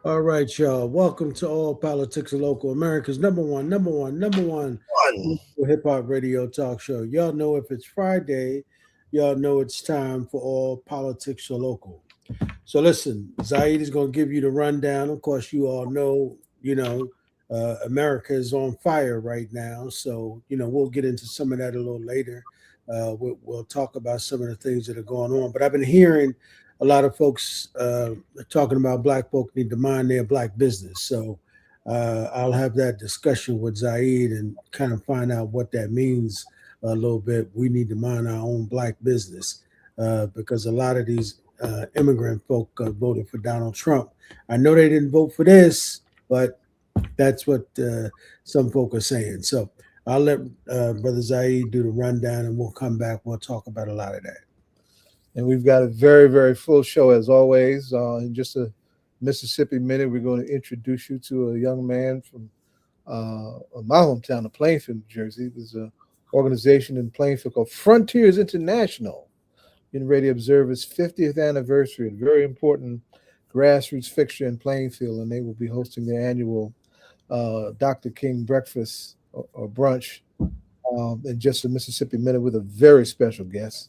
All right, y'all. Welcome to All Politics of Local America's number one One. hip hop radio talk show. Y'all know if it's Friday, y'all know it's time for All Politics of Local. So listen, Zaid is going to give you the rundown. Of course, you all know, America is on fire right now. So, we'll get into some of that a little later. We'll talk about some of the things that are going on. But I've been hearing a lot of folks talking about black folk need to mind their black business. So I'll have that discussion with Zaid and kind of find out what that means a little bit. We need to mind our own black business because a lot of these immigrant folk voted for Donald Trump. I know they didn't vote for this, but that's what some folk are saying. So I'll let Brother Zaid do the rundown and we'll come back. We'll talk about a lot of that. And we've got a very, very full show as always. In just a Mississippi minute, we're going to introduce you to a young man from my hometown of Plainfield, New Jersey. There's an organization in Plainfield called Frontiers International, getting ready to observe its 50th anniversary, a very important grassroots fixture in Plainfield, and they will be hosting their annual Dr. King breakfast or brunch in just a Mississippi minute with a very special guest.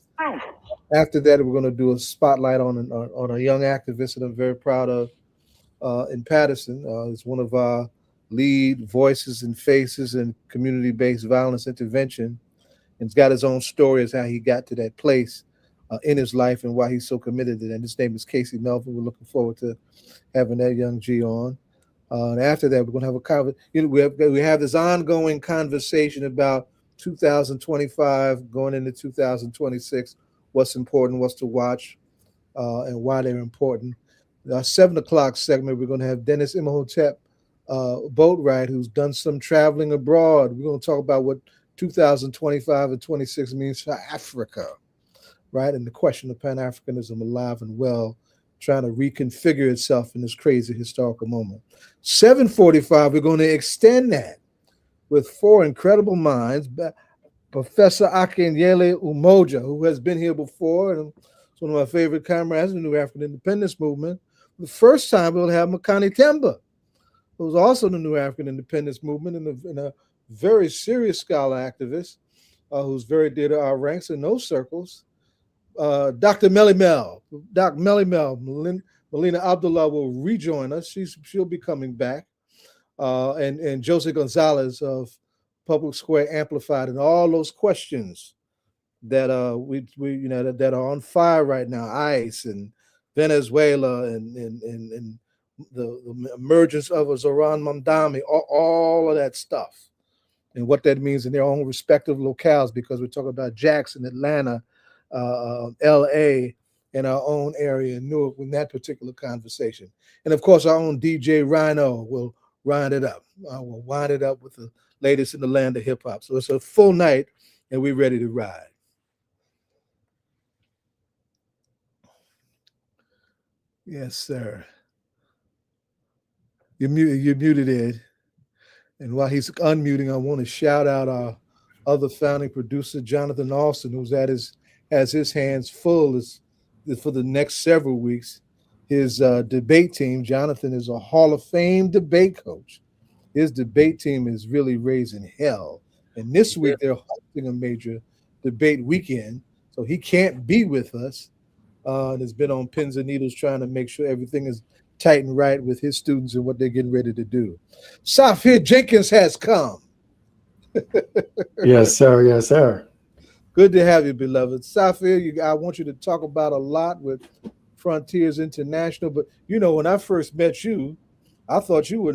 After that, we're going to do a spotlight on a young activist that I'm very proud of in Paterson. It's one of our lead voices and faces in community-based violence intervention, and he's got his own story as how he got to that place in his life and why he's so committed to that. And his name is Casey Melvin. We're looking forward to having that young G on. And after that, we're going to have a conversation. We have this ongoing conversation about 2025 going into 2026. What's important, what's to watch, and why they're important. Our 7 o'clock segment, we're going to have Dennis Imhotep, Boatwright, who's done some traveling abroad. We're going to talk about what 2025 and 26 means for Africa, right? And the question of Pan-Africanism alive and well, trying to reconfigure itself in this crazy historical moment. 7:45, we're going to extend that with four incredible minds. Professor Akinyele Umoja, who has been here before, and it's one of my favorite comrades in the New African Independence Movement. The first time we'll have Makani Themba, who's also in the New African Independence Movement and a very serious scholar activist who's very dear to our ranks in those circles. Dr. Doc Melina Abdullah will rejoin us. She'll be coming back, and Jose Gonzalez of Public Square Amplified, and all those questions that that are on fire right now, ICE and Venezuela and the emergence of a Zoran Mandami, all of that stuff, and what that means in their own respective locales, because we're talking about Jackson, Atlanta, LA, and our own area in Newark in that particular conversation. And of course, our own DJ Rhino will wind it up. We'll wind it up with the latest in the land of hip hop. So it's a full night, and we're ready to ride. Yes, sir. You're muted, Ed. And while he's unmuting, I want to shout out our other founding producer, Jonathan Austin, has his hands full for the next several weeks. His debate team, Jonathan is a Hall of Fame debate coach. His debate team is really raising hell. And this week they're hosting a major debate weekend, so he can't be with us. And has been on pins and needles trying to make sure everything is tight and right with his students and what they're getting ready to do. Safir Jenkins has come. Yes, sir. Yes, sir. Good to have you, beloved. Safir, I want you to talk about a lot with Frontiers International. But, when I first met you, I thought you were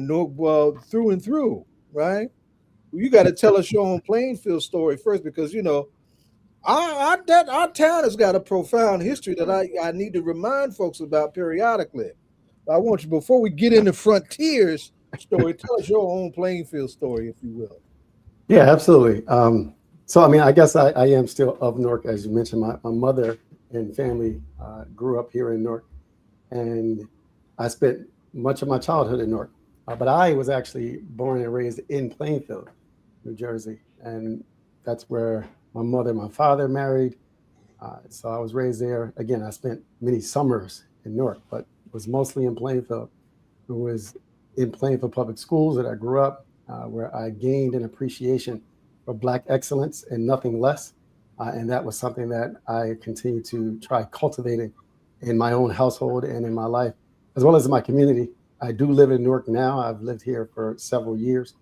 through and through, right? You got to tell us your own Plainfield story first because, our town has got a profound history that I need to remind folks about periodically. I want you, before we get into Frontiers story, tell us your own Plainfield story, if you will. Yeah, absolutely. So, I mean, I guess I am still of Newark, as you mentioned. My mother and family grew up here in Newark, and I spent much of my childhood in Newark. But I was actually born and raised in Plainfield, New Jersey, and that's where my mother and my father married. So I was raised there. Again, I spent many summers in Newark, but was mostly in Plainfield. It was in Plainfield Public Schools that I grew up, where I gained an appreciation for Black excellence and nothing less. And that was something that I continue to try cultivating in my own household and in my life, as well as in my community. I do live in Newark now. I've lived here for several years,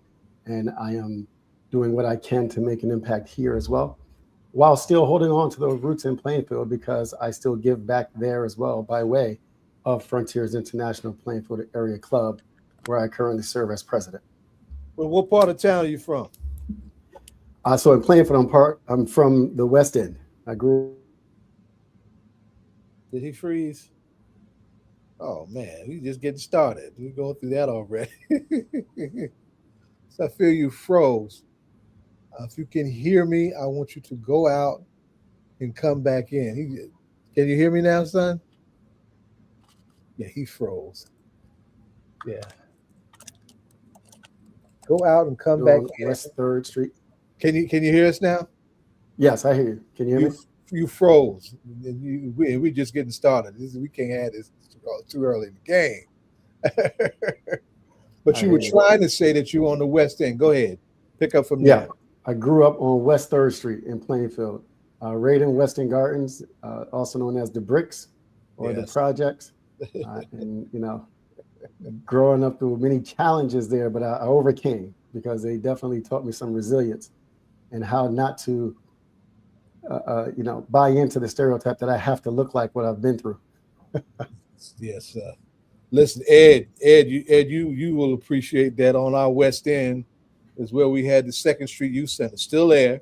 and I am doing what I can to make an impact here as well, while still holding on to those roots in Plainfield, because I still give back there as well by way of Frontiers International Plainfield Area Club, where I currently serve as president. Well, what part of town are you from? So in Plainfield, I'm from the West End. I grew. Did he freeze? Oh man, we just getting started. We're going through that already. So I feel you froze. If you can hear me, I want you to go out and come back in. Can you hear me now, son? Yeah, he froze. Yeah. Go out and come back in. West 3rd Street. Can you hear us now? Yes, I hear you. Can you hear me? You froze. We just getting started. We can't have this too early in the game. But you were trying to say that you're on the West End. Go ahead. Pick up from there. Yeah, I grew up on West 3rd Street in Plainfield. Right in Western Gardens, also known as the Bricks or the Projects. And, you know, growing up through many challenges there, but I overcame, because they definitely taught me some resilience and how not to, buy into the stereotype that I have to look like what I've been through. Yes, sir. Listen, Ed, you will appreciate that. On our West End is where we had the 2nd Street Youth Center, still there.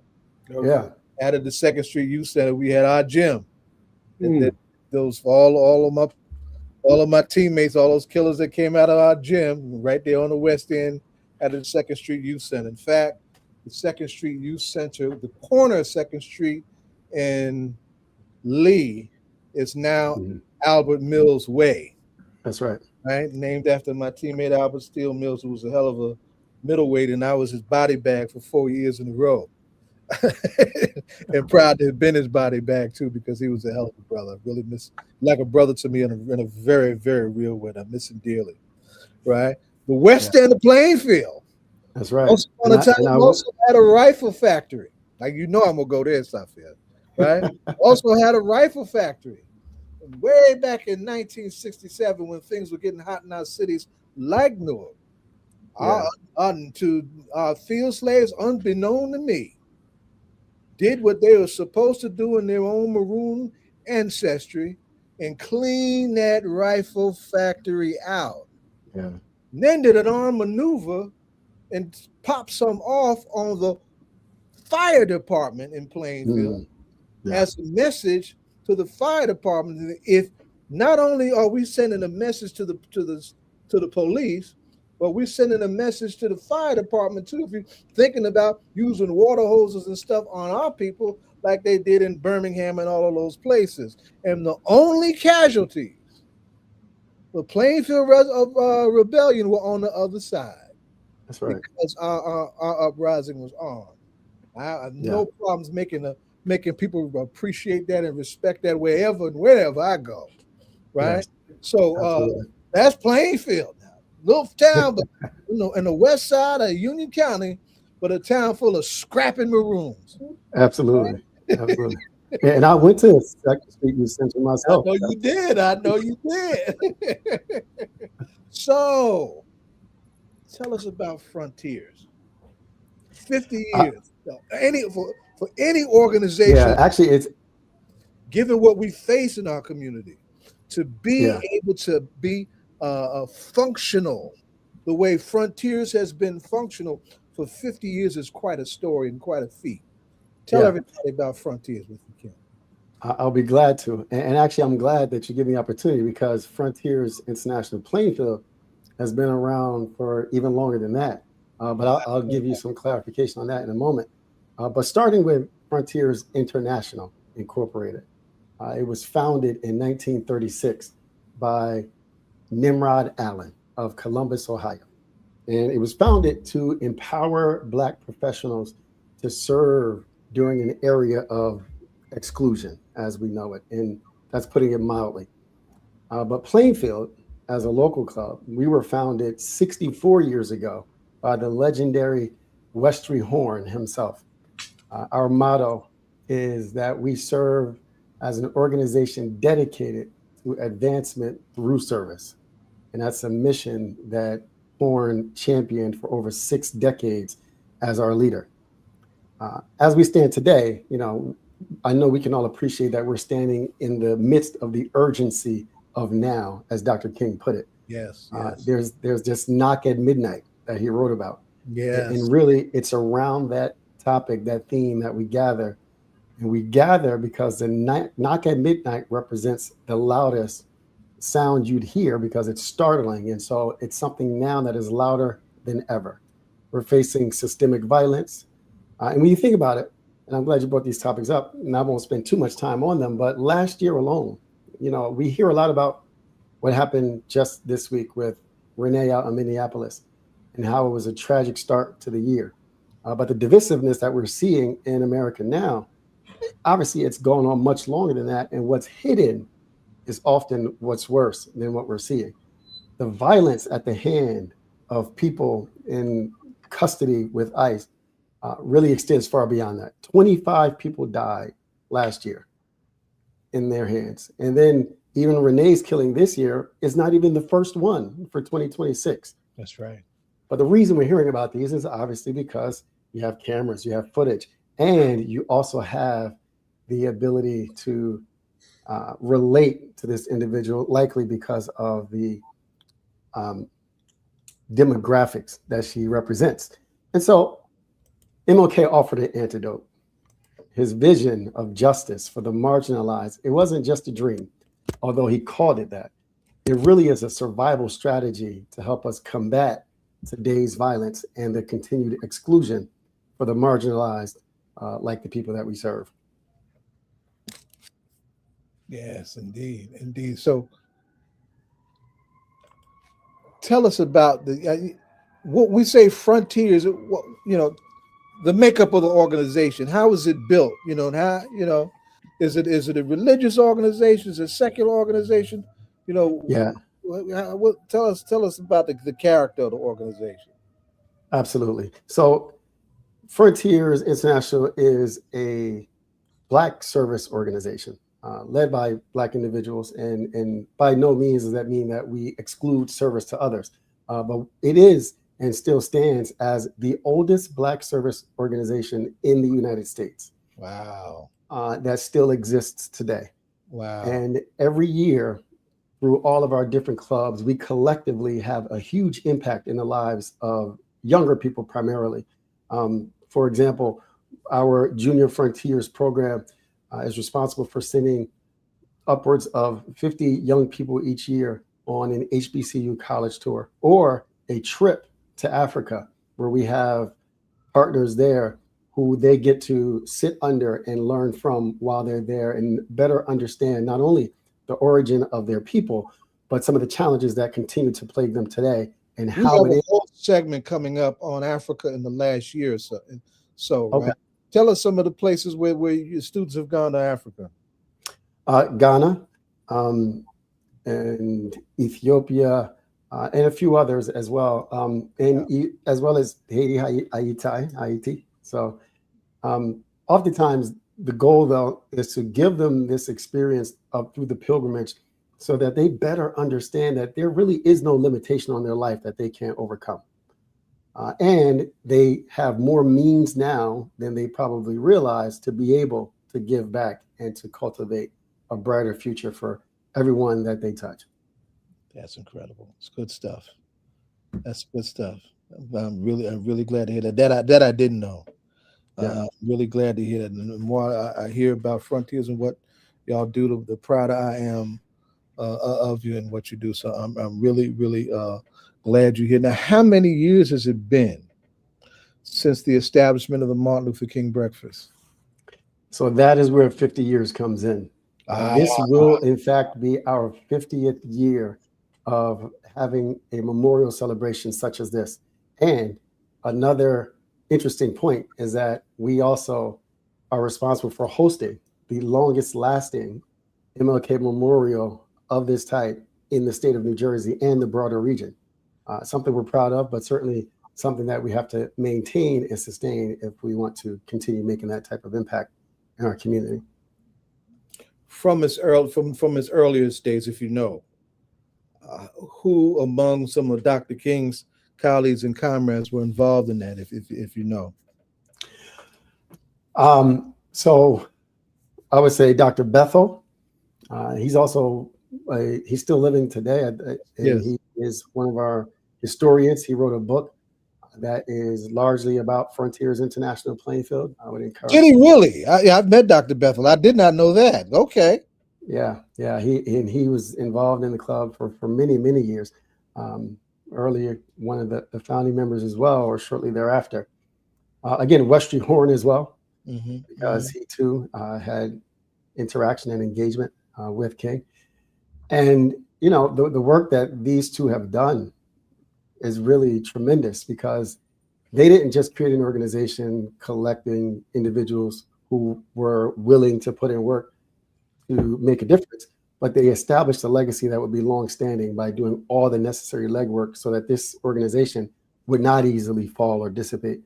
Yeah. Out of the 2nd Street Youth Center, we had our gym. And those all of my teammates, all those killers that came out of our gym, right there on the West End, out of the 2nd Street Youth Center. In fact, the 2nd Street Youth Center, the corner of 2nd Street and Lee, is now Albert Mills Way. That's right. Right, named after my teammate Albert Steele Mills, who was a hell of a middleweight, and I was his body bag for 4 years in a row. And proud to have been his body bag too, because he was a hell of a brother. I really miss, like a brother to me in a very, very real way. I miss him dearly. Right, the West End of Plainfield. That's right. Once upon a time, also had a rifle factory. Like, you know, I'm gonna go there, Safir. Right. Also had a rifle factory. Way back in 1967, when things were getting hot in our cities like Newark, our field slaves, unbeknown to me, did what they were supposed to do in their own maroon ancestry and clean that rifle factory out. Yeah. And then did an armed maneuver and popped some off on the fire department in Plainfield as a message to the fire department. If not only are we sending a message to the police, but we're sending a message to the fire department too. If you're thinking about using water hoses and stuff on our people, like they did in Birmingham and all of those places, and the only casualties, the Plainfield rebellion, were on the other side. That's right. Because our uprising was on. I have no problems making people appreciate that and respect that wherever and wherever I go, right? Yes. So that's Plainfield now, little town, but in the west side of Union County, but a town full of scrapping maroons. Absolutely, right? Absolutely. And I went to 2nd Street Youth Center myself. I know you did. So, tell us about Frontiers. 50 years. For any organization, actually, it's given what we face in our community, to be able to be functional the way Frontiers has been functional for 50 years is quite a story and quite a feat. Tell everybody about Frontiers, if you can. I'll be glad to. And actually, I'm glad that you give me the opportunity, because Frontiers International Plainfield has been around for even longer than that. But I'll give you some clarification on that in a moment. But starting with Frontiers International Incorporated, it was founded in 1936 by Nimrod Allen of Columbus, Ohio. And it was founded to empower Black professionals to serve during an area of exclusion, as we know it. And that's putting it mildly. But Plainfield as a local club. We were founded 64 years ago by the legendary Westry Horn himself. Our motto is that we serve as an organization dedicated to advancement through service. And that's a mission that Horn championed for over 6 decades as our leader. As we stand today, I know we can all appreciate that we're standing in the midst of the urgency of now, as Dr. King put it. Yes. There's this knock at midnight that he wrote about. Yes. And really, it's around that topic, that theme that we gather. And we gather because the knock at midnight represents the loudest sound you'd hear because it's startling. And so it's something now that is louder than ever. We're facing systemic violence. And when you think about it, and I'm glad you brought these topics up, and I won't spend too much time on them, but last year alone, we hear a lot about what happened just this week with Renee out in Minneapolis and how it was a tragic start to the year. But the divisiveness that we're seeing in America now, obviously it's going on much longer than that. And what's hidden is often what's worse than what we're seeing. The violence at the hand of people in custody with ICE really extends far beyond that. 25 people died last year in their hands. And then even Renee's killing this year is not even the first one for 2026. That's right. But the reason we're hearing about these is obviously because you have cameras, you have footage, and you also have the ability to relate to this individual, likely because of the demographics that she represents. And so MLK offered an antidote. His vision of justice for the marginalized, it wasn't just a dream, although he called it that. It really is a survival strategy to help us combat today's violence and the continued exclusion for the marginalized, like the people that we serve. Yes, indeed. So tell us about what we say frontiers, the makeup of the organization. How is it built? And how, is it a religious organization? Is it a secular organization? Yeah. Tell us about the character of the organization. Absolutely. So Frontiers International is a Black service organization led by Black individuals. And by no means does that mean that we exclude service to others. But it is and still stands as the oldest Black service organization in the United States. Wow. That still exists today. Wow. And every year, through all of our different clubs, we collectively have a huge impact in the lives of younger people primarily. For example, our Junior Frontiers program is responsible for sending upwards of 50 young people each year on an HBCU college tour or a trip to Africa, where we have partners there who they get to sit under and learn from while they're there and better understand not only the origin of their people, but some of the challenges that continue to plague them today and how it is. Whole segment coming up on Africa in the last year or so. Okay. Right? Tell us some of the places where your students have gone to Africa. Ghana and Ethiopia and a few others as well, as well as Haiti, Haiti. So oftentimes the goal, though, is to give them this experience up through the pilgrimage so that they better understand that there really is no limitation on their life that they can't overcome. And they have more means now than they probably realized to be able to give back and to cultivate a brighter future for everyone that they touch. That's incredible. It's good stuff. That's good stuff. I'm really glad to hear that. That I didn't know. Yeah. I'm really glad to hear that. And the more I hear about Frontiers and what y'all do, the prouder I am of you and what you do. So I'm really glad you're here. Now, how many years has it been since the establishment of the Martin Luther King Breakfast? So that is where 50 years comes in. This will, in fact, be our 50th year of having a memorial celebration such as this. And another interesting point is that we also are responsible for hosting the longest lasting MLK memorial of this type in the state of New Jersey and the broader region. Something we're proud of, but certainly something that we have to maintain and sustain if we want to continue making that type of impact in our community. From its earliest days, if you know, who among some of Dr. King's colleagues and comrades were involved in that, if you know? So I would say Dr. Bethel. He's also he's still living today, and yes. He is one of our historians. He wrote a book that is largely about Frontiers International Plainfield. I would encourage. Did he really? I've met Dr. Bethel. I did not know that. Okay. Yeah. He was involved in the club for many years. Earlier, one of the founding members as well, or shortly thereafter. Again, Westry Horn as well, because he too had interaction and engagement with King. And, you know, the work that these two have done is really tremendous, because they didn't just create an organization collecting individuals who were willing to put in work to make a difference, but they established a legacy that would be longstanding by doing all the necessary legwork so that this organization would not easily fall or dissipate.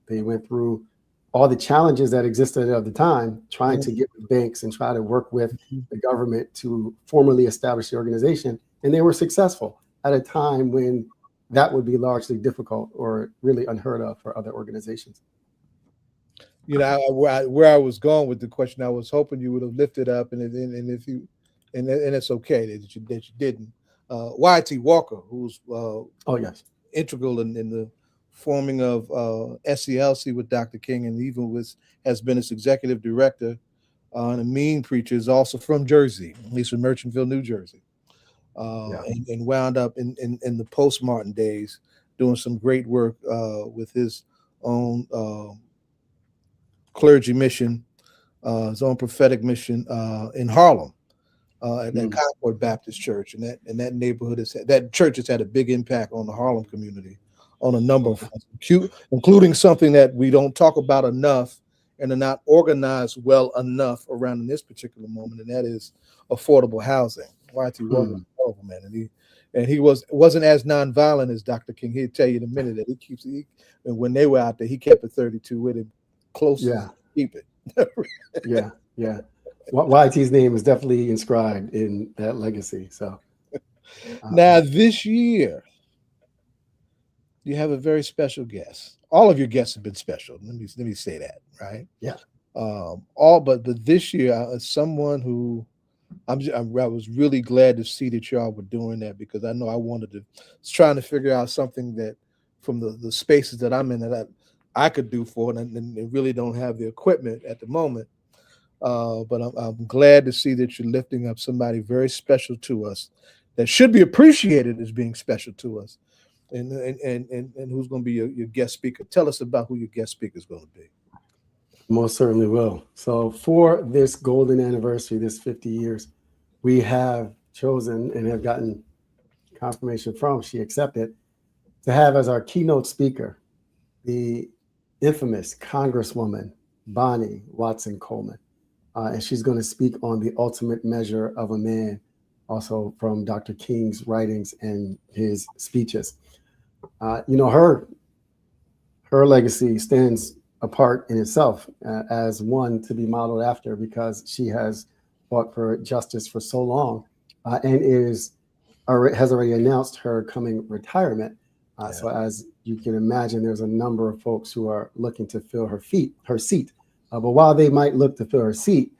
They went through all the challenges that existed at the time, trying to get with banks and try to work with the government to formally establish the organization. And they were successful at a time when that would be largely difficult or really unheard of for other organizations. You know, where I was going with the question, I was hoping you would have lifted up, and if you, and it's okay that you didn't. Y.T. Walker, who's integral in the forming of SCLC with Dr. King, and even has been its executive director. And a mean preacher is also from Jersey. He's from Merchantville, New Jersey, and wound up in the post-Martin days doing some great work with his own clergy mission, his own prophetic mission in Harlem at that Concord Baptist Church, and that neighborhood that church has had a big impact on the Harlem community on a number of fronts, including something that we don't talk about enough and are not organized well enough around in this particular moment, and that is affordable housing. Y.T. Walker, man, and he wasn't as nonviolent as Dr. King. He'd tell you in a minute that and when they were out there, he kept a 32 with him. Close, keep it. yeah. YT's name is definitely inscribed in that legacy. So now this year, you have a very special guest. All of your guests have been special. Let me say that, right? Yeah. But this year, someone who I was really glad to see that y'all were doing that, because I know I was trying to figure out something that from the spaces that I'm in that I could do for it, and really don't have the equipment at the moment. But I'm glad to see that you're lifting up somebody very special to us that should be appreciated as being special to us. And who's going to be your guest speaker? Tell us about who your guest speaker is going to be. Most certainly will. So for this golden anniversary, this 50 years, we have chosen and have gotten confirmation from, she accepted, to have as our keynote speaker the infamous Congresswoman Bonnie Watson Coleman. And she's going to speak on the ultimate measure of a man, also from Dr. King's writings and his speeches. Her legacy stands apart in itself as one to be modeled after, because she has fought for justice for so long and has already announced her coming retirement. So as you can imagine, there's a number of folks who are looking to fill her seat. But while they might look to fill her seat,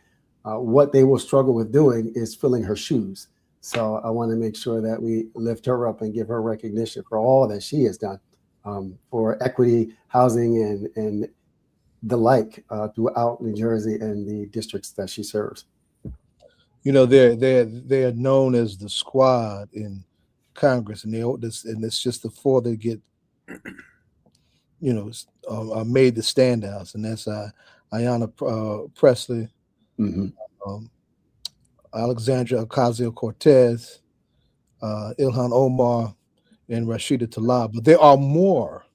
what they will struggle with doing is filling her shoes. So I want to make sure that we lift her up and give her recognition for all that she has done for equity, housing, and the like throughout New Jersey and the districts that she serves. You know, they're known as the squad in Congress, and it's just the four that get, are made the standouts, and that's Ayanna Presley, Alexandria Ocasio-Cortez, Ilhan Omar, and Rashida Tlaib. But there are more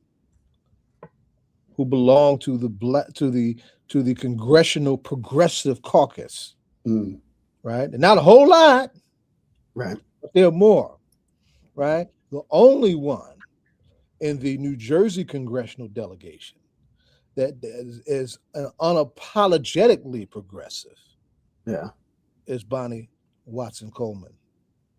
who belong to the Congressional Progressive Caucus, right? And not a whole lot, right? but there are more, right? The only one in the New Jersey congressional delegation that is unapologetically progressive Yeah, is Bonnie Watson Coleman.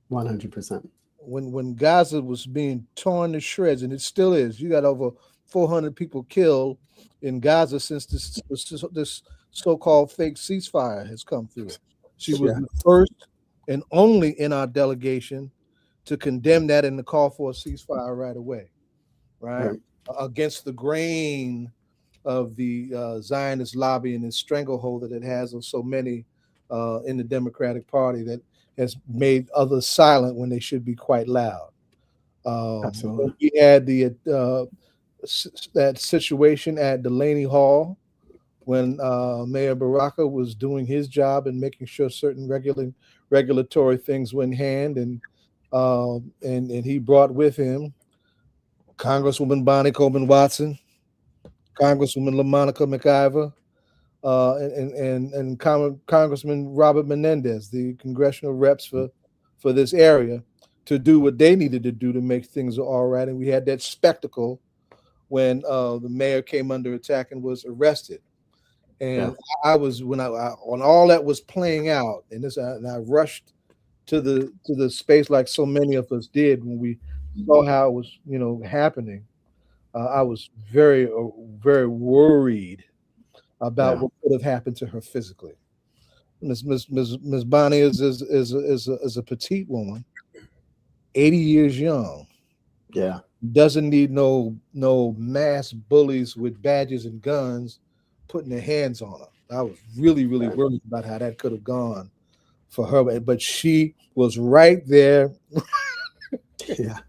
100%. When Gaza was being torn to shreds, and it still is, you got over 400 people killed in Gaza since this so-called fake ceasefire has come through. She was Yeah, the first and only in our delegation to condemn that and to call for a ceasefire right away, right? right. Against the grain of the Zionist lobby and the stranglehold that it has on so many in the Democratic Party that has made others silent when they should be quite loud. Absolutely. We had that situation at Delaney Hall when Mayor Baraka was doing his job and making sure certain regulatory things went in hand, and he brought with him Congresswoman Bonnie Coleman Watson, Congresswoman LaMonica McIver, and Congressman Robert Menendez, the congressional reps for this area, to do what they needed to do to make things all right. And we had that spectacle when the mayor came under attack and was arrested. Yeah. And I was when all that was playing out, and I rushed to the space like so many of us did when we saw how it was happening. I was very worried about Yeah. what could have happened to her physically. Miss Bonnie is a petite woman, 80 years young. Yeah. Doesn't need no mass bullies with badges and guns putting their hands on her. I was really worried about how that could have gone for her, but she was right there. Yeah.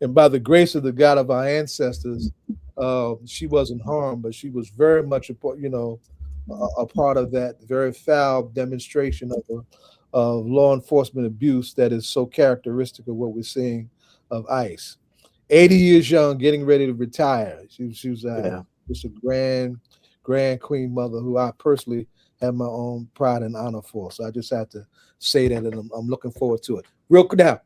And by the grace of the God of our ancestors, she wasn't harmed, but she was very much a part of that very foul demonstration of law enforcement abuse that is so characteristic of what we're seeing of ICE. 80 years young, getting ready to retire. She was just a grand queen mother who I personally have my own pride and honor for. So I just have to say that, and I'm looking forward to it. Real quick now,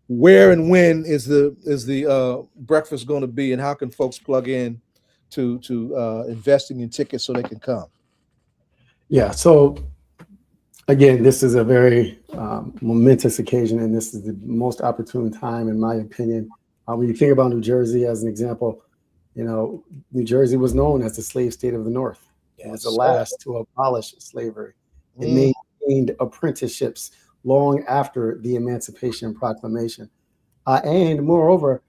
where and when is the breakfast going to be, and how can folks plug in to investing in tickets so they can come? Yeah. So again, this is a very momentous occasion, and this is the most opportune time, in my opinion. When you think about New Jersey as an example, New Jersey was known as the slave state of the North. It was the last to abolish slavery. It maintained apprenticeships long after the Emancipation Proclamation. And moreover,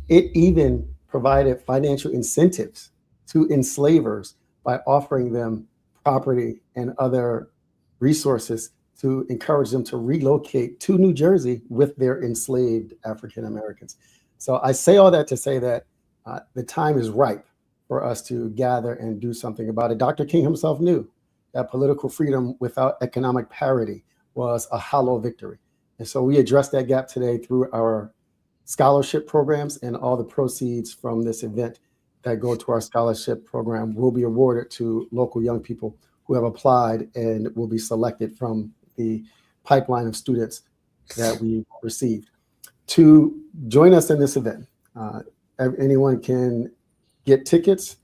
it even provided financial incentives to enslavers by offering them property and other resources to encourage them to relocate to New Jersey with their enslaved African Americans. So I say all that to say that the time is ripe for us to gather and do something about it. Dr. King himself knew that political freedom without economic parity was a hollow victory. And so we address that gap today through our scholarship programs, and all the proceeds from this event that go to our scholarship program will be awarded to local young people who have applied and will be selected from the pipeline of students that we received. To join us in this event, anyone can get tickets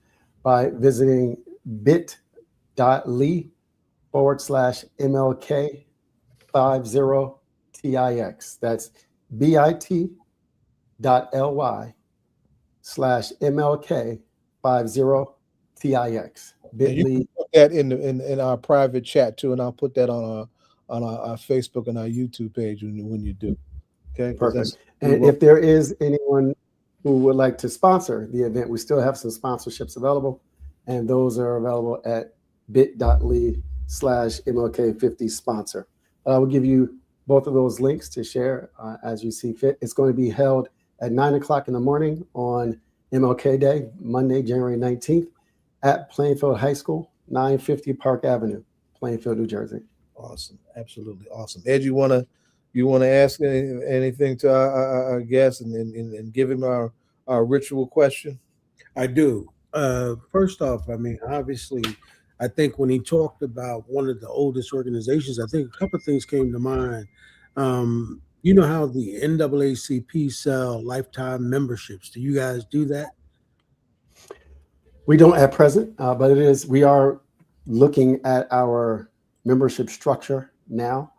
by visiting bit.ly/MLK50TIX. That's bit.ly/MLK50TIX. And you can put that in our private chat too, and I'll put that on our Facebook and our YouTube page when you do. Okay. Perfect. And if there is anyone who would like to sponsor the event, we still have some sponsorships available, and those are available at bit.ly/MLK50 sponsor. I will give you both of those links to share as you see fit. It's going to be held at 9 o'clock in the morning on MLK Day, Monday, January 19th, at Plainfield High School, 950 Park Avenue, Plainfield, New Jersey. Awesome. Absolutely awesome. Ed, you want to ask anything to our guest and give him our ritual question? I do. First off, I mean, obviously, I think when he talked about one of the oldest organizations, I think a couple of things came to mind. you know how the NAACP sell lifetime memberships. Do you guys do that? We don't at present, but we are looking at our membership structure now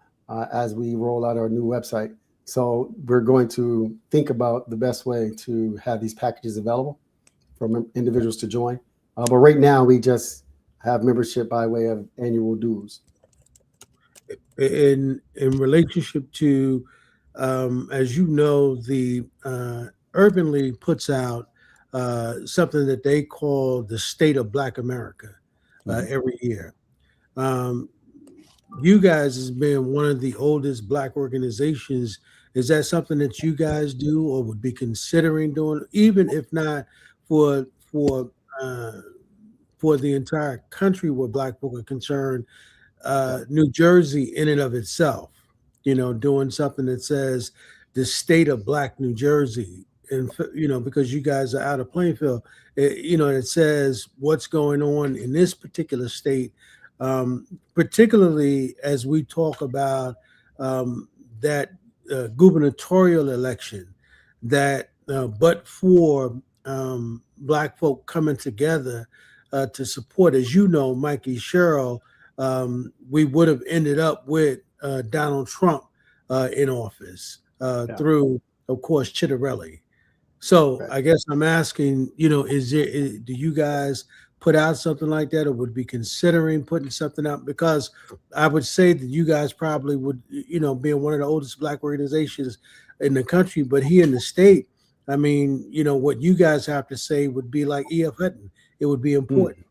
as we roll out our new website. So we're going to think about the best way to have these packages available for individuals to join. But right now, we just have membership by way of annual dues. In relationship to, as you know, the Urban League puts out something that they call the State of Black America every year. You guys has been one of the oldest Black organizations. Is that something that you guys do or would be considering doing, even if not for for uh, for the entire country where Black folk are concerned? New Jersey in and of itself, doing something that says the state of Black New Jersey, and because you guys are out of Plainfield, it says what's going on in this particular state, particularly as we talk about that gubernatorial election, that but for Black folk coming together to support, as you know, Mikey Sherrill, we would have ended up with Donald Trump in office through, of course, Chitterelli. So Right. I guess I'm asking, do you guys put out something like that, or would be considering putting something out? Because I would say that you guys probably would, being one of the oldest Black organizations in the country, but here in the state, I mean, what you guys have to say would be like E.F. Hutton. It would be important.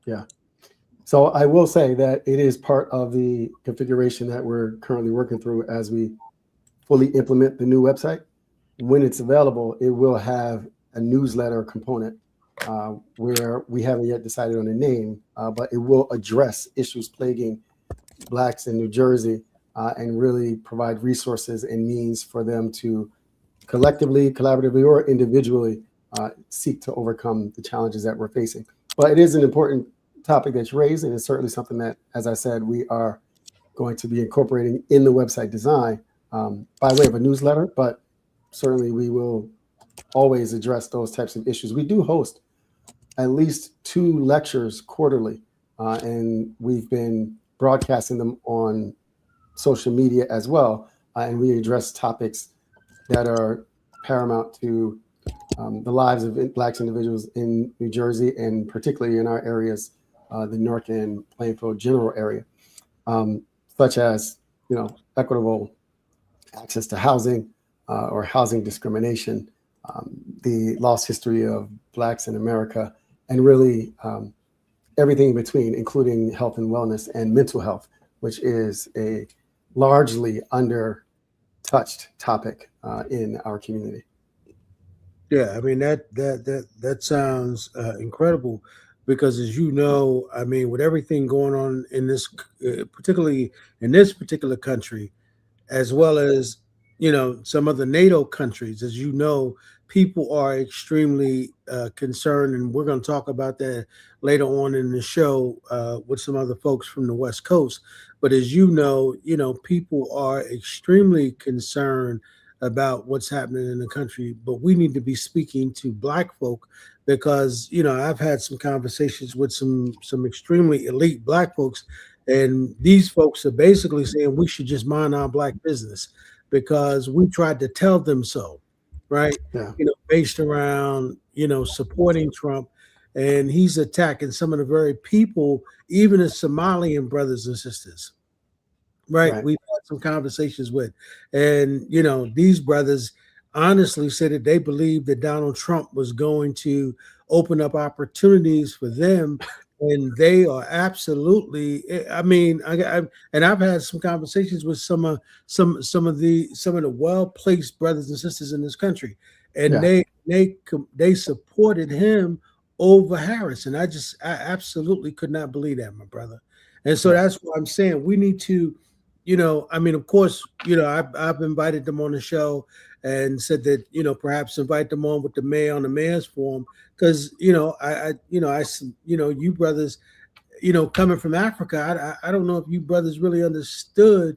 Yeah. So I will say that it is part of the configuration that we're currently working through as we fully implement the new website. When it's available, it will have a newsletter component where we haven't yet decided on a name, but it will address issues plaguing Blacks in New Jersey and really provide resources and means for them to collectively, collaboratively, or individually seek to overcome the challenges that we're facing. But it is an important topic that's raised, and it's certainly something that, as I said, we are going to be incorporating in the website design by way of a newsletter, but certainly we will always address those types of issues. We do host at least 2 lectures quarterly, and we've been broadcasting them on social media as well, and we address topics that are paramount to the lives of Blacks individuals in New Jersey, and particularly in our areas, the Newark and Plainfield general area, such as equitable access to housing or housing discrimination, the lost history of Blacks in America, and really everything in between, including health and wellness and mental health, which is a largely under-touched topic in our community. Yeah, I mean that sounds incredible, because as you know, I mean, with everything going on in this, particularly in this particular country, as well as some of the NATO countries, as you know, people are extremely concerned, and we're going to talk about that later on in the show with some other folks from the West Coast. But as you know, people are extremely concerned about what's happening in the country. But we need to be speaking to Black folk, because I've had some conversations with some extremely elite Black folks, and these folks are basically saying we should just mind our Black business because we tried to tell them so, right? Yeah. Based around supporting Trump, and he's attacking some of the very people, even the Somalian brothers and sisters, right? We've had some conversations with, and these brothers honestly said that they believed that Donald Trump was going to open up opportunities for them, and they are absolutely. I mean, and I've had some conversations with some of the well-placed brothers and sisters in this country, and they supported him over Harris, and I absolutely could not believe that, my brother. And so that's why I'm saying we need to. I mean, of course, I've invited them on the show and said that, perhaps invite them on with the mayor on the mayor's forum, because, you brothers, coming from Africa, I don't know if you brothers really understood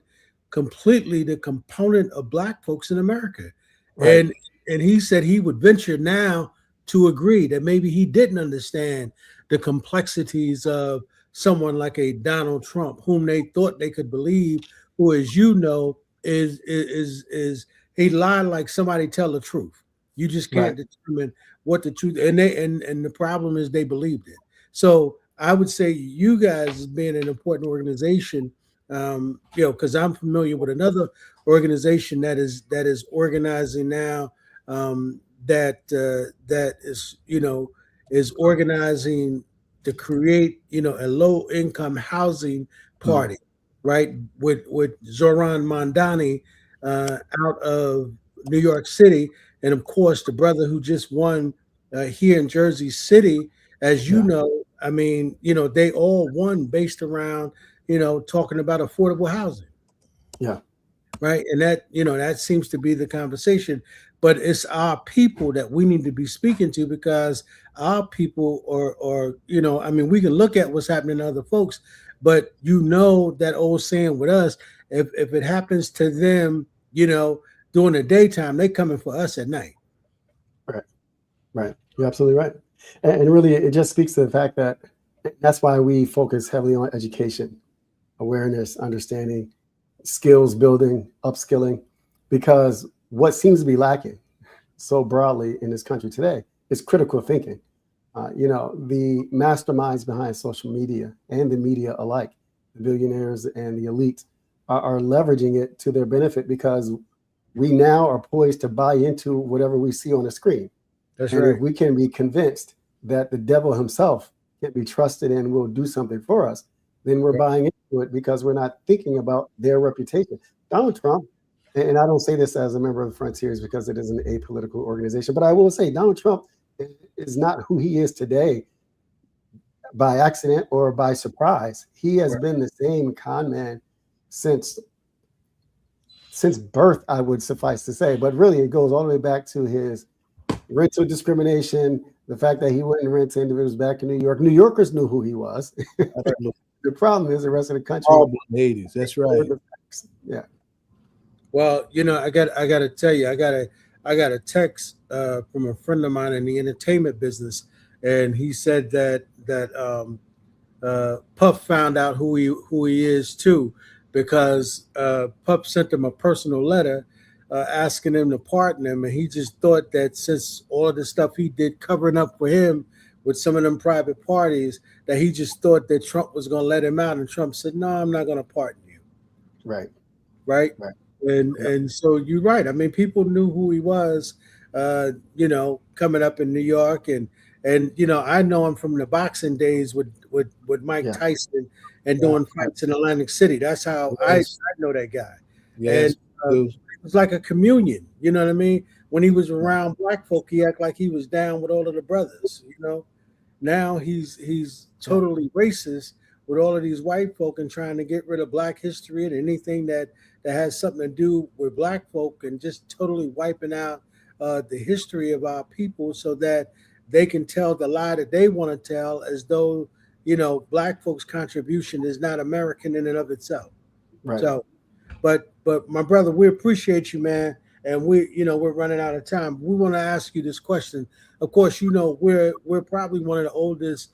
completely the component of Black folks in America. Right. And he said he would venture now to agree that maybe he didn't understand the complexities of someone like a Donald Trump, whom they thought they could believe, who, as you know, is he lied like somebody tell the truth. You just can't determine what the truth, and the problem is they believed it. So I would say you guys, as being an important organization, because I'm familiar with another organization that is organizing now, that is organizing to create a low income housing party, right? With Zoran Mandani out of New York City, and of course the brother who just won here in Jersey City, as you know. I mean, they all won based around talking about affordable housing. Yeah. Right. And that seems to be the conversation. But it's our people that we need to be speaking to, because our people are I mean, we can look at what's happening to other folks, but that old saying with us, if it happens to them, during the daytime, they coming for us at night. Right. Right. You're absolutely right. And really, it just speaks to the fact that that's why we focus heavily on education, awareness, understanding, skills building, upskilling, because what seems to be lacking so broadly in this country today is critical thinking. The masterminds behind social media and the media alike, the billionaires and the elite, are leveraging it to their benefit, because we now are poised to buy into whatever we see on the screen. That's and right. If we can be convinced that the devil himself can be trusted and will do something for us, then we're buying into it, because we're not thinking about their reputation. Donald Trump, and I don't say this as a member of the Frontiers because it is an apolitical organization, but I will say Donald Trump is not who he is today by accident or by surprise. He has been the same con man since birth, I would suffice to say. But really, it goes all the way back to his rental discrimination, the fact that he wouldn't rent to individuals back in New York. New Yorkers knew who he was. The problem is the rest of the country. All the 80s. That's right. Yeah. Well, I got to tell you, I got a text from a friend of mine in the entertainment business, and he said that Puff found out who he is too, because Puff sent him a personal letter asking him to pardon him, and he just thought that since all of the stuff he did covering up for him with some of them private parties, that he just thought that Trump was going to let him out, and Trump said, "No, I'm not going to pardon you." Right. And so you're right. I mean, people knew who he was, coming up in New York, and I know him from the boxing days with Mike Tyson and doing fights in Atlantic City. That's how I know that guy. Yes. And it was like a communion. You know what I mean? When he was around Black folk, he acted like he was down with all of the brothers. Now he's totally racist with all of these white folk and trying to get rid of Black history and anything that has something to do with Black folk, and just totally wiping out the history of our people so that they can tell the lie that they want to tell, as though Black folks' contribution is not American in and of itself. Right. So, but my brother, we appreciate you, man, and we're running out of time. We want to ask you this question. Of course, we're probably one of the oldest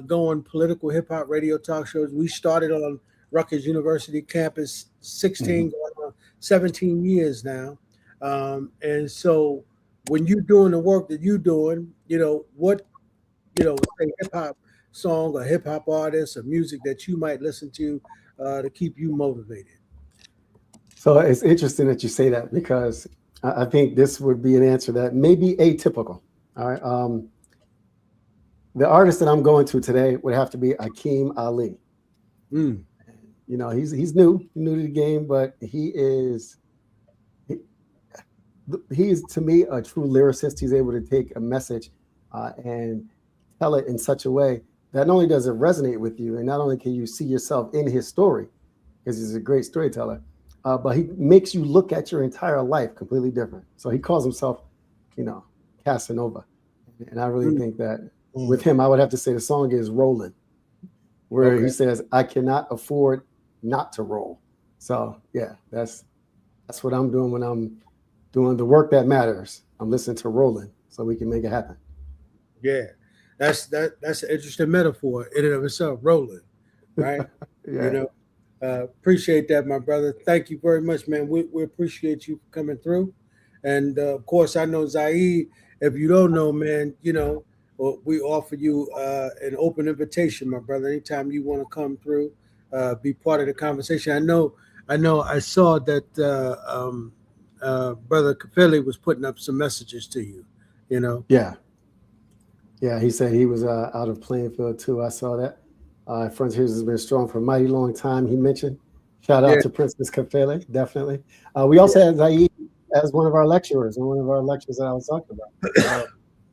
going political hip hop radio talk shows. We started on Rutgers University campus 16 going on 17 years now. And so when you're doing the work that you're doing, what a hip hop song or hip hop artist or music that you might listen to keep you motivated. So it's interesting that you say that, because I think this would be an answer that may be atypical. All right. The artist that I'm going to today would have to be Akeem Ali. He's new to the game, but he is to me a true lyricist. He's able to take a message and tell it in such a way that not only does it resonate with you, and not only can you see yourself in his story, because he's a great storyteller, but he makes you look at your entire life completely different. So he calls himself, Casanova. And I really think that with him, I would have to say the song is Rollin', where he says, "I cannot afford not to roll." So yeah, that's what I'm doing when I'm doing the work that matters. I'm listening to Roland so we can make it happen. Yeah, that's an interesting metaphor in and of itself, rolling, right? You Yeah. know, appreciate that, my brother. Thank you very much, man. We appreciate you coming through, and of course, I know Zaid. If you don't know, man, we offer you an open invitation, my brother. Anytime you want to come through, be part of the conversation. I saw that brother Kafeli was putting up some messages to you. You know, Yeah. Yeah. He said he was out of Plainfield too. I saw that. Frontiers has been strong for a mighty long time. He mentioned. Shout out yeah, to Princess Kafele, definitely. We also had Zaid as one of our lecturers and one of our lectures that I was talking about.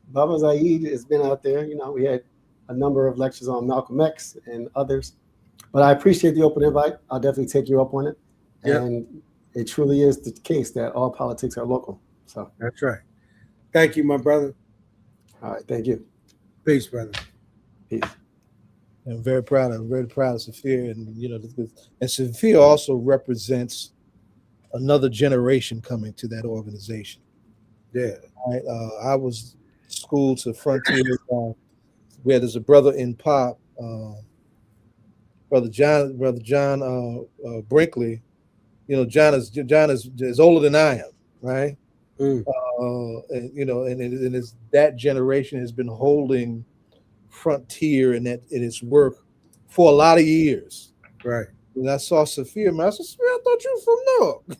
Baba Zaid has been out there. We had a number of lectures on Malcolm X and others. But I appreciate the open invite. I'll definitely take you up on it. yeah. And it truly is the case that all politics are local. So, That's right. Thank you, my brother. all right. Thank you. Peace, brother. Peace. I'm very proud of Safir, and and Safir also represents another generation coming to that organization. Yeah. Right? I was schooled to Frontier, where there's a brother in Pop, brother John Brinkley. John is older than I am, right? Mm, And it's that generation has been holding Frontier and that in its work for a lot of years. right. And I saw Safir, man. I said, Safir, I thought you were from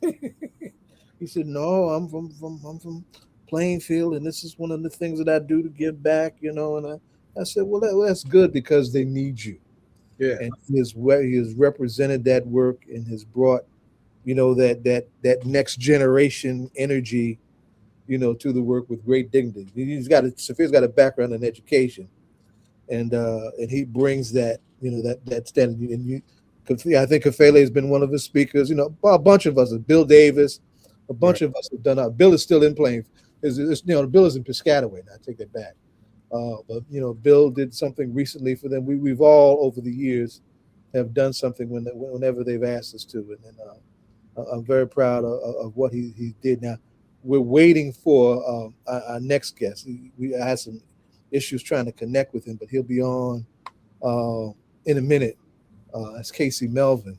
Newark. He said, no, I'm from Plainfield, and this is one of the things that I do to give back, And I said, well, that's good because they need you. Yeah. And he has represented that work and has brought, that next generation energy, to the work with great dignity. Safir's got a background in education, and he brings that, that standard. And I think Kafele has been one of his speakers. A bunch of us, Bill Davis, a bunch of us have done. Bill is still in Plainfield. Bill is in Piscataway now. I take that back. But Bill did something recently for them. We've all over the years have done something whenever they've asked us to, and I'm very proud of what he did. Now we're waiting for our next guest. I had some issues trying to connect with him, but he'll be on in a minute. That's Casey Melvin.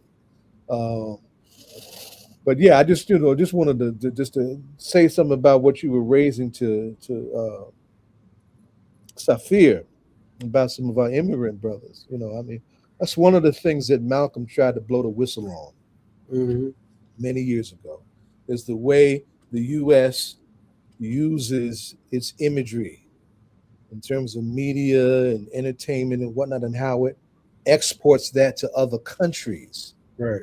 But yeah, I just wanted to say something about what you were raising to Safir, about some of our immigrant brothers. That's one of the things that Malcolm tried to blow the whistle on Mm-hmm. many years ago, is the way the U.S. uses its imagery in terms of media and entertainment and whatnot, and how it exports that to other countries Right.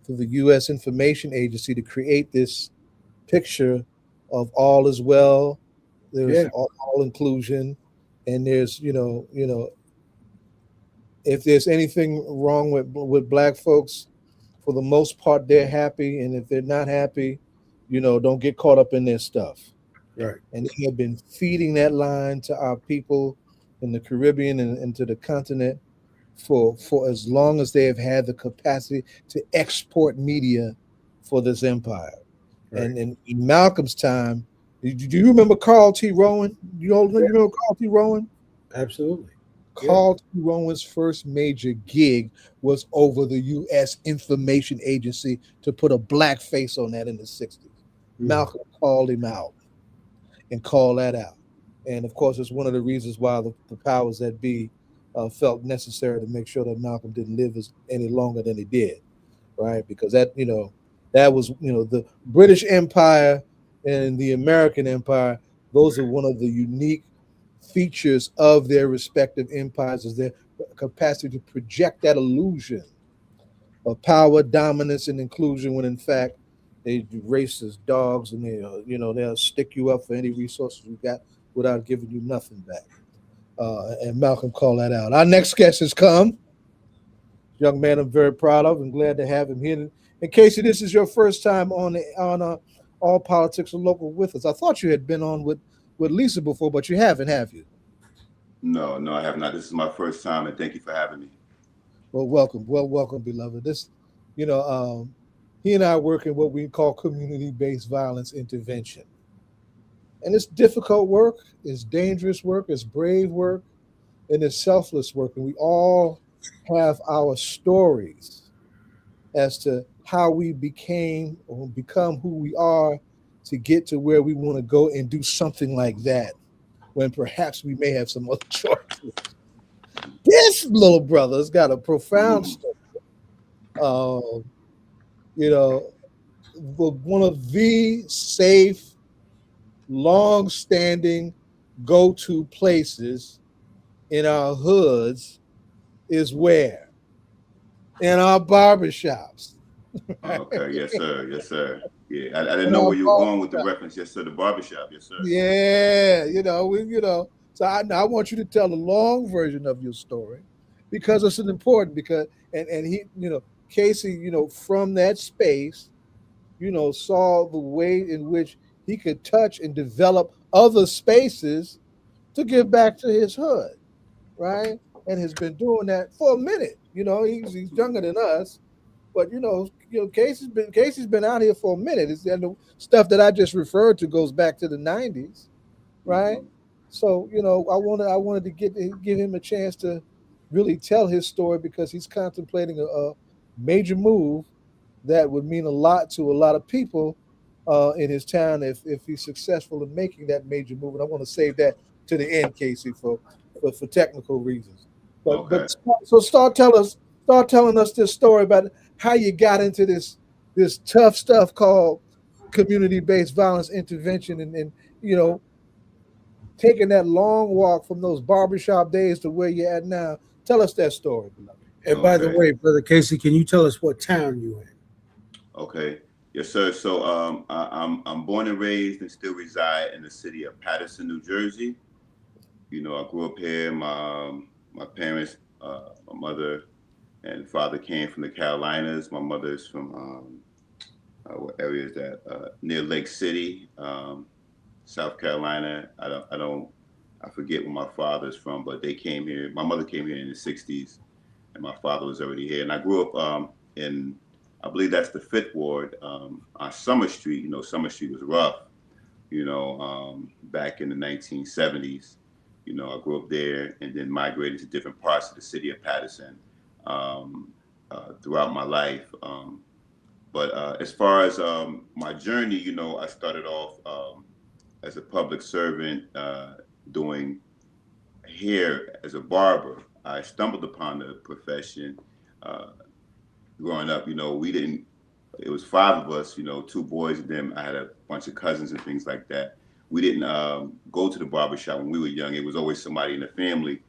through the U.S. Information Agency to create this picture of all is well. There's Yeah. all inclusion, and there's if there's anything wrong with black folks, for the most part they're happy, and if they're not happy, don't get caught up in their stuff. Right. And they have been feeding that line to our people in the Caribbean and to the continent for as long as they have had the capacity to export media for this empire. Right. And in Malcolm's time, do you remember Carl T. Rowan? You remember Carl T. Rowan? Absolutely. Carl T. Rowan's first major gig was over the U.S. Information Agency to put a black face on that in the 60s. Malcolm called him out and called that out. And of course, it's one of the reasons why the powers that be felt necessary to make sure that Malcolm didn't live any longer than he did, right? Because that was, the British Empire and the American Empire, those are one of the unique features of their respective empires, is their capacity to project that illusion of power, dominance, and inclusion, when in fact they racist dogs, and they'll stick you up for any resources you got without giving you nothing back. And Malcolm called that out. Our next guest has come. Young man I'm very proud of and glad to have him here. In case this is your first time on All Politics Are Local with us. I thought you had been on with Lisa before, but you haven't, have you? No, I have not. This is my first time, and thank you for having me. Well, welcome, beloved. This, he and I work in what we call community-based violence intervention. And it's difficult work, it's dangerous work, it's brave work, and it's selfless work. And we all have our stories as to how we became or become who we are to get to where we want to go and do something like that when perhaps we may have some other choices. This little brother's got a profound story. You know, one of the safe, long-standing go-to places in our hoods is where? In our barbershops. Okay, yes, sir. Yes, sir. Yeah, I didn't In know our where you were going with the barbershop. reference. Yes, sir. The barbershop. Yes, sir. Yeah, So I want you to tell the long version of your story because it's an important and he, Casey, from that space, saw the way in which he could touch and develop other spaces to give back to his hood, right? And has been doing that for a minute. He's younger than us, but Casey's been out here for a minute. It's and the stuff that I just referred to goes back to the '90s, right? Mm-hmm. So I wanted to give him a chance to really tell his story because he's contemplating a major move that would mean a lot to a lot of people in his town if he's successful in making that major move. And I want to save that to the end, Casey, for technical reasons. Okay. So start telling us this story about how you got into this tough stuff called community-based violence intervention and taking that long walk from those barbershop days to where you're at now. Tell us that story, beloved. And by the Okay. way, Brother Casey, can you tell us what town you in? Okay. Yes, sir. So I'm born and raised and still reside in the city of Paterson, New Jersey. I grew up here. My parents, my mother and father came from the Carolinas. My mother's from what area is that? Near Lake City, South Carolina. I forget where my father's from, but they came here. My mother came here in the '60s, and my father was already here. And I grew up in, I believe that's the Fifth Ward on Summer Street. Summer Street was rough. Back in the 1970s. I grew up there and then migrated to different parts of the city of Paterson throughout my life. But as far as my journey, I started off as a public servant doing hair as a barber. I stumbled upon the profession growing up. It was five of us, two boys and then I had a bunch of cousins and things like that. We didn't go to the barbershop when we were young. It was always somebody in the family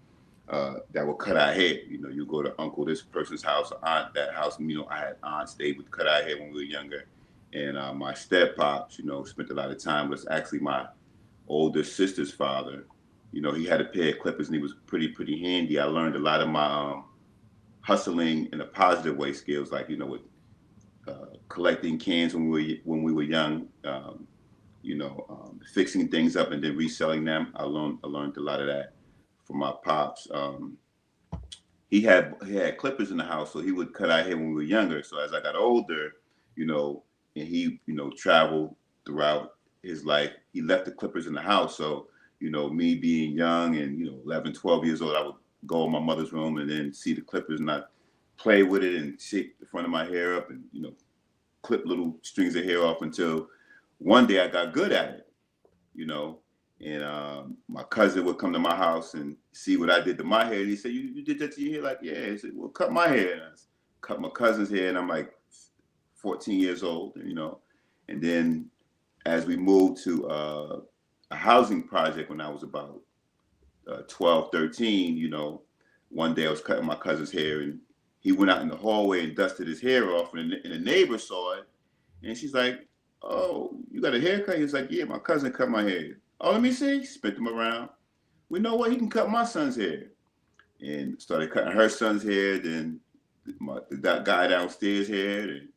that would cut our hair. You go to uncle this person's house, or aunt that house. I had aunts, they would cut our hair when we were younger. And my step pops, spent a lot of time with actually my older sister's father. He had a pair of clippers and he was pretty handy. I learned a lot of my hustling in a positive way skills, like, with collecting cans when we were young, fixing things up and then reselling them. I learned a lot of that from my pops. He had clippers in the house, so he would cut our hair when we were younger. So as I got older, and he, traveled throughout his life, he left the clippers in the house. So, me being young and, 11, 12 years old, I would go in my mother's room and then see the clippers and I'd play with it and shake the front of my hair up and, clip little strings of hair off until one day I got good at it, and my cousin would come to my house and see what I did to my hair. And he said, you did that to your hair? Like, yeah. He said, well, cut my hair. And I cut my cousin's hair and I'm like 14 years old, and then as we moved to a housing project when I was about 12, 13, one day I was cutting my cousin's hair and he went out in the hallway and dusted his hair off and a neighbor saw it. And she's like, oh, you got a haircut? He was like, yeah, my cousin cut my hair. Oh, let me see. Spit them around. We know what, he can cut my son's hair. And started cutting her son's hair, then that guy downstairs hair, and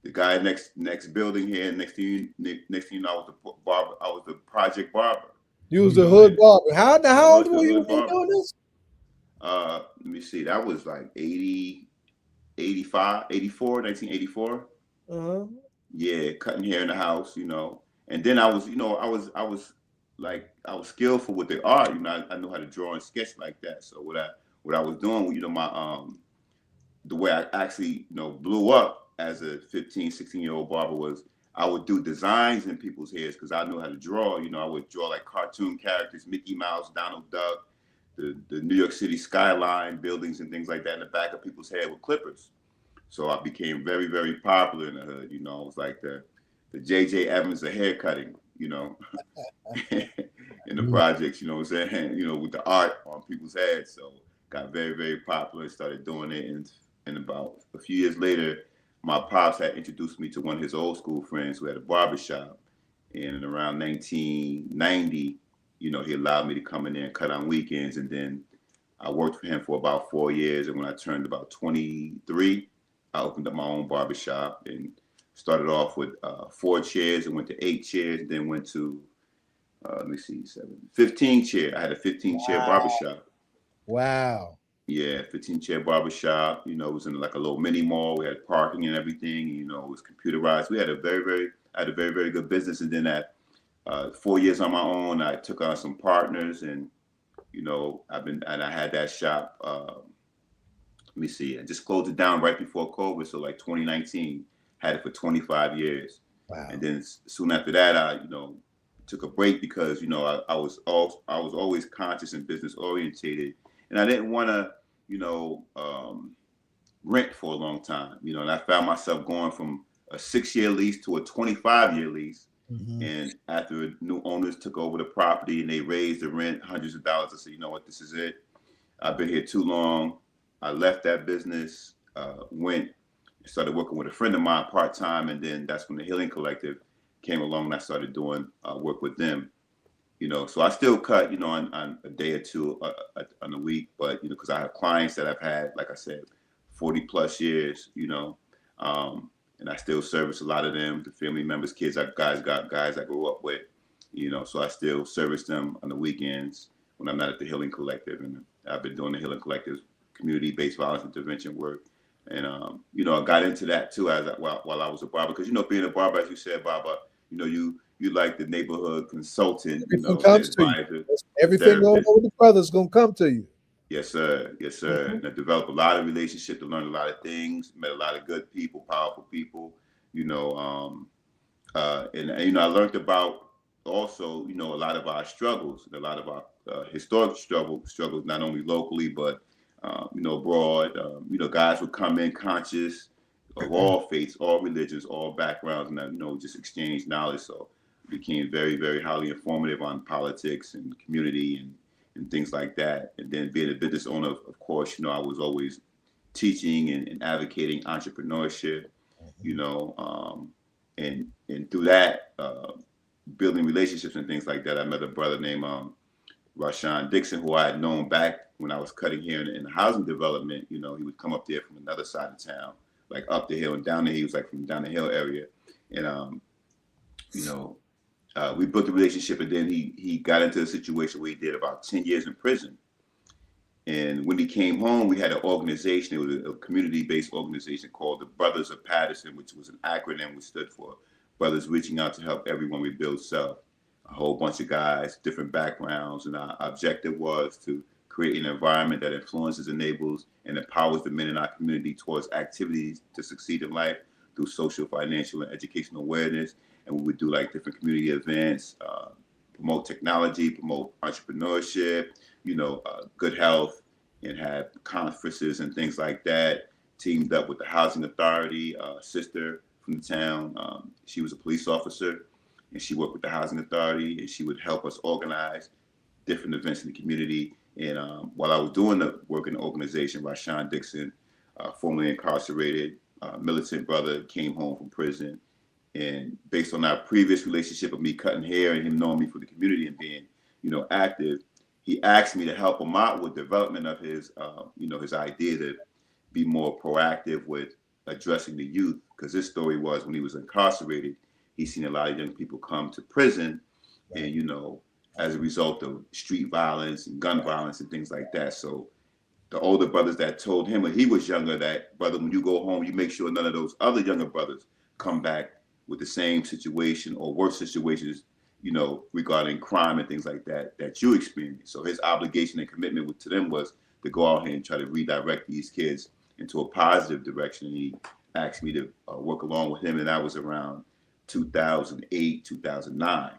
the guy next building here. Next thing you know, I was the barber. I was the project barber. You was the hood barber. How old were you when you were doing this? Let me see. That was like 80, 85, 84, 1984. Uh-huh. Yeah, cutting hair in the house, And then I was, I was skillful with the art. I know how to draw and sketch like that. So what I was doing, my the way I actually, blew up as a 15, 16-year-old barber was I would do designs in people's hairs because I knew how to draw. I would draw like cartoon characters, Mickey Mouse, Donald Duck, the New York City skyline, buildings and things like that in the back of people's hair with clippers. So I became very, very popular in the hood. I was like the J.J. Evans of hair cutting, in the projects, you know what I'm saying? With the art on people's heads. So got very, very popular and started doing it. And about a few years later, my pops had introduced me to one of his old school friends who had a barbershop. And around 1990, he allowed me to come in there and cut on weekends. And then I worked for him for about 4 years. And when I turned about 23, I opened up my own barbershop and started off with 4 chairs and went to 8 chairs, and then went to, 15 chair. I had a 15-chair barbershop. Wow. Yeah, 15-chair barbershop. It was in like a little mini mall. We had parking and everything. It was computerized. We had a very, very good business. And then at 4 years on my own, I took on some partners, and I had that shop. I just closed it down right before COVID. So like 2019, had it for 25 years. Wow. And then soon after that, I, took a break because, I was always conscious and business orientated, and I didn't want to, rent for a long time, and I found myself going from a 6-year lease to a 25-year lease. Mm-hmm. And after new owners took over the property and they raised the rent hundreds of dollars, I said, you know what, this is it. I've been here too long. I left that business, went and started working with a friend of mine part-time, and then that's when the Healing Collective came along and I started doing work with them. So I still cut, on a day or two on a week, but, because I have clients that I've had, like I said, 40 plus years, and I still service a lot of them, the family members, kids, guys I grew up with, so I still service them on the weekends when I'm not at the Healing Collective. And I've been doing the Healing Collective's community-based violence intervention work. And, I got into that too while I was a barber, because, being a barber, as you said, Baba, you like the neighborhood consultant, comes to you. Everything going on with the brothers going to come to you. Yes, sir. Yes, sir. Mm-hmm. And I developed a lot of relationships, to learn a lot of things, met a lot of good people, powerful people, and I learned about also, a lot of our struggles, a lot of our historic struggles, not only locally, but, abroad. Guys would come in conscious of all faiths, all religions, all backgrounds, and, just exchange knowledge. So it became very, very highly informative on politics and community and things like that. And then being a business owner, of course, I was always teaching and advocating entrepreneurship, and through that, building relationships and things like that. I met a brother named Rashawn Dixon, who I had known back when I was cutting here in the housing development. He would come up there from another side of town, like up the hill and down the hill. He was like from down the hill area. And, we built a relationship, and then he got into a situation where he did about 10 years in prison. And when he came home, we had an organization. It was a community-based organization called the Brothers of Paterson, which was an acronym which stood for Brothers Reaching Out to Help Everyone Rebuild Self. A whole bunch of guys, different backgrounds. And our objective was to create an environment that influences, enables, and empowers the men in our community towards activities to succeed in life through social, financial, and educational awareness. And we would do like different community events, promote technology, promote entrepreneurship, good health, and have conferences and things like that. Teamed up with the Housing Authority, sister from the town. She was a police officer, and she worked with the Housing Authority, and she would help us organize different events in the community. And while I was doing the work in the organization, Rashawn Dixon, formerly incarcerated, militant brother, came home from prison. And based on our previous relationship of me cutting hair and him knowing me for the community and being, active, he asked me to help him out with development of his, his idea to be more proactive with addressing the youth. Because his story was when he was incarcerated, he's seen a lot of young people come to prison, and, as a result of street violence and gun violence and things like that. So the older brothers that told him when he was younger that, brother, when you go home, you make sure none of those other younger brothers come back with the same situation or worse situations, you know, regarding crime and things like that that you experienced. So his obligation and commitment to them was to go out here and try to redirect these kids into a positive direction. And he asked me to work along with him, and that was around 2008, 2009.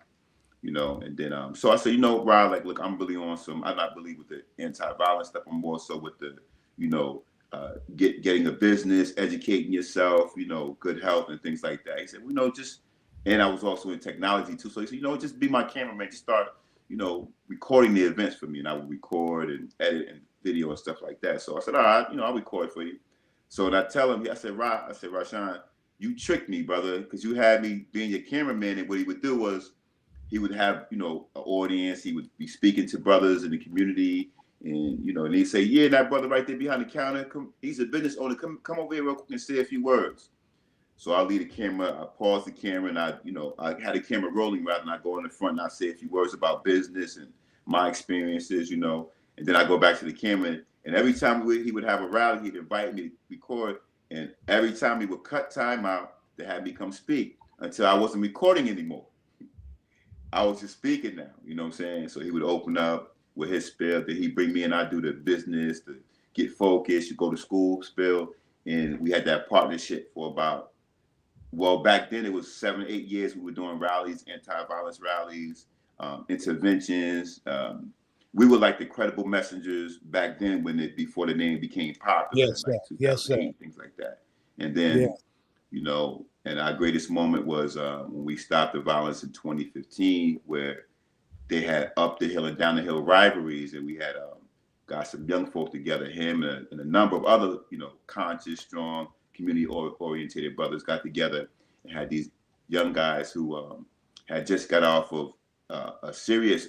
You know, and then so I said, you know, Rod, like, look, I'm really on some. I'm not really with the anti-violence stuff. I'm more so with the, you know, getting a business, educating yourself, you know, good health and things like that. He said, well, you know, just, and I was also in technology too. So he said, you know, just be my cameraman. Just start, you know, recording the events for me, and I would record and edit and video and stuff like that. So I said, all right, you know, I'll record for you. So and I tell him, I said, Rashawn, you tricked me, brother, because you had me being your cameraman, and what he would do was, he would have, you know, an audience. He would be speaking to brothers in the community, and you know, and he'd say, "Yeah, that brother right there behind the counter, he's a business owner. Come over here real quick and say a few words." So I'll leave the camera. I pause the camera, and I had the camera rolling rather than I go in the front and I say a few words about business and my experiences, you know, and then I go back to the camera. And every time he would have a rally, he'd invite me to record, and every time he would cut time out to have me come speak until I wasn't recording anymore. I was just speaking now, you know what I'm saying? So he would open up with his spiel, that he'd bring me and I do the business, to get focused, you go to school spill. And we had that partnership for about, well, back then it was 7 or 8 years we were doing rallies, anti-violence rallies, interventions. We were like the credible messengers back then before the name became popular, Yes, in like sir. Yes, sir. 2008, things like that. And then, Yeah. you know, and our greatest moment was when we stopped the violence in 2015, where they had up the hill and down the hill rivalries, and we had got some young folk together. Him and a number of other, you know, conscious, strong, community-oriented brothers got together and had these young guys who had just got off of a serious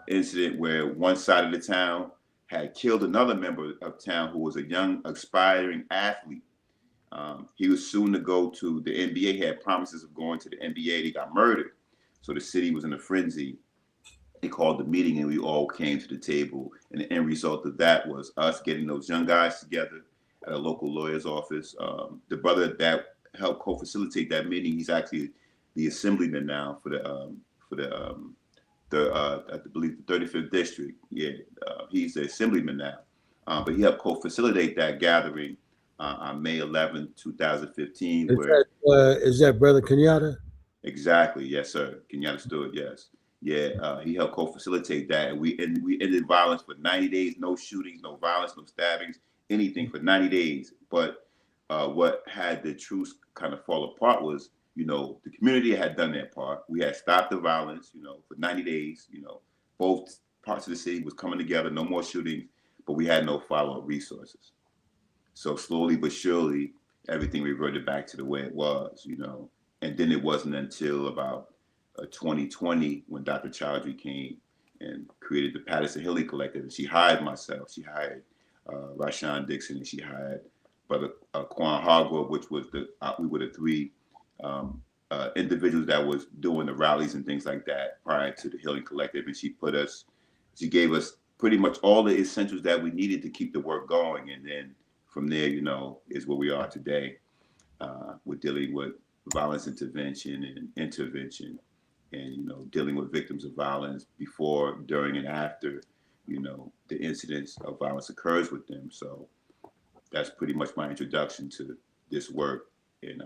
incident where one side of the town had killed another member of town who was a young, aspiring athlete. He was soon to go to the NBA. He had promises of going to the NBA. He got murdered. So the city was in a frenzy. They called the meeting, and we all came to the table. And the end result of that was us getting those young guys together at a local lawyer's office. The brother that helped co-facilitate that meeting, he's actually the assemblyman now for I believe the 35th district. Yeah, he's the assemblyman now. But he helped co-facilitate that gathering on May 11, 2015. Is that Brother Kenyatta? Exactly, yes, sir. Kenyatta Stewart, yes. Yeah, he helped co-facilitate that. And we ended violence for 90 days, no shootings, no violence, no stabbings, anything for 90 days. But what had the truth kind of fall apart was, you know, the community had done their part. We had stopped the violence, you know, for 90 days. You know, both parts of the city was coming together, no more shootings, but we had no follow-up resources. So slowly but surely, everything reverted back to the way it was, you know. And then it wasn't until about 2020 when Dr. Chowdhury came and created the Paterson Healing Collective. And she hired myself, she hired Rashawn Dixon, and she hired Brother Quan Hargrove, which was we were the three individuals that was doing the rallies and things like that prior to the Healing Collective. And she gave us pretty much all the essentials that we needed to keep the work going. And then from there, you know, is where we are today. We're dealing with violence intervention and intervention, and, you know, dealing with victims of violence before, during, and after, you know, the incidents of violence occurs with them. So that's pretty much my introduction to this work in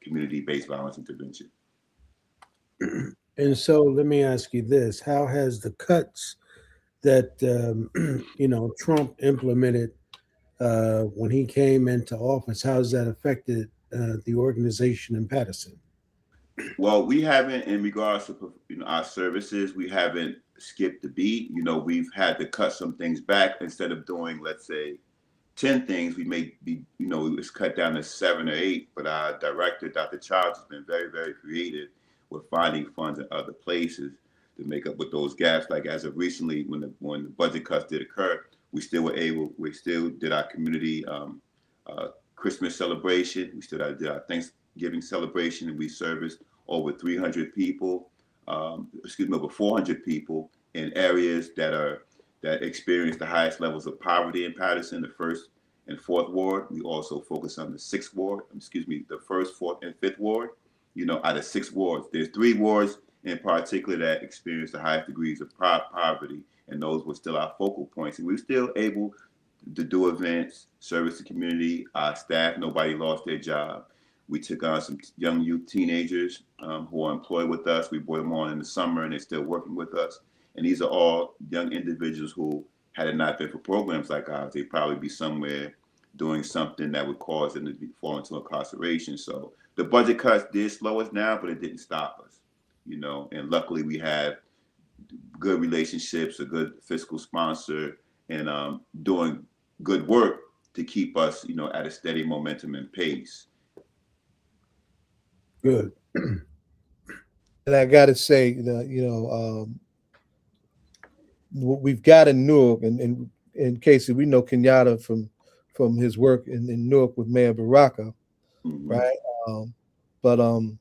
community-based violence intervention. And so let me ask you this: how has the cuts that you know, Trump implemented when he came into office, how has that affected the organization in Paterson? Well, we haven't, in regards to, you know, our services, we haven't skipped a beat. You know, we've had to cut some things back. Instead of doing, let's say, 10 things, we may be, you know, it's cut down to 7 or 8. But our director, Dr. Childs, has been very, very creative with finding funds in other places to make up with those gaps. Like as of recently, when the budget cuts did occur, we still did our community Christmas celebration. We still did our Thanksgiving celebration, and we serviced over 300 people, over 400 people in areas that experience the highest levels of poverty in Paterson, the first and 4th Ward. We also focus on the 6th Ward, the 1st, 4th, and 5th Ward. Out of 6 wards, there's 3 wards in particular that experience the highest degrees of poverty, and those were still our focal points. And we were still able to do events, service the community, our staff, nobody lost their job. We took on some young youth teenagers who are employed with us. We brought them on in the summer, and they're still working with us. And these are all young individuals who, had it not been for programs like ours, they'd probably be somewhere doing something that would cause them to fall into incarceration. So the budget cuts did slow us down, but it didn't stop us, and luckily we have good relationships, a good fiscal sponsor, and doing good work to keep us, at a steady momentum and pace. Good. And I got to say, what we've got in Newark, and in Casey, we know Kenyatta from his work in Newark with Mayor Baraka, right? But the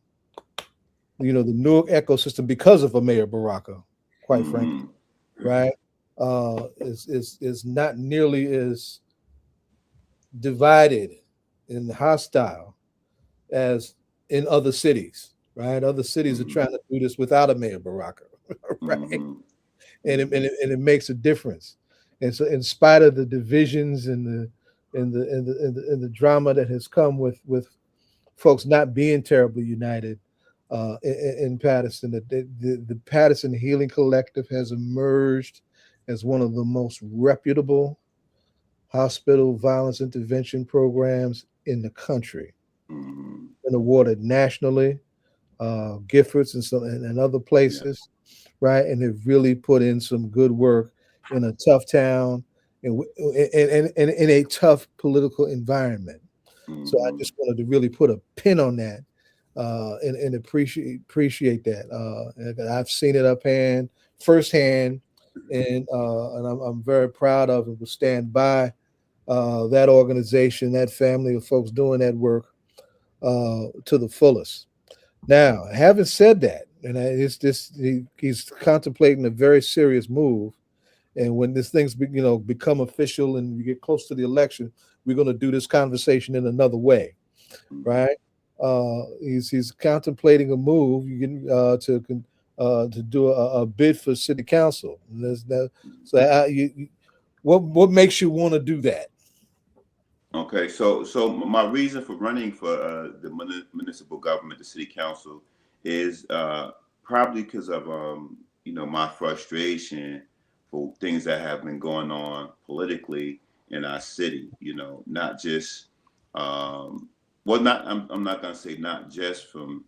Newark ecosystem, because of a Mayor Baraka, quite frankly, right, is not nearly as divided and hostile as in other cities, right? Other cities are trying to do this without a Mayor Baraka, right? And it makes a difference. And so, in spite of the divisions and the drama that has come with folks not being terribly united in Paterson, the Paterson Healing Collective has emerged as one of the most reputable hospital violence intervention programs in the country. Been awarded nationally, Giffords and other places, right? And have really put in some good work in a tough town and in a tough political environment. So I just wanted to really put a pin on that and appreciate that. I've seen it firsthand, and I'm very proud of and will stand by that organization, that family of folks doing that work to the fullest. Now, having said that, and he's contemplating a very serious move. And when this thing's become official and we get close to the election, we're going to do this conversation in another way, right? He's contemplating a move to do a bid for city council. What makes you want to do that? Okay, so my reason for running for the municipal government, the city council, is probably because of my frustration for things that have been going on politically in our city. Not just I'm not gonna say not just from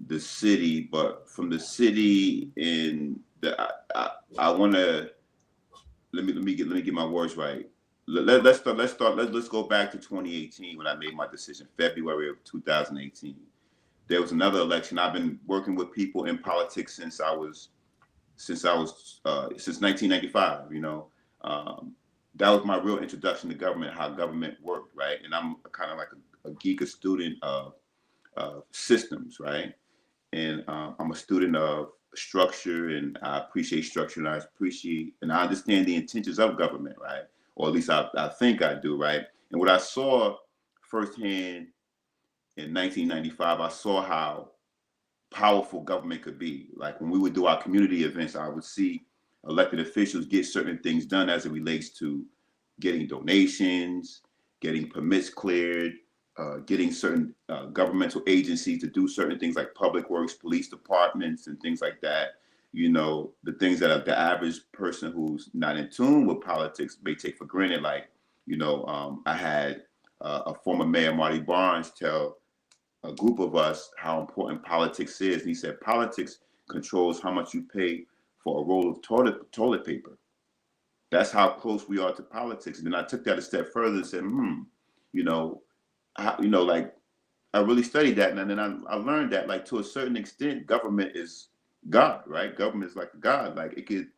the city, but from the city in the I want to let me get my words right. Let's go back to 2018 when I made my decision, February of 2018. There was another election. I've been working with people in politics since 1995. That was my real introduction to government, how government worked, right? And I'm kind of like a geek, a student of systems, right? And I'm a student of structure, and I appreciate structure, and I understand the intentions of government, right? Or at least I think I do, right? And what I saw firsthand in 1995, I saw how powerful government could be. Like when we would do our community events, I would see elected officials get certain things done as it relates to getting donations, getting permits cleared, getting certain governmental agencies to do certain things like public works, police departments, and things like that. The things that the average person who's not in tune with politics may take for granted. Like, I had a former mayor, Marty Barnes, tell a group of us how important politics is. And he said, politics controls how much you pay for a roll of toilet paper. That's how close we are to politics. And then I took that a step further and said, like I really studied that. And then I learned that, like, to a certain extent, government is God, right? Government is like God. Like it could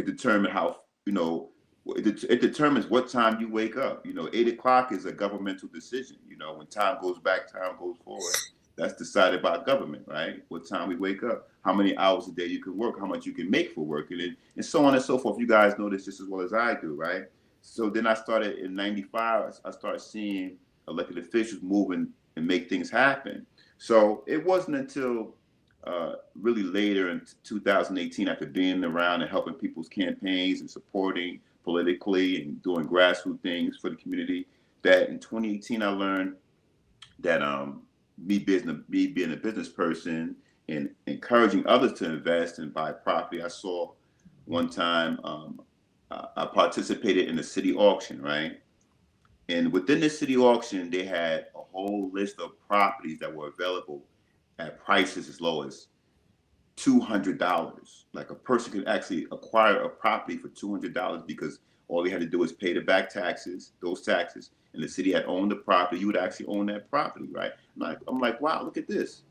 determine how, it determines what time you wake up. 8 o'clock is a governmental decision. When time goes back, time goes forward. That's decided by government, right? What time we wake up, how many hours a day you can work, how much you can make for work, and so on and so forth. You guys know this just as well as I do, right? So then I started in '95. I started seeing elected officials moving and make things happen. So it wasn't until really later in 2018, after being around and helping people's campaigns and supporting politically and doing grassroots things for the community, that in 2018 I learned that me being a business person and encouraging others to invest and buy property. I saw one time I participated in a city auction, right? And within the city auction, they had a whole list of properties that were available at prices as low as $200. Like a person could actually acquire a property for $200 because all they had to do was pay the back taxes, those taxes, and the city had owned the property. You would actually own that property, right? I'm like, wow, look at this.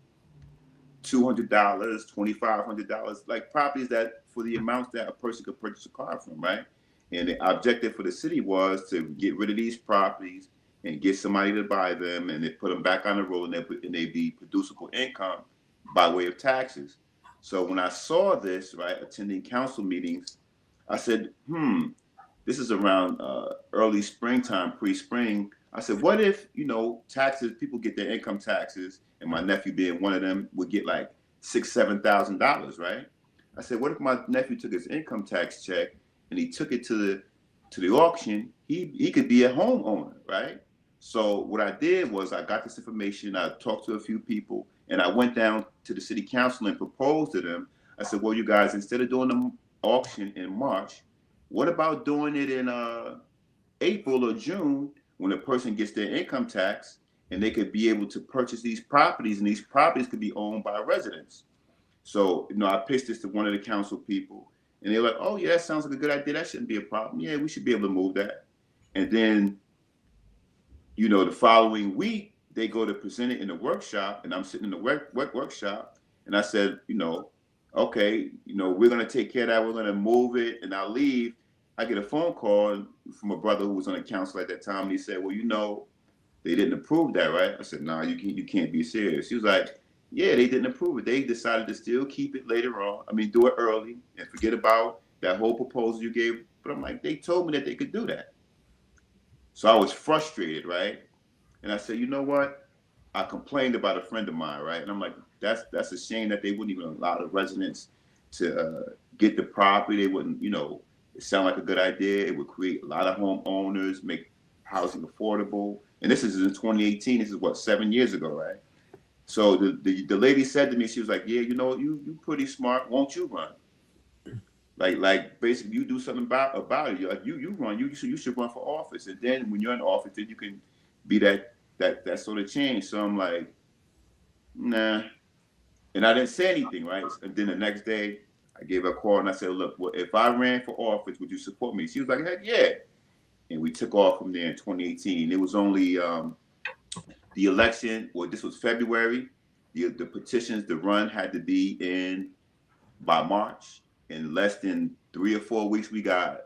$200, $2,500, like properties that for the amounts that a person could purchase a car from, right? And the objective for the city was to get rid of these properties and get somebody to buy them, and they put them back on the road, and they'd be producible income by way of taxes. So when I saw this, right, attending council meetings, I said, this is around early springtime, pre-spring. I said, what if, taxes, people get their income taxes, and my nephew being one of them would get like $6,000, $7,000, right? I said, what if my nephew took his income tax check and he took it to the auction? He could be a homeowner, right? So what I did was I got this information, I talked to a few people, and I went down to the city council and proposed to them. I said, well, you guys, instead of doing the auction in March, what about doing it in April or June when a person gets their income tax, and they could be able to purchase these properties, and these properties could be owned by residents. So, I pitched this to one of the council people, and they were like, oh, yeah, that sounds like a good idea. That shouldn't be a problem. Yeah, we should be able to move that. And then, the following week, they go to present it in the workshop, and I'm sitting in the workshop, and I said, okay, we're going to take care of that. We're going to move it, and I'll leave. I get a phone call from a brother who was on the council at that time, and he said, well, they didn't approve that, right? I said, no, you can't be serious. He was like, yeah, they didn't approve it. They decided to still keep it later on. Do it early and forget about that whole proposal you gave. But I'm like, they told me that they could do that. So I was frustrated, right? And I said, you know what? I complained about a friend of mine, right? And I'm like, that's a shame that they wouldn't even allow the residents to get the property. They wouldn't, it sounded like a good idea. It would create a lot of homeowners, make housing affordable. And this is in 2018. This is what, 7 years ago, right? So the lady said to me, she was like, yeah, you pretty smart. Won't you run? Like basically you do something about it. You're like, you run, you should run for office. And then when you're in office, then you can be that sort of change. So I'm like, nah. And I didn't say anything, right? And then the next day I gave her a call and I said, look, well, if I ran for office, would you support me? She was like, heck yeah. And we took off from there in 2018. It was only the election, this was February. The petitions, the run had to be in by March. In less than 3 or 4 weeks, we got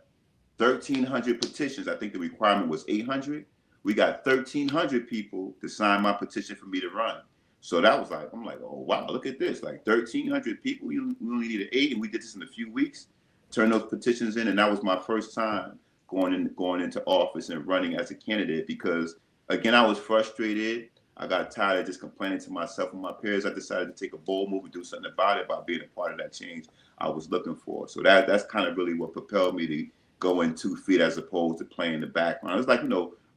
1,300 petitions. I think the requirement was 800. We got 1,300 people to sign my petition for me to run. So that was I'm like, oh, wow, look at this. Like 1,300 people, we only needed 8, and we did this in a few weeks, turned those petitions in, and that was my first time going into office and running as a candidate because, again, I was frustrated. I got tired of just complaining to myself and my peers. I decided to take a bold move and do something about it by being a part of that change I was looking for. So that's kind of really what propelled me to go in 2 feet as opposed to playing the background. It's like,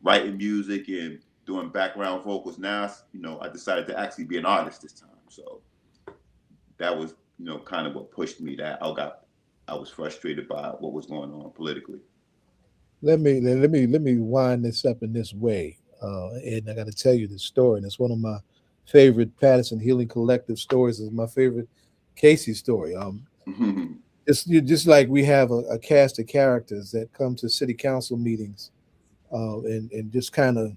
writing music and doing background vocals. Now, I decided to actually be an artist this time. So that was, kind of what pushed me. I was frustrated by what was going on politically. Let me wind this up in this way. And I got to tell you this story. And it's one of my favorite Paterson Healing Collective stories. It's my favorite Casey story. It's just like we have a cast of characters that come to city council meetings and just kind of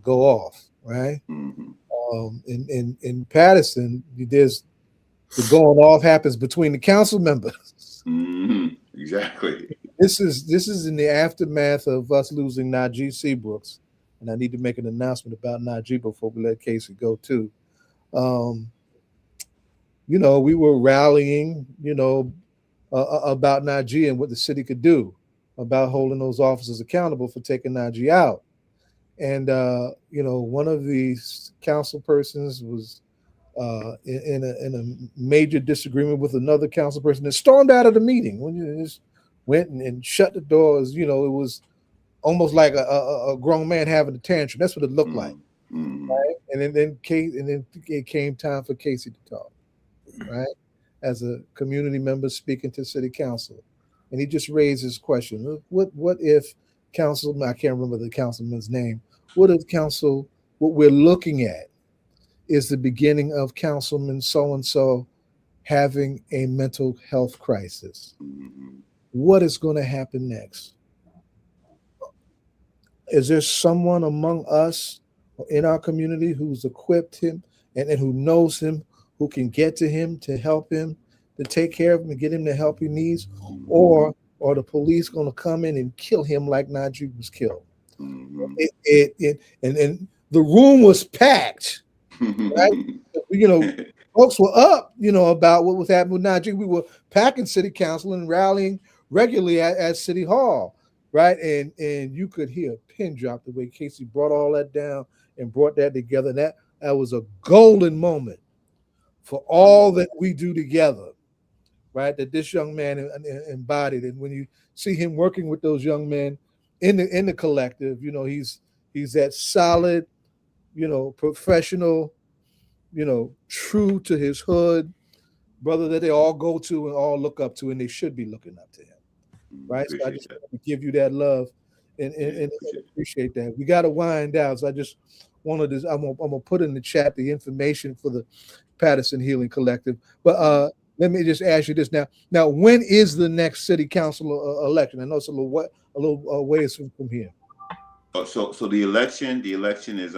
go off, right? In Paterson, there's the going off happens between the council members. Exactly. This is in the aftermath of us losing Najee Seabrooks, and I need to make an announcement about Najee before we let Casey go too. We were rallying, about Najee and what the city could do. about holding those officers accountable for taking Najee out. And one of these council persons was in a major disagreement with another council person and stormed out of the meeting. When you just went and shut the doors, it was almost like a grown man having a tantrum. That's what it looked like. Right? And then it came time for Casey to talk, right? As a community member speaking to city council. And he just raised his question. What if council, I can't remember the councilman's name, what we're looking at is the beginning of Councilman so-and-so having a mental health crisis. What is going to happen next? Is there someone among us in our community who's equipped him and who knows him, who can get to him to help him, to take care of him and get him the help he needs? Or are the police going to come in and kill him like Najee was killed? And the room was packed, right? Folks were up, about what was happening with Najee. We were packing city council and rallying regularly at City Hall, right? And you could hear a pin drop the way Casey brought all that down and brought that together. That was a golden moment for all that we do together, right? That this young man embodied. And when you see him working with those young men in the collective, he's that solid, professional, true to his hood brother that they all go to and all look up to, and they should be looking up to him, right? So I just want to give you that love and appreciate that. We got to wind down, so I just wanted to. I'm gonna put in the chat the information for the Paterson Healing Collective, but let me just ask you this now. Now, when is the next city council election? I know it's a little ways from here. So the election is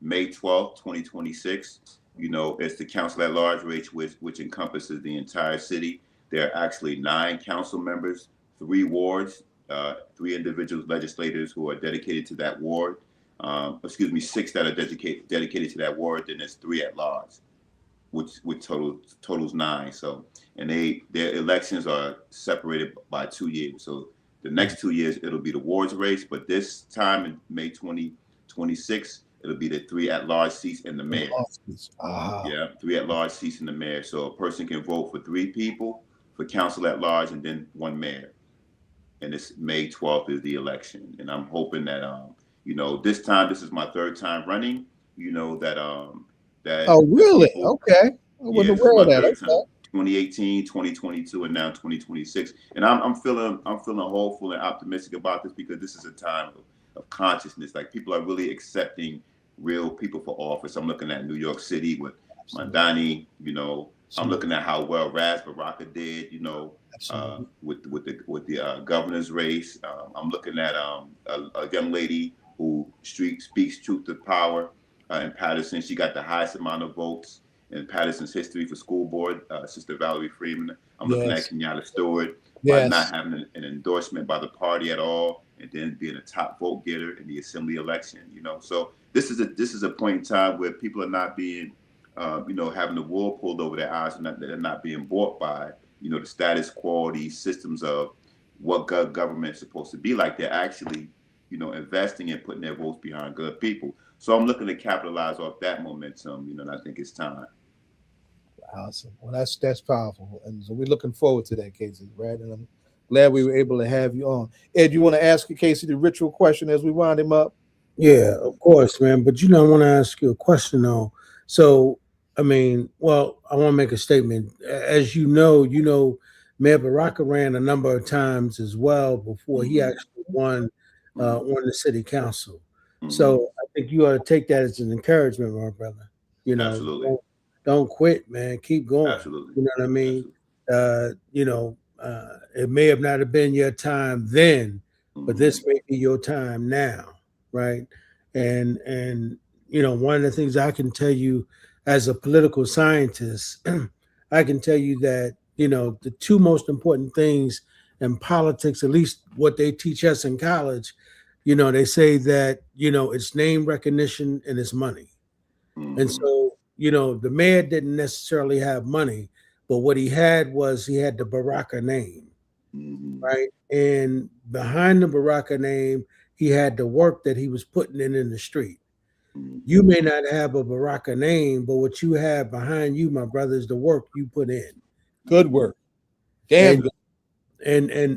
May 12th, 2026. It's the council at large race, which encompasses the entire city. There are actually 9 council members, 3 wards, 3 individual legislators who are dedicated to that ward. 6 that are dedicated to that ward. Then there's 3 at large, which totals 9. So, and their elections are separated by 2 years. So the next 2 years it'll be the wards race, but this time in May 2026 it'll be the 3 at-large seats and the mayor. Yeah, 3 at-large seats and the mayor. So a person can vote for 3 people for council at large and then 1 mayor. And it's May 12th is the election. And I'm hoping that this time, this is my 3rd time running. That. Oh, really? Okay. I wasn't aware of that. Okay. 2018, 2022, and now 2026. And I'm feeling hopeful and optimistic about this because this is a time of consciousness. Like, people are really accepting real people for office. I'm looking at New York City with Mandami. I'm looking at how well Ras Baraka did. With the governor's race. I'm looking at a young lady who speaks truth to power in Paterson. She got the highest amount of votes in Paterson's history for school board, Sister Valerie Freeman. I'm looking at Akinyele Stewart by not having an endorsement by the party at all, and then being a top vote getter in the assembly election. So this is a point in time where people are not being, having the wool pulled over their eyes, and they're not being bought by, the status quo, these systems of what government is supposed to be like. They're actually, investing and putting their votes behind good people. So I'm looking to capitalize off that momentum, and I think it's time. Awesome. Well, that's powerful. And so we're looking forward to that, Casey, right? And I'm glad we were able to have you on. Ed, you want to ask Casey the ritual question as we wind him up? Yeah, of course, man. But I want to ask you a question, though. So, I want to make a statement. As you know, Mayor Baraka ran a number of times as well before he actually won the city council. So I think you ought to take that as an encouragement, my brother. Absolutely. Don't quit, man. Keep going. Absolutely. You know what I mean? It may have not have been your time then, but this may be your time now, right? And one of the things I can tell you as a political scientist, I can tell you that, the 2 most important things in politics, at least what they teach us in college, they say that, it's name recognition and it's money. And so, the mayor didn't necessarily have money, but what he had was the Baraka name. right? And behind the Baraka name, he had the work that he was putting in the street. You may not have a Baraka name, but what you have behind you, my brother, is the work you put in. Good work. Damn And good.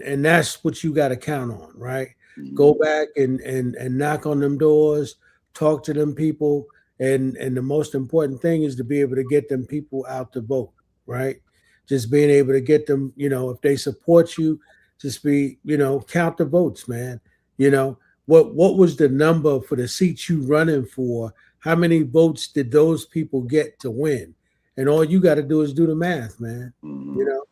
and that's what you got to count on, right? Go back and knock on them doors, talk to them people, and the most important thing is to be able to get them people out to vote, right? Just being able to get them, if they support you, just be, count the votes, man. You know, what was the number for the seats you running for? How many votes did those people get to win? And all you got to do is do the math, man. You know,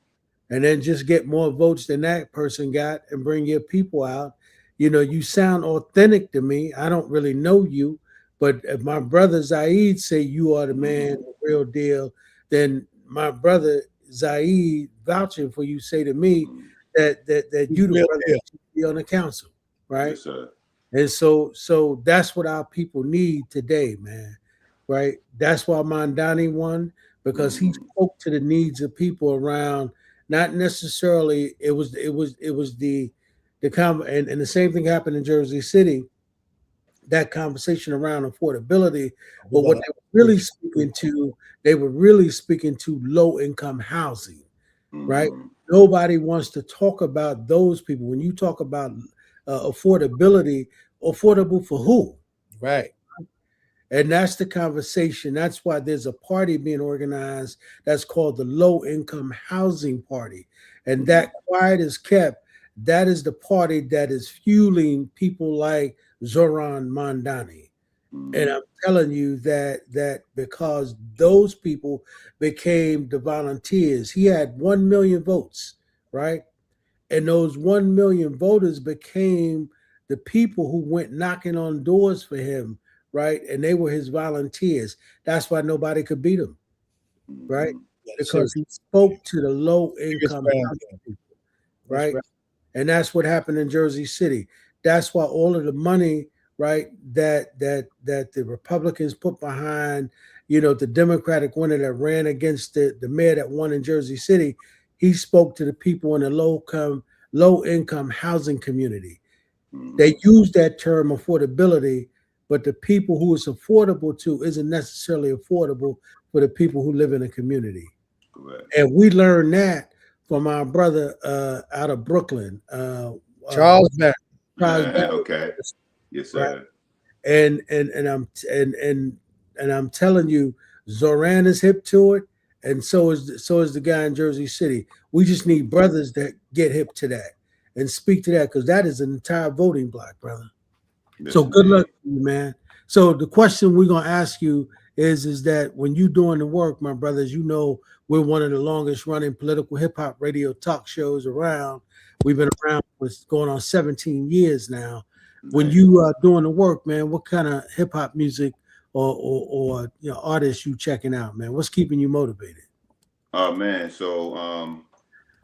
and then just get more votes than that person got and bring your people out. You sound authentic to me. I don't really know you, but if my brother Zaid say you are the man, the real deal, then my brother Zaid vouching for you say to me that you the Real brother deal. that should be on the council, right? Yes, sir. And so that's what our people need today, man. Right? That's why Mandani won, because he spoke to the needs of people around. Not necessarily it was the and the same thing happened in Jersey City, that conversation around affordability. But what they were really speaking to low income housing, right? Nobody wants to talk about those people. When you talk about affordability, affordable for who? Right. And that's the conversation. That's why there's a party being organized that's called the Low Income Housing Party. And that quiet is kept. That is the party that is fueling people like Zoran Mandani. And I'm telling you that because those people became the volunteers. He had 1 million votes, right? And those 1 million voters became the people who went knocking on doors for him, right? And they were his volunteers. That's why nobody could beat him, right? Because he spoke to the low income people, right? And that's what happened in Jersey City. That's why all of the money, right, that the Republicans put behind, the Democratic winner that ran against the mayor that won in Jersey City, he spoke to the people in the low income housing community. They use that term affordability, but the people who it's affordable to isn't necessarily affordable for the people who live in a community. Correct. And we learned that from our brother out of Brooklyn, Charles Barry. Okay. Yes, sir. Right? And I'm telling you, Zoran is hip to it, and so is the guy in Jersey City. We just need brothers that get hip to that and speak to that, because that is an entire voting block, brother. Yes, So good indeed. luck to you, man. So the question we're gonna ask you is that when you doing the work, my brothers, we're one of the longest running political hip hop radio talk shows around. We've been around for going on 17 years now. When you are doing the work, man, what kind of hip hop music or artists you checking out, man? What's keeping you motivated? Oh man, so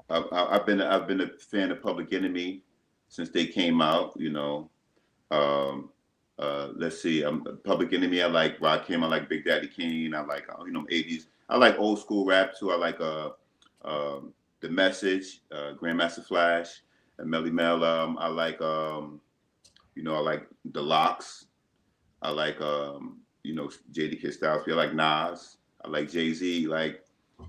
I've been a fan of Public Enemy since they came out. Let's see, Public Enemy. I like Rakim. I like Big Daddy Kane. I like 80s. I like old school rap too. I like The Message, Grandmaster Flash, and Melly Mel. I like I like The Locks. I like Jada Kid Styles. I like Nas. I like Jay-Z. I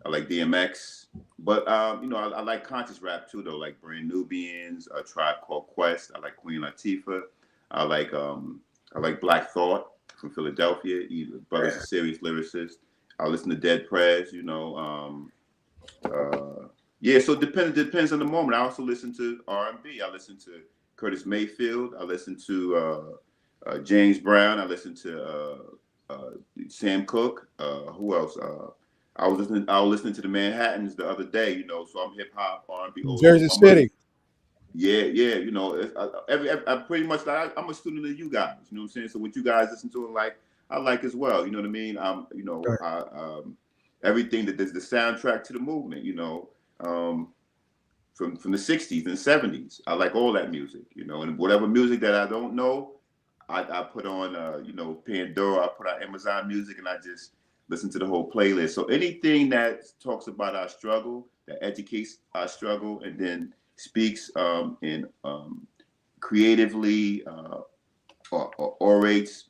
like DMX. But I like conscious rap too though, like Brand Nubians, A Tribe Called Quest. I like Queen Latifah. I like Black Thought from Philadelphia. Either brothers are serious lyricists. I listen to Dead Prez. Yeah, so it depends on the moment. I also listen to R&B. I listen to Curtis Mayfield. I listen to James Brown. I listen to Sam Cooke. Who else? I was listening to the Manhattans the other day. So I'm hip hop, R&B. Jersey City. Yeah. I pretty much I'm a student of you guys. You know what I'm saying? So what you guys listen to, I like as well. You know what I mean? Everything that there's the soundtrack to the movement. From the 60s and 70s. I like all that music, and whatever music that I don't know, I put on, Pandora, I put on Amazon Music, and I just listen to the whole playlist. So anything that talks about our struggle, that educates our struggle, and then, speaks in creatively or orates.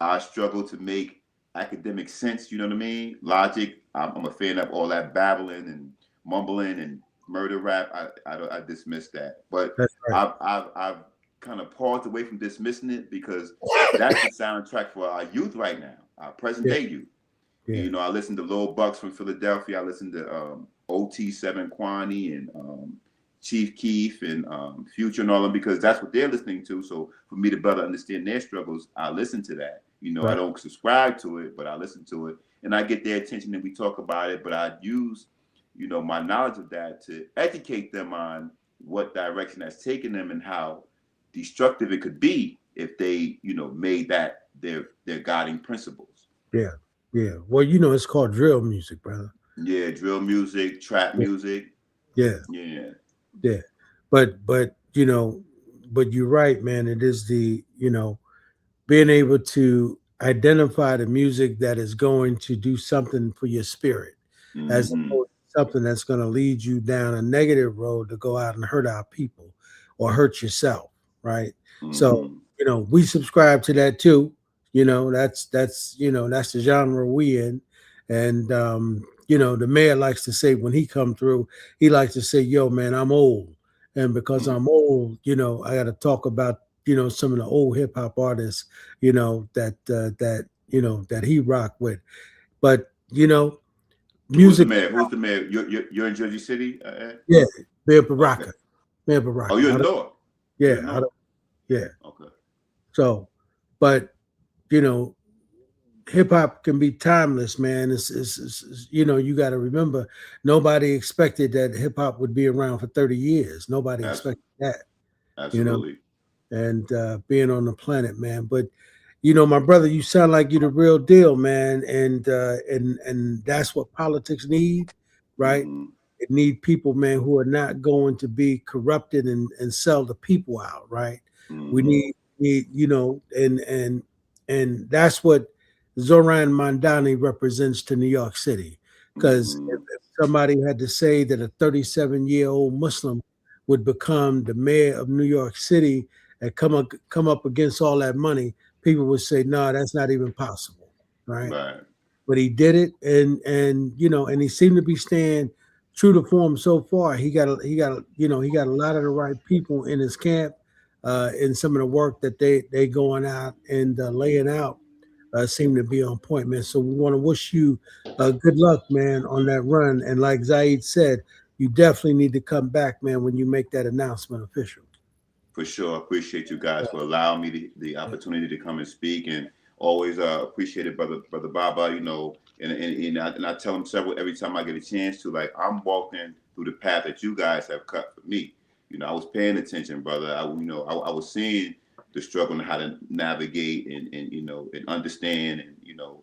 I struggle to make academic sense. You know what I mean? Logic. I'm a fan of all that babbling and mumbling and murder rap. I dismiss that, but That's right. I've kind of paused away from dismissing it because that's the soundtrack for our youth right now, our present day youth. Yeah. You know, I listen to Lil Bucks from Philadelphia. I listen to OT7 Kwani and Chief Keef and Future and all them because that's what they're listening to. So for me to better understand their struggles, I listen to that. You know, Right. I don't subscribe to it, but I listen to it and I get their attention and we talk about it. But I use, you know, my knowledge of that to educate them on what direction that's taken them and how destructive it could be if they, you know, made that their guiding principles. Yeah. Yeah. Well, you know, it's called drill music, brother. Yeah, drill music, trap music. Yeah. Yeah. Yeah. But you know, but you're right, man. It is the, you know, being able to identify the music that is going to do something for your spirit as opposed to something that's going to lead you down a negative road to go out and hurt our people or hurt yourself, right? So, you know, we subscribe to that too. You know, that's you know, that's the genre we in. And you know, the mayor likes to say when he come through, he likes to say, yo, man, I'm old. And because I'm old, you know, I got to talk about, you know, some of the old hip hop artists, you know, that you know, that he rocked with. But, you know, music. Who's the mayor? You're in Jersey City? Yeah, Mayor Baraka. Okay. Mayor Baraka. Oh, you're in North? Yeah. Yeah. Okay. So, but, you know, hip hop can be timeless, man. It's you know, you got to remember, nobody expected that hip hop would be around for 30 years. Nobody expected that. Absolutely. You know, and being on the planet, man. But you know, my brother, you sound like you're the real deal, man. And that's what politics need, right? It need people, man, who are not going to be corrupted and sell the people out, right? We need you know, and that's what Zoran Mandani represents to New York City. Because if somebody had to say that a 37-year-old Muslim would become the mayor of New York City and come up against all that money, people would say, no, that's not even possible, right? But he did it, and you know, and he seemed to be staying true to form so far. He got a lot of the right people in his camp, in some of the work that they going out and laying out. Seem to be on point, man. So we want to wish you good luck, man, on that run. And like Zaid said, you definitely need to come back, man, when you make that announcement official. For sure. I appreciate you guys for allowing me the opportunity to come and speak, and always appreciate it, brother Baba. You know, and I tell him every time I get a chance to, like, I'm walking through the path that you guys have cut for me. You know, I was paying attention, brother. I was seeing the struggle and how to navigate and you know, and understand and, you know,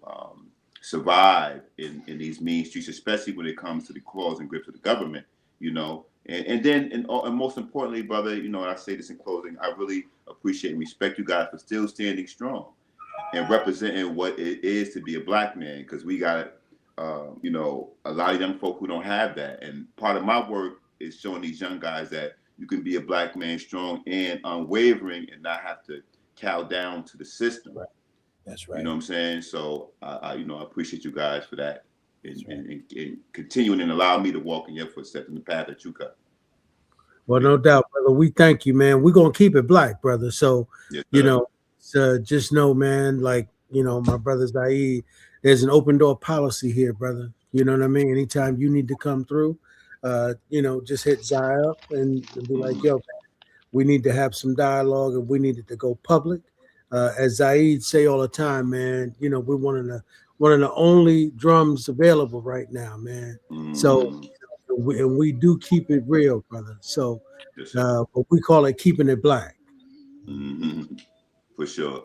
survive in these mean streets, especially when it comes to the claws and grips of the government, you know. And then most importantly, brother, you know, and I say this in closing, I really appreciate and respect you guys for still standing strong and representing what it is to be a black man, because we got, you know, a lot of young folk who don't have that. And part of my work is showing these young guys that you can be a black man, strong and unwavering, and not have to cow down to the system. Right. That's right. You know what I'm saying? So I you know, I appreciate you guys for that, and continuing and allow me to walk in your footsteps in the path that you cut. Well, no doubt, brother. We thank you, man. We're gonna keep it black, brother. So you know, just know, man, like, you know, my brother Zaid, there's an open door policy here, brother. You know what I mean? Anytime you need to come through, you know, just hit Zai up and be like, yo, man, we need to have some dialogue and we need it to go public. As Zaid say all the time, man, you know, we're one of the only drums available right now, man. So we do keep it real, brother. So but we call it keeping it black. For sure.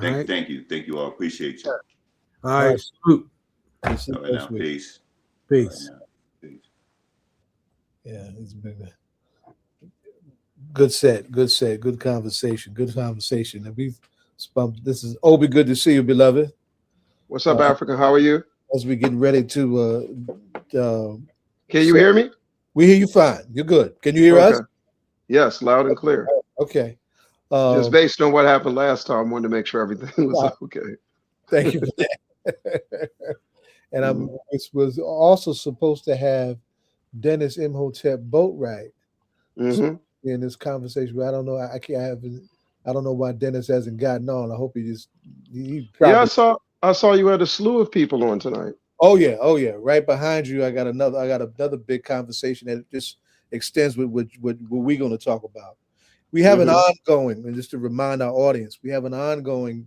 Thank you all. Appreciate you. All right, salute. All right, now, peace. Peace. Yeah, it's been a good set, good conversation. And this is Obi. Good to see you, beloved. What's up, Africa? How are you? As we getting ready to can you hear me? We hear you fine. You're good. Can you hear us? Okay. Yes, loud and clear. Okay. Just based on what happened last time, I wanted to make sure everything was okay. Thank you for that. And Mhm. was also supposed to have Dennis Imhotep Boatwright Mhm. in this conversation, but I don't know. I can't have. I don't know why Dennis hasn't gotten on. I hope he Yeah, probably. I saw you had a slew of people on tonight. Oh yeah. Right behind you, I got another big conversation that just extends with what we're going to talk about. We have an Mhm. ongoing, and just to remind our audience, we have an ongoing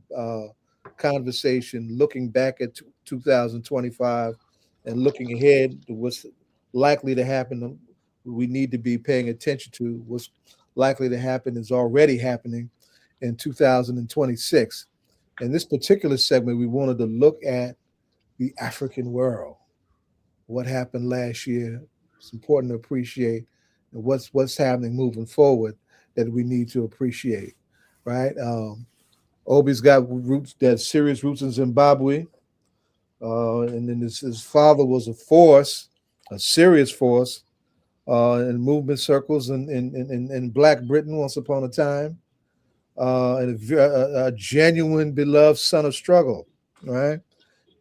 conversation looking back at 2025 and looking ahead to what's likely to happen. We need to be paying attention to what's likely to happen is already happening in 2026. In this particular segment, we wanted to look at the African world. What happened last year? It's important to appreciate and what's happening moving forward that we need to appreciate, right? Obi's got roots that serious roots in Zimbabwe, and then his father was a serious force in movement circles in Black Britain once upon a time, and a genuine beloved son of struggle, right?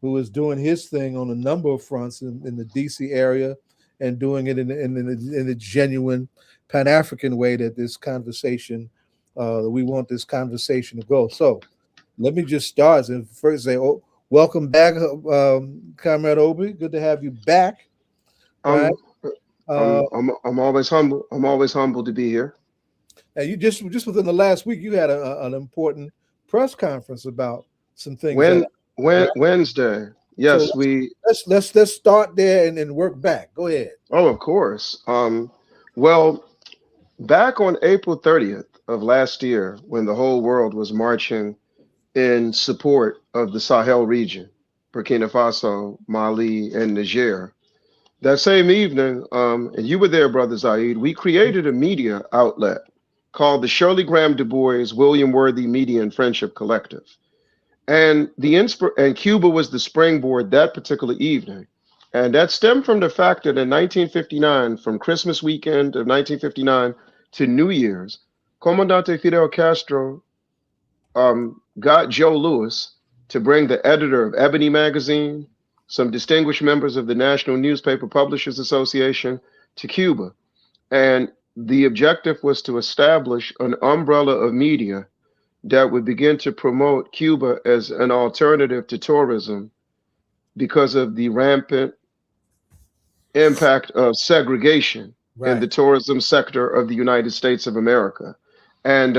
Who is doing his thing on a number of fronts in the DC area and doing it in the genuine Pan-African way that this conversation, we want this conversation to go. So let me just start and first say, welcome back, Comrade Obi. Good to have you back, right? I'm I'm always humble. I'm always humble to be here. And you just within the last week, you had an important press conference about some things that, When right? Wednesday. So Yes, we let's start there and then work back. Go ahead. of course. Well, back on April 30th of last year, when the whole world was marching in support of the Sahel region, Burkina Faso, Mali, and Niger. That same evening, and you were there, Brother Zaid, we created a media outlet called the Shirley Graham Du Bois William Worthy Media and Friendship Collective. And and Cuba was the springboard that particular evening. And that stemmed from the fact that in 1959, from Christmas weekend of 1959 to New Year's, Comandante Fidel Castro got Joe Louis to bring the editor of Ebony magazine, some distinguished members of the National Newspaper Publishers Association to Cuba. And the objective was to establish an umbrella of media that would begin to promote Cuba as an alternative to tourism because of the rampant impact of segregation in Right. the tourism sector of the United States of America. And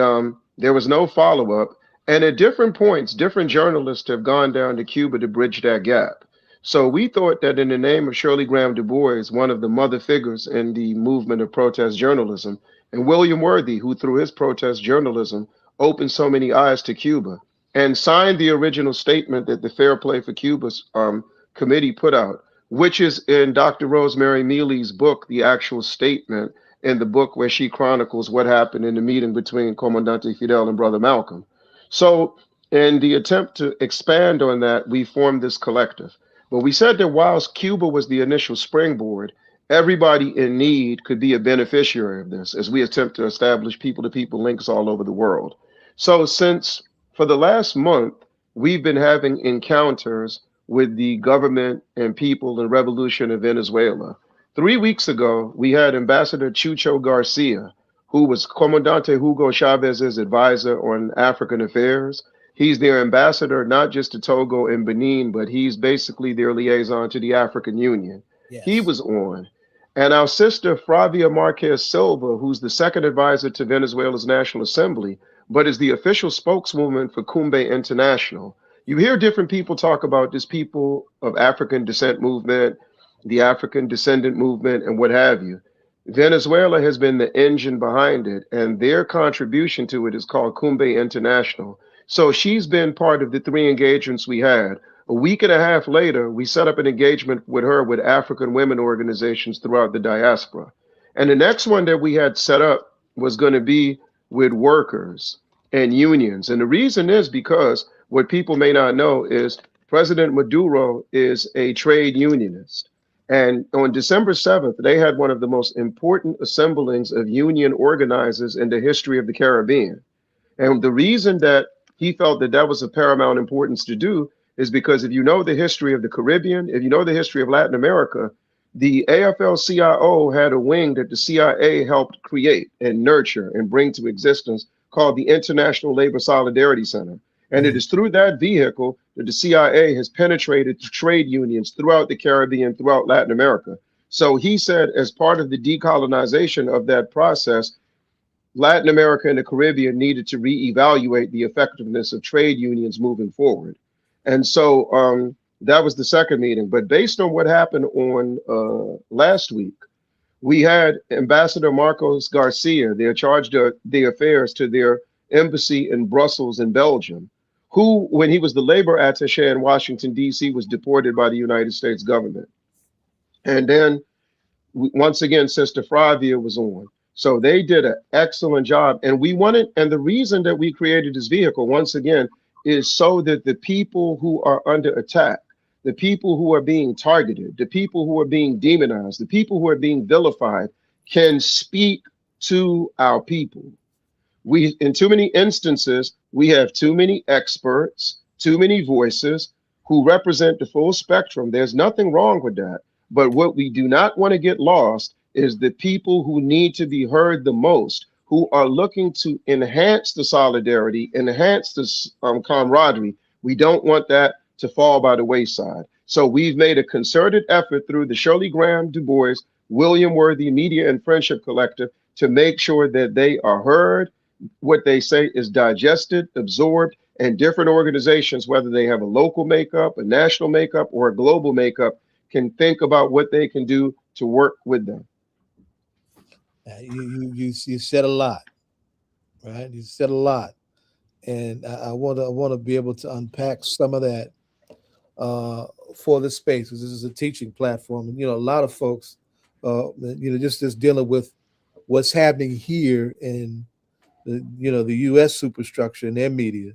there was no follow up. And at different points, different journalists have gone down to Cuba to bridge that gap. So we thought that in the name of Shirley Graham Du Bois, one of the mother figures in the movement of protest journalism, and William Worthy, who through his protest journalism opened so many eyes to Cuba and signed the original statement that the Fair Play for Cuba committee put out, which is in Dr. Rosemary Mealy's book, the actual statement in the book where she chronicles what happened in the meeting between Comandante Fidel and Brother Malcolm. So, in the attempt to expand on that, we formed this collective. But we said that whilst Cuba was the initial springboard, everybody in need could be a beneficiary of this as we attempt to establish people to people links all over the world. So, since for the last month, we've been having encounters with the government and people and revolution of Venezuela. 3 weeks ago, we had Ambassador Chucho Garcia, who was Comandante Hugo Chavez's advisor on African affairs. He's their ambassador, not just to Togo and Benin, but he's basically their liaison to the African Union. He Yes. was on. And our sister Flavia Marquez Silva, who's the second advisor to Venezuela's National Assembly, but is the official spokeswoman for Cumbe International. You hear different people talk about this people of African descent movement, the African descendant movement, and what have you. Venezuela has been the engine behind it, and their contribution to it is called Cumbe International. So she's been part of the three engagements we had. A week and a half later, we set up an engagement with her with African women organizations throughout the diaspora. And the next one that we had set up was going to be with workers and unions. And the reason is because what people may not know is President Maduro is a trade unionist. And on December 7th, they had one of the most important assemblings of union organizers in the history of the Caribbean. And the reason that he felt that that was of paramount importance to do is because if you know the history of the Caribbean, if you know the history of Latin America, the AFL-CIO had a wing that the CIA helped create and nurture and bring to existence called the International Labor Solidarity Center. And it is through that vehicle that the CIA has penetrated trade unions throughout the Caribbean, throughout Latin America. So he said, as part of the decolonization of that process, Latin America and the Caribbean needed to reevaluate the effectiveness of trade unions moving forward. And so that was the second meeting. But based on what happened on last week, we had Ambassador Marcos Garcia, their chargé d'affaires to their embassy in Brussels in Belgium, who, when he was the labor attaché in Washington, D.C., was deported by the United States government. And then once again, Sister Fravia was on. So they did an excellent job. And we wanted, and the reason that we created this vehicle, once again, is so that the people who are under attack, the people who are being targeted, the people who are being demonized, the people who are being vilified can speak to our people. We, in too many instances, we have too many experts, too many voices who represent the full spectrum. There's nothing wrong with that. But what we do not want to get lost is the people who need to be heard the most, who are looking to enhance the solidarity, enhance the camaraderie. We don't want that to fall by the wayside. So we've made a concerted effort through the Shirley Graham Du Bois, William Worthy Media and Friendship Collective to make sure that they are heard, what they say is digested, absorbed, and different organizations, whether they have a local makeup, a national makeup, or a global makeup, can think about what they can do to work with them. You said a lot, right? You said a lot, and I want to be able to unpack some of that for the space, because this is a teaching platform, and a lot of folks, just dealing with what's happening here in the the U.S. superstructure and their media,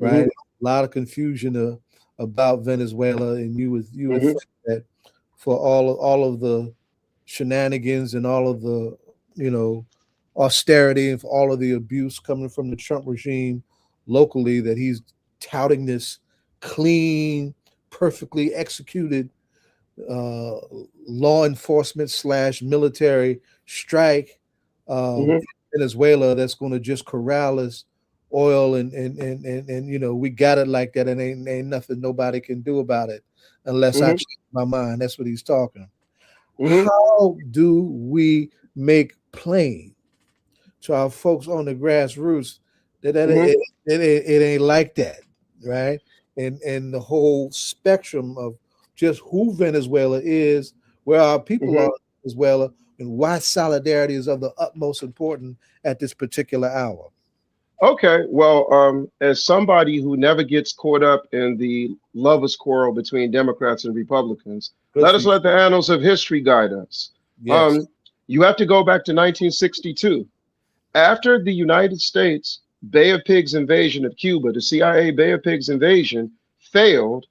right? A lot of confusion about Venezuela, and you would think that for all of the shenanigans and all of the austerity and for all of the abuse coming from the Trump regime locally, that he's touting this clean, perfectly executed law enforcement / military strike in Venezuela that's going to just corral us oil and we got it like that, and ain't nothing nobody can do about it unless I change my mind. That's what he's talking. How do we make plain to our folks on the grassroots that it ain't like that, right? And the whole spectrum of just who Venezuela is, where our people are in Venezuela, and why solidarity is of the utmost importance at this particular hour. Okay, well, as somebody who never gets caught up in the lovers' quarrel between Democrats and Republicans, let the annals of history guide us. Yes. You have to go back to 1962. After the United States Bay of Pigs invasion of Cuba, the CIA Bay of Pigs invasion failed.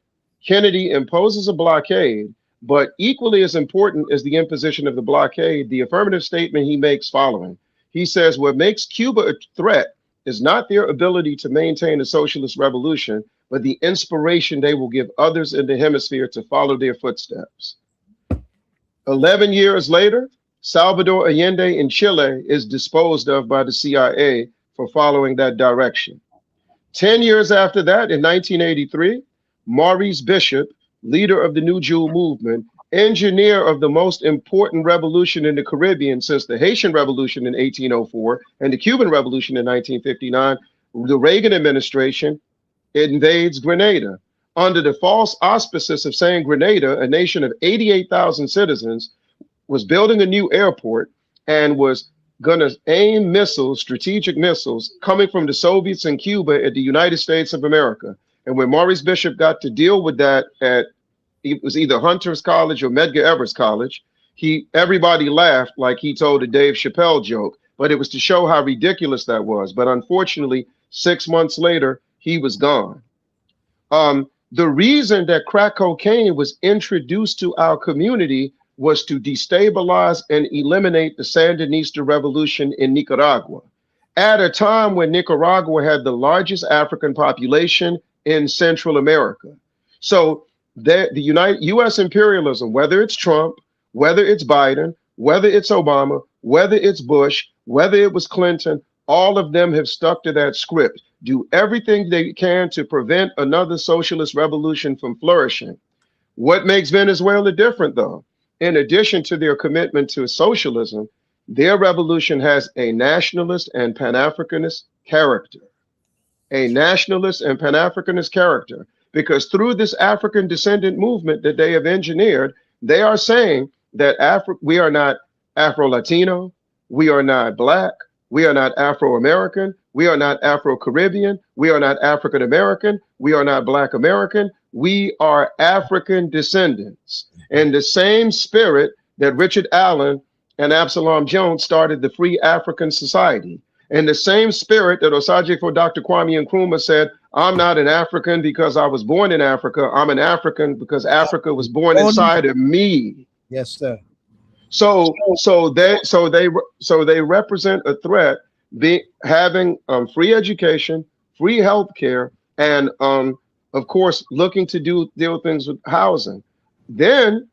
Kennedy imposes a blockade, but equally as important as the imposition of the blockade, the affirmative statement he makes following. He says, what makes Cuba a threat is not their ability to maintain a socialist revolution, but the inspiration they will give others in the hemisphere to follow their footsteps. 11 years later, Salvador Allende in Chile is disposed of by the CIA for following that direction. 10 years after that, in 1983, Maurice Bishop, leader of the New Jewel movement, engineer of the most important revolution in the Caribbean since the Haitian Revolution in 1804 and the Cuban Revolution in 1959, the Reagan administration invades Grenada under the false auspices of saying Grenada, a nation of 88,000 citizens, was building a new airport and was going to aim missiles, strategic missiles, coming from the Soviets and Cuba at the United States of America. And when Maurice Bishop got to deal with that at, it was either Hunter's College or Medgar Evers College, everybody laughed like he told a Dave Chappelle joke, but it was to show how ridiculous that was. But unfortunately, 6 months later, he was gone. The reason that crack cocaine was introduced to our community was to destabilize and eliminate the Sandinista revolution in Nicaragua at a time when Nicaragua had the largest African population in Central America. So the U.S. imperialism, whether it's Trump, whether it's Biden, whether it's Obama, whether it's Bush, whether it was Clinton, all of them have stuck to that script. Do everything they can to prevent another socialist revolution from flourishing. What makes Venezuela different, though? In addition to their commitment to socialism, their revolution has a nationalist and Pan-Africanist character. A nationalist and Pan-Africanist character. Because through this African descendant movement that they have engineered, they are saying that we are not Afro-Latino, we are not Black, we are not Afro-American, we are not Afro-Caribbean, we are not African-American, we are not Black American, we are African descendants. In the same spirit that Richard Allen and Absalom Jones started the Free African Society. In the same spirit that Osajifo Dr. Kwame Nkrumah said, I'm not an African because I was born in Africa, I'm an African because Africa was born inside of me. Yes, sir. So they represent a threat, having free education, free healthcare, and of course looking to deal with things with housing. Then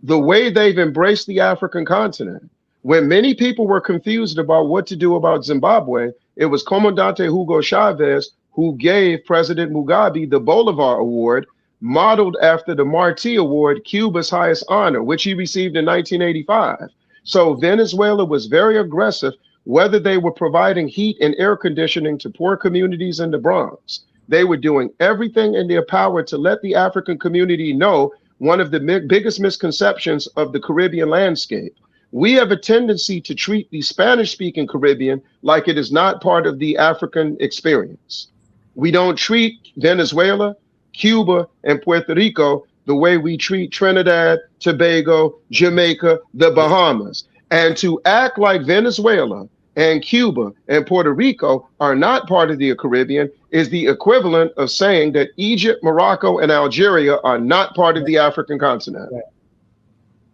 the way they've embraced the African continent, when many people were confused about what to do about Zimbabwe, it was Comandante Hugo Chavez who gave President Mugabe the Bolivar Award, modeled after the Martí Award, Cuba's highest honor, which he received in 1985. So Venezuela was very aggressive, whether they were providing heat and air conditioning to poor communities in the Bronx. They were doing everything in their power to let the African community know one of the biggest misconceptions of the Caribbean landscape. We have a tendency to treat the Spanish-speaking Caribbean like it is not part of the African experience. We don't treat Venezuela, Cuba, and Puerto Rico the way we treat Trinidad, Tobago, Jamaica, the Bahamas. And to act like Venezuela and Cuba and Puerto Rico are not part of the Caribbean is the equivalent of saying that Egypt, Morocco, and Algeria are not part of the African continent.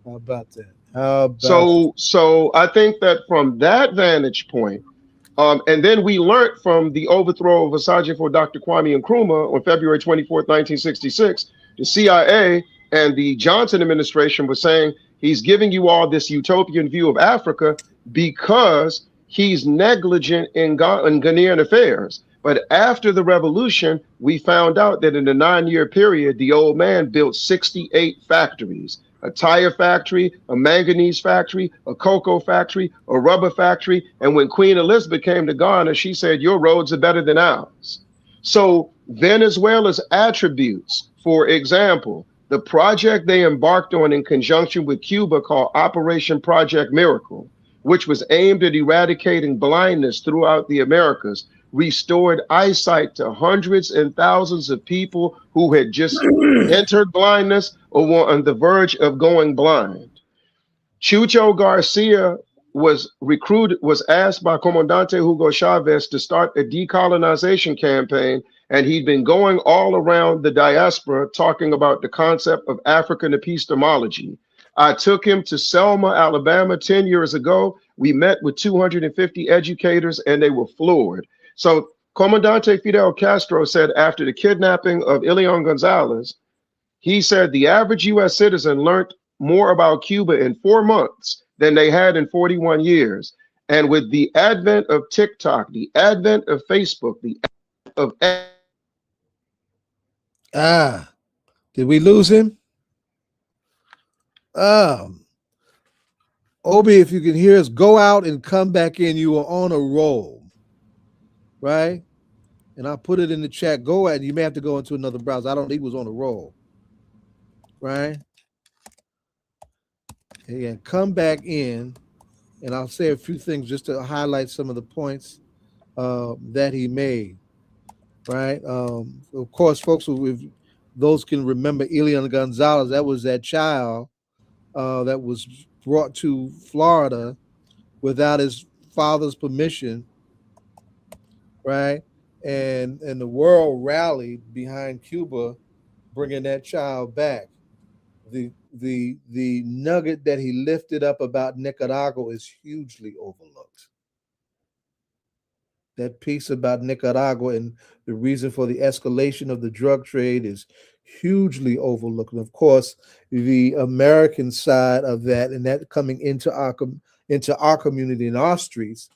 How about that? So I think that from that vantage point, and then we learned from the overthrow of Osajifo Dr. Kwame Nkrumah on February 24th, 1966, the CIA and the Johnson administration was saying he's giving you all this utopian view of Africa because he's negligent in Ghanaian affairs. But after the revolution, we found out that in the 9-year period, the old man built 68 factories. A tire factory, a manganese factory, a cocoa factory, a rubber factory. And when Queen Elizabeth came to Ghana, she said, your roads are better than ours. So Venezuela's attributes, for example, the project they embarked on in conjunction with Cuba called Operation Project Miracle, which was aimed at eradicating blindness throughout the Americas, restored eyesight to hundreds and thousands of people who had just entered blindness or were on the verge of going blind. Chucho Garcia was asked by Comandante Hugo Chavez to start a decolonization campaign, and he'd been going all around the diaspora talking about the concept of African epistemology. I took him to Selma, Alabama 10 years ago. We met with 250 educators and they were floored. So Comandante Fidel Castro said after the kidnapping of Elian Gonzalez, he said the average US citizen learned more about Cuba in 4 months than they had in 41 years. And with the advent of TikTok, the advent of Facebook, the advent of... Did we lose him? Obi, if you can hear us, go out and come back in. You are on a roll, right? And I'll put it in the chat. Go out. You may have to go into another browser. I don't think he was on a roll, right? And come back in, and I'll say a few things just to highlight some of the points that he made, right? Of course, folks, those can remember Elian Gonzalez. That was that child that was brought to Florida without his father's permission, right? and the world rallied behind Cuba bringing that child back. The nugget that he lifted up about Nicaragua is hugely overlooked. That piece about Nicaragua and the reason for the escalation of the drug trade is hugely overlooked. And of course, the American side of that, and that coming into our community and our streets,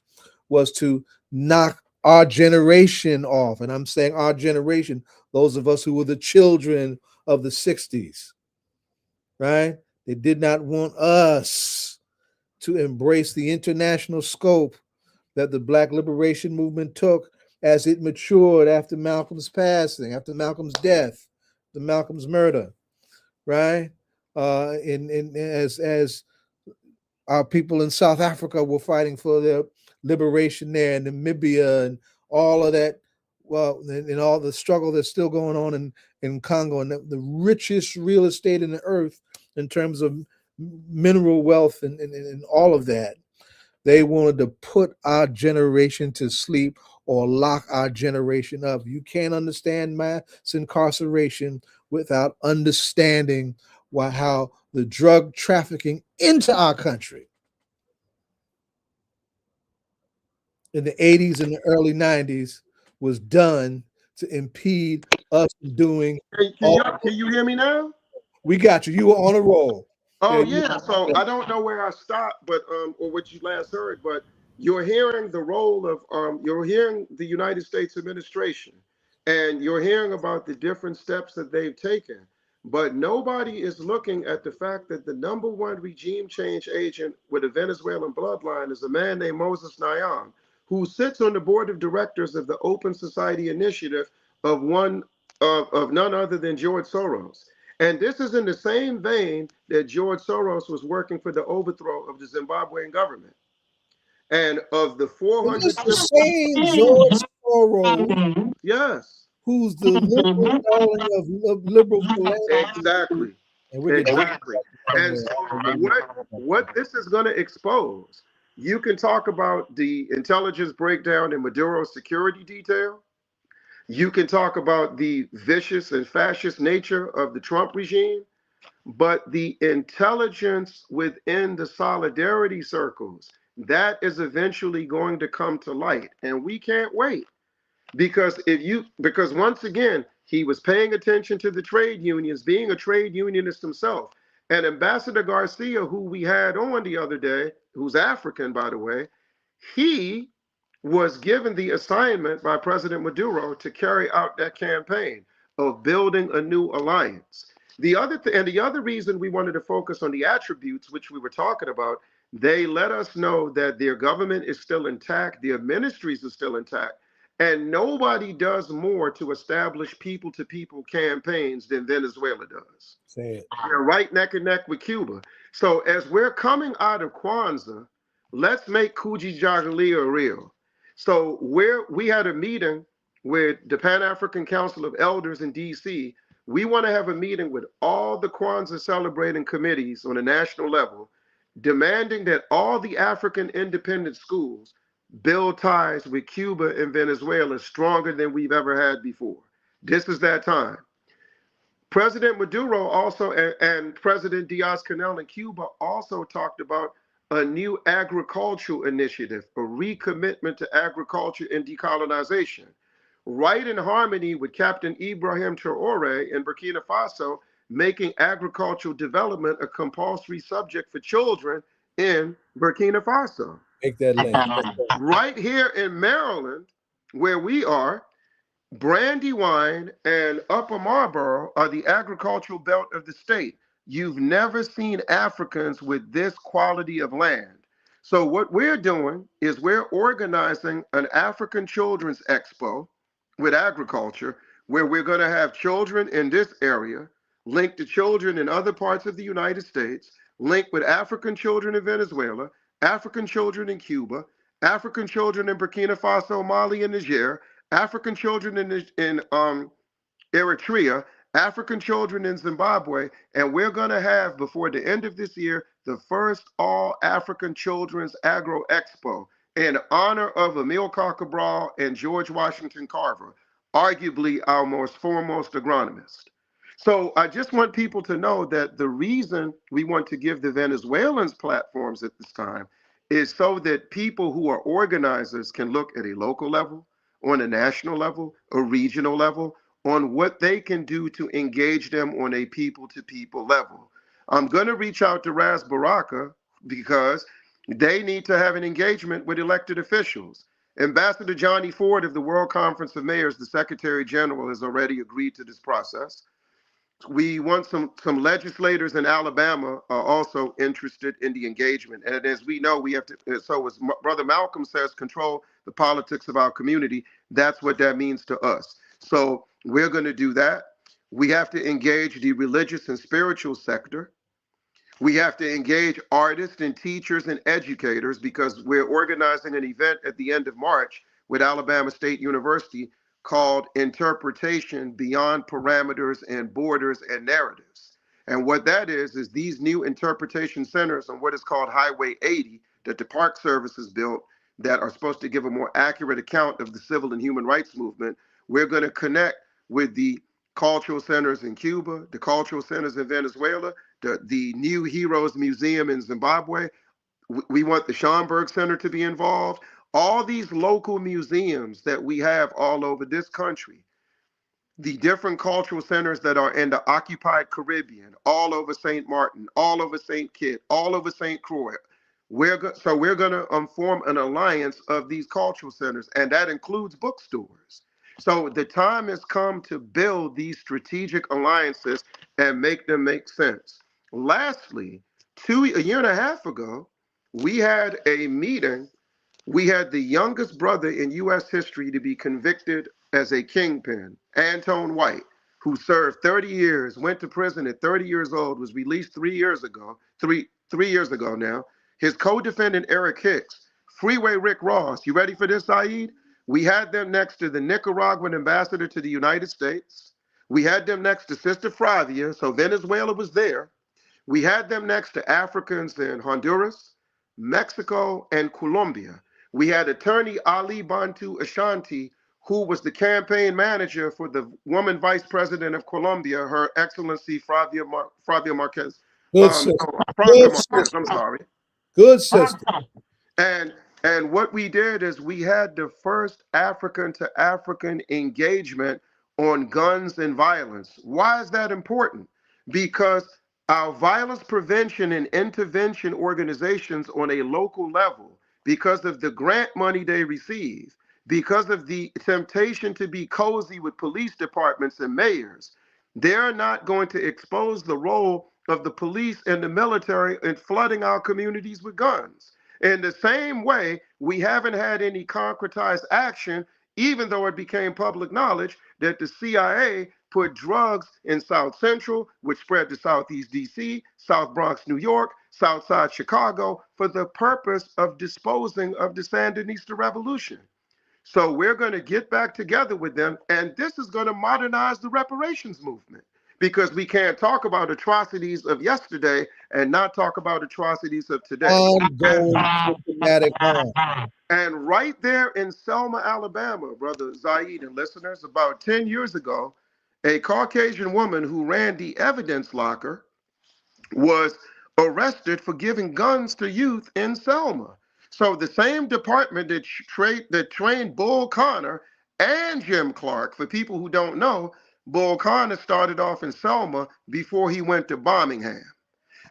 was to knock our generation off. And I'm saying our generation, those of us who were the children of the 60s, right? They did not want us to embrace the international scope that the Black liberation movement took as it matured after Malcolm's passing, after Malcolm's death, the Malcolm's murder, right? As our people in South Africa were fighting for their liberation there, in Namibia, and all of that. Well, and all the struggle that's still going on in Congo, and the richest real estate in the earth in terms of mineral wealth and all of that. They wanted to put our generation to sleep or lock our generation up. You can't understand mass incarceration without understanding how the drug trafficking into our country in the 80s and the early 90s was done to impede us from doing. Can you hear me now? We got you. You were on a roll. Oh yeah. So I don't know where I stopped, but or what you last heard, but you're hearing the role of you're hearing the United States administration, and you're hearing about the different steps that they've taken. But nobody is looking at the fact that the number one regime change agent with a Venezuelan bloodline is a man named Moses Nayam, who sits on the board of directors of the Open Society Initiative of none other than George Soros. And this is in the same vein that George Soros was working for the overthrow of the Zimbabwean government. And of the 400... It's the same George Soros. Yes. Who's the liberal darling of liberal philanthropy. Exactly. Exactly. And so what this is going to expose, you can talk about the intelligence breakdown in Maduro's security detail. You can talk about the vicious and fascist nature of the Trump regime, but the intelligence within the solidarity circles, that is eventually going to come to light. And we can't wait. Because once again, he was paying attention to the trade unions, being a trade unionist himself. And Ambassador Garcia, who we had on the other day, who's African, by the way, he was given the assignment by President Maduro to carry out that campaign of building a new alliance. The other reason we wanted to focus on the attributes, which we were talking about, they let us know that their government is still intact, their ministries are still intact, and nobody does more to establish people-to-people campaigns than Venezuela does. Say it. They're right neck and neck with Cuba. So as we're coming out of Kwanzaa, let's make Kujichagulia real. So we had a meeting with the Pan-African Council of Elders in DC. We want to have a meeting with all the Kwanzaa celebrating committees on a national level, demanding that all the African independent schools build ties with Cuba and Venezuela stronger than we've ever had before. This is that time. President Maduro also and President Diaz-Canel in Cuba also talked about a new agricultural initiative, a recommitment to agriculture and decolonization, right in harmony with Captain Ibrahim Traore in Burkina Faso, making agricultural development a compulsory subject for children in Burkina Faso. Make that link. Right here in Maryland, where we are, Brandywine and Upper Marlboro are the agricultural belt of the state. You've never seen Africans with this quality of land. So what we're doing is we're organizing an African Children's Expo with agriculture, where we're going to have children in this area linked to children in other parts of the United States, linked with African children in Venezuela, African children in Cuba, African children in Burkina Faso, Mali, and Niger, African children in Eritrea, African children in Zimbabwe, and we're going to have, before the end of this year, the first all-African Children's Agro Expo. in honor of Amilcar Cabral and George Washington Carver, arguably our most foremost agronomist. So I just want people to know that the reason we want to give the Venezuelans platforms at this time is so that people who are organizers can look at a local level, on a national level, a regional level, on what they can do to engage them on a people-to-people level. I'm going to reach out to Ras Baraka because they need to have an engagement with elected officials. Ambassador Johnny Ford of the World Conference of Mayors, the Secretary General, has already agreed to this process. We want some legislators in Alabama are also interested in the engagement. And as we know, we have to, so as Brother Malcolm says, control the politics of our community. That's what that means to us. So we're going to do that. We have to engage the religious and spiritual sector. We have to engage artists and teachers and educators because we're organizing an event at the end of March with Alabama State University called Interpretation Beyond Parameters and Borders and Narratives. And what that is these new interpretation centers on what is called Highway 80 that the Park Service has built that are supposed to give a more accurate account of the civil and human rights movement. We're going to connect with the cultural centers in Cuba, the cultural centers in Venezuela, the New Heroes Museum in Zimbabwe. We want the Schomburg Center to be involved. All these local museums that we have all over this country, the different cultural centers that are in the occupied Caribbean, all over St. Martin, all over St. Kitts, all over St. Croix. We're going to form an alliance of these cultural centers, and that includes bookstores. So the time has come to build these strategic alliances and make them make sense. Lastly, a year and a half ago, we had a meeting. We had the youngest brother in U.S. history to be convicted as a kingpin, Antone White, who served 30 years, went to prison at 30 years old, was released 3 years ago, three years ago now. His co-defendant, Eric Hicks, Freeway Rick Ross. You ready for this, Saeed? We had them next to the Nicaraguan ambassador to the United States. We had them next to Sister Fravia, so Venezuela was there. We had them next to Africans in Honduras, Mexico, and Colombia. We had attorney Ali Bantu Ashanti, who was the campaign manager for the woman vice president of Colombia, Her Excellency Fravia Marquez. Good sister. Franca Marquez, I'm sorry. Good sister. And what we did is we had the first African to African engagement on guns and violence. Why is that important? Because our violence prevention and intervention organizations on a local level, because of the grant money they receive, because of the temptation to be cozy with police departments and mayors, they're not going to expose the role of the police and the military in flooding our communities with guns. In the same way, we haven't had any concretized action, even though it became public knowledge that the CIA put drugs in South Central, which spread to Southeast DC, South Bronx, New York, Southside Chicago, for the purpose of disposing of the Sandinista revolution. So we're going to get back together with them, and this is going to modernize the reparations movement, because we can't talk about atrocities of yesterday and not talk about atrocities of today. Ongoing systematic harm. And right there in Selma, Alabama, Brother Zaid and listeners, about 10 years ago, a Caucasian woman who ran the evidence locker was arrested for giving guns to youth in Selma. So the same department that trained Bull Connor and Jim Clark, for people who don't know, Bull Connor started off in Selma before he went to Birmingham.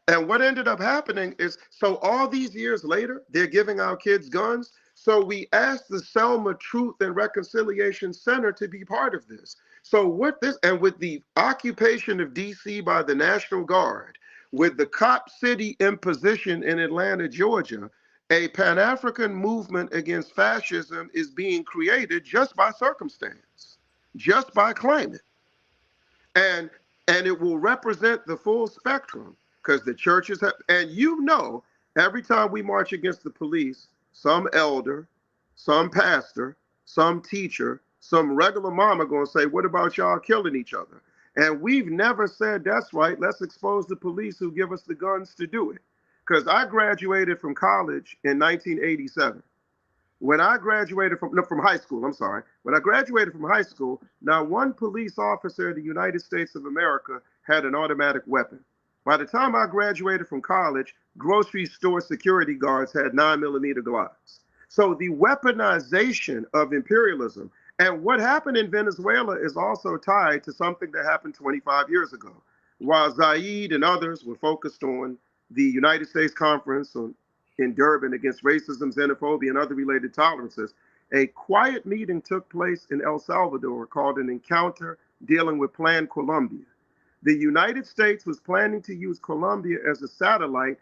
And what ended up happening is, so all these years later, they're giving our kids guns. So we asked the Selma Truth and Reconciliation Center to be part of this. So with this, and with the occupation of DC by the National Guard, with the Cop City imposition in Atlanta, Georgia, a Pan-African movement against fascism is being created just by circumstance, just by climate. And it will represent the full spectrum, because the churches have, and every time we march against the police, some elder, some pastor, some teacher, some regular mama gonna say, what about y'all killing each other? And we've never said, that's right, let's expose the police who give us the guns to do it. Because I graduated from college in 1987. When I graduated from high school, I'm sorry. When I graduated from high school, not one police officer in the United States of America had an automatic weapon. By the time I graduated from college, grocery store security guards had 9mm Glocks. So the weaponization of imperialism and what happened in Venezuela is also tied to something that happened 25 years ago. While Zaid and others were focused on the United States Conference in Durban against racism, xenophobia, and other related tolerances, a quiet meeting took place in El Salvador called an encounter dealing with Plan Colombia. The United States was planning to use Colombia as a satellite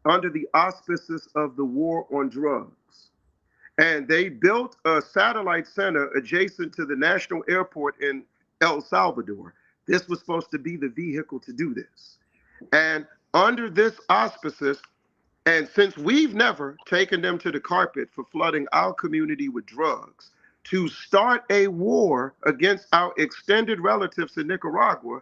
under the auspices of the war on drugs. And they built a satellite center adjacent to the national airport in El Salvador. This was supposed to be the vehicle to do this. And under this auspices, and since we've never taken them to the carpet for flooding our community with drugs, to start a war against our extended relatives in Nicaragua,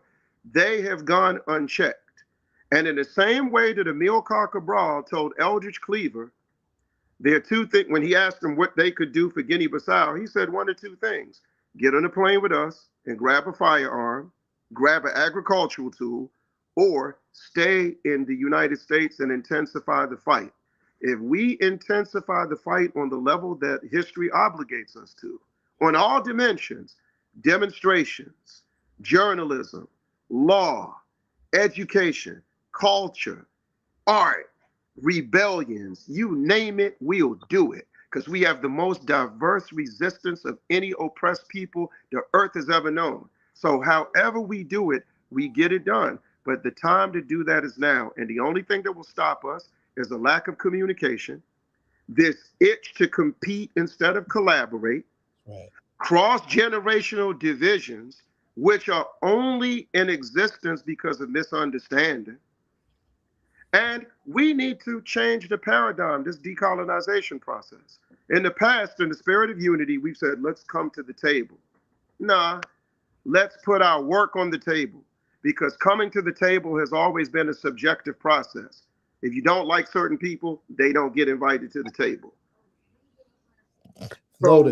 they have gone unchecked. And in the same way that Amilcar Cabral told Eldridge Cleaver, there are two things, when he asked them what they could do for Guinea-Bissau, he said one or two things: get on a plane with us and grab a firearm, grab an agricultural tool, or stay in the United States and intensify the fight. If we intensify the fight on the level that history obligates us to, on all dimensions, demonstrations, journalism, law, education, culture, art, rebellions, you name it, we'll do it. Because we have the most diverse resistance of any oppressed people the earth has ever known. So however we do it, we get it done. But the time to do that is now. And the only thing that will stop us is a lack of communication, this itch to compete instead of collaborate, right, cross-generational divisions, which are only in existence because of misunderstanding. And we need to change the paradigm, this decolonization process. In the past, in the spirit of unity, we've said, let's come to the table. Nah, let's put our work on the table, because coming to the table has always been a subjective process. If you don't like certain people, they don't get invited to the table. So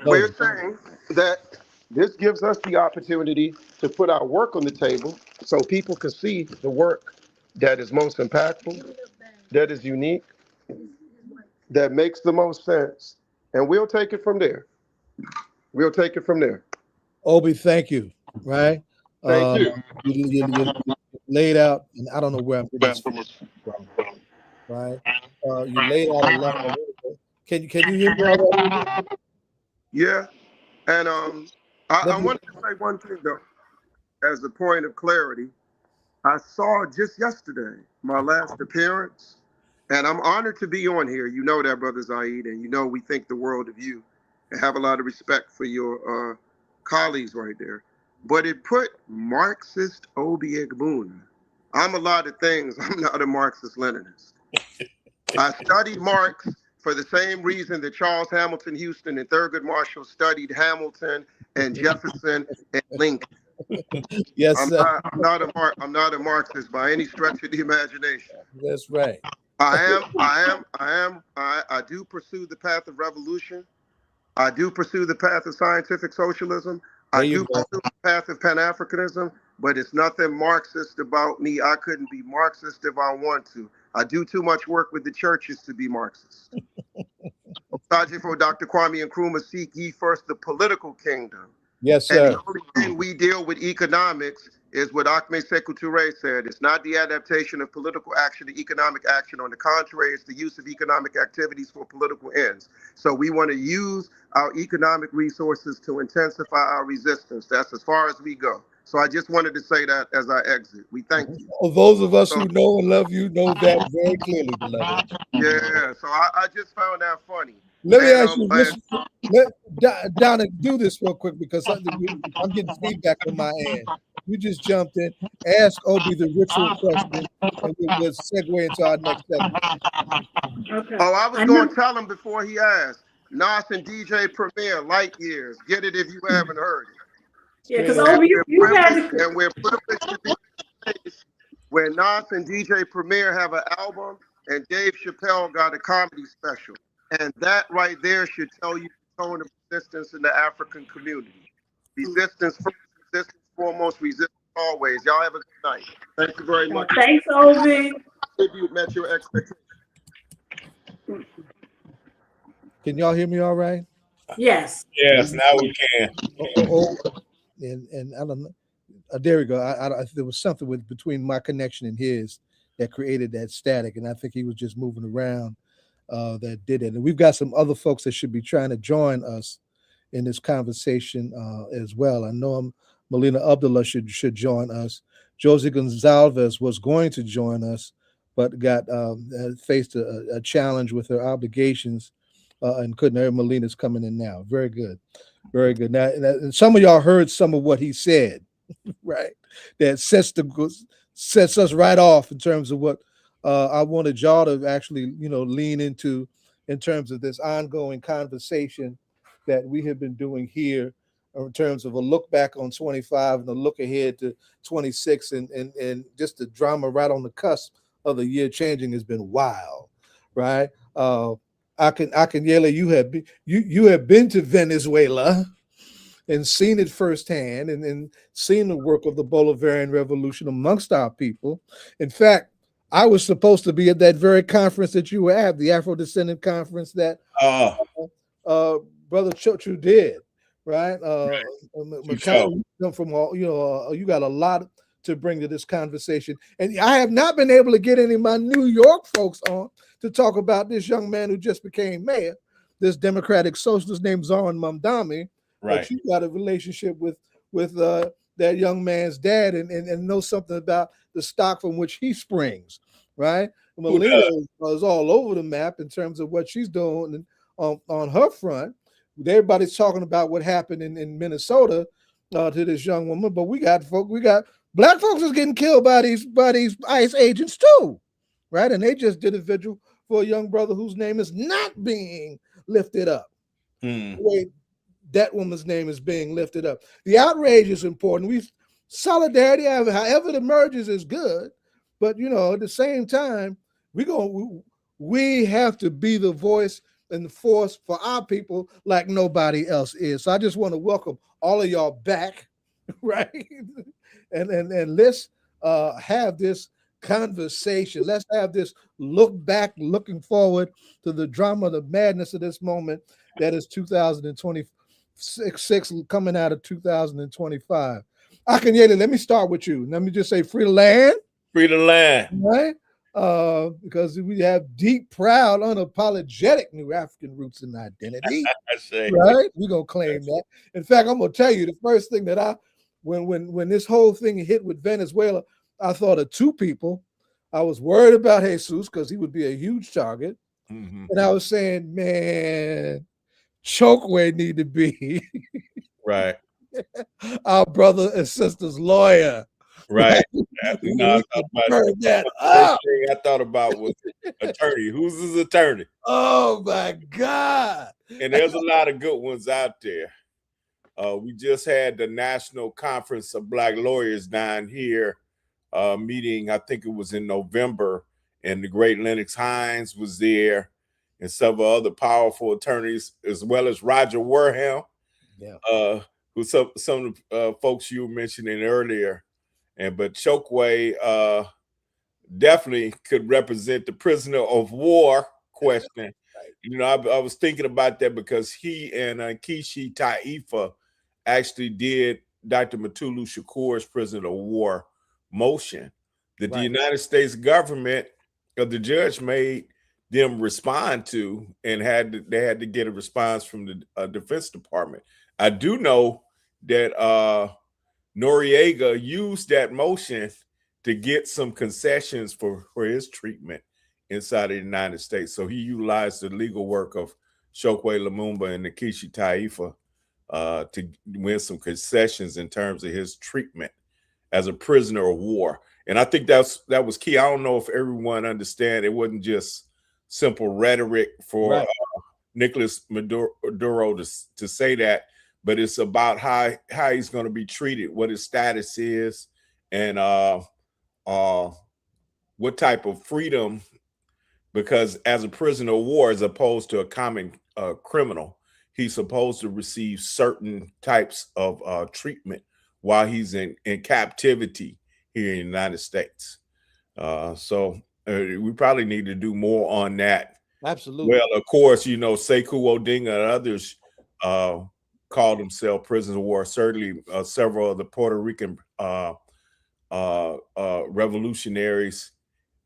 we're saying that this gives us the opportunity to put our work on the table so people can see the work that is most impactful, that is unique, that makes the most sense. And we'll take it from there. We'll take it from there. Obi, thank you. Right? Thank you. You laid out, and I don't know where I'm getting this from. Right? You laid out a lot. Can you hear me all right? Yeah. And I wanted to say one thing, though, as a point of clarity. I saw just yesterday my last appearance, and I'm honored to be on here. You know that, Brother Zaid, and you know we think the world of you and have a lot of respect for your colleagues right there. But it put Marxist Obi Egbuna. I'm a lot of things. I'm not a Marxist-Leninist. I studied Marx for the same reason that Charles Hamilton Houston and Thurgood Marshall studied Hamilton and Jefferson and Lincoln. Yes, I'm not a Marxist by any stretch of the imagination. That's right. I do pursue the path of revolution. I do pursue the path of scientific socialism. I do pursue the path of Pan-Africanism, but it's nothing Marxist about me. I couldn't be Marxist if I want to. I do too much work with the churches to be Marxist. For Dr. Kwame Nkrumah, seek ye first the political kingdom. Yes, sir. And the only thing we deal with economics is what Ahmed Sekou Touré said. It's not the adaptation of political action to economic action. On the contrary, it's the use of economic activities for political ends. So we want to use our economic resources to intensify our resistance. That's as far as we go. So I just wanted to say that as I exit. We thank you. Well, those of us who know and love you know that very clearly, beloved. Yeah, so I just found that funny. Let me ask you, Donna, do this real quick because I'm getting feedback on my end. You just jumped in. Ask Obi the ritual question, and we'll segue into our next segment. Okay. Oh, I was going to tell him before he asked. Nas and DJ Premier, Light Years. Get it if you haven't heard it. Yeah, because Obi, you had to. And we're privileged to be in a place where Nas and DJ Premier have an album, and Dave Chappelle got a comedy special. And that right there should tell you the tone of resistance in the African community. Resistance first, resistance foremost, resistance always. Y'all have a good night. Thank you very much. Thanks, Ovi. Tribute met your expectations. Can y'all hear me all right? Yes. Yes, now we can. And I don't know. There we go. There was something between my connection and his that created that static, and I think he was just moving around that did it. And we've got some other folks that should be trying to join us in this conversation as well. I know Melina Abdullah should join us. Josie Gonzalez was going to join us, but got faced a challenge with her obligations and couldn't. Melina's coming in now. Very good. Very good. Now, and some of y'all heard some of what he said, right? That sets us right off in terms of what I wanted y'all to actually, lean into in terms of this ongoing conversation that we have been doing here in terms of a look back on 25 and a look ahead to 26, and just the drama right on the cusp of the year changing has been wild, right? Akinyele, you have been to Venezuela and seen it firsthand, and seen the work of the Bolivarian Revolution amongst our people. In fact, I was supposed to be at that very conference that you were at, the Afro-Descendant Conference that Brother Chochu did, right? Makani, you got a lot to bring to this conversation. And I have not been able to get any of my New York folks on to talk about this young man who just became mayor, this Democratic socialist named Zoran Mandami. Right. But you got a relationship with that young man's dad and know something about the stock from which he springs, right? Melina is all over the map in terms of what she's doing on her front. Everybody's talking about what happened in Minnesota to this young woman, but we got black folks is getting killed by these ICE agents too, right? And they just did a vigil for a young brother whose name is not being lifted up. That woman's name is being lifted up. The outrage is important. Solidarity, however it emerges, is good, but at the same time, we have to be the voice and the force for our people like nobody else is. So I just want to welcome all of y'all back, right? And let's have this conversation. Let's have this look back, looking forward to the drama, the madness of this moment that is 2026 coming out of 2025. Akinyele, let me start with you. Let me just say free the land. Free the land. Right? Because we have deep, proud, unapologetic new African roots and identity. Right? We're going to claim that. In fact, I'm going to tell you the first thing that when this whole thing hit with Venezuela, I thought of two people. I was worried about Jesus because he would be a huge target. Mm-hmm. And I was saying, man, Chokwe need to be right. Our brother and sister's lawyer. Right. I thought about was attorney. Who's his attorney? Oh my God. And there's a lot of good ones out there. We just had the National Conference of Black Lawyers down here meeting, I think it was in November, and the great Lennox Hines was there, and several other powerful attorneys, as well as Roger Wareham, who some of the folks you were mentioning earlier. But Chokwe definitely could represent the prisoner of war question. Right. I was thinking about that because he and Kishi Taifa actually did Dr. Mutulu Shakur's prisoner of war motion that the United States government or the judge made them respond to, and they had to get a response from the Defense Department. I do know that Noriega used that motion to get some concessions for his treatment inside of the United States. So he utilized the legal work of Chokwe Lumumba and Nkechi Taifa to win some concessions in terms of his treatment as a prisoner of war. And I think that was key. I don't know if everyone understand. It wasn't just simple rhetoric for Nicolas Maduro to say that, but it's about how he's going to be treated, what his status is, and what type of freedom because as a prisoner of war, as opposed to a common criminal, he's supposed to receive certain types of treatment while he's in captivity here in the United States. So we probably need to do more on that. Absolutely. Well, of course, you know, Sekou Odinga and others called themselves prisoners of war. Certainly, several of the Puerto Rican revolutionaries,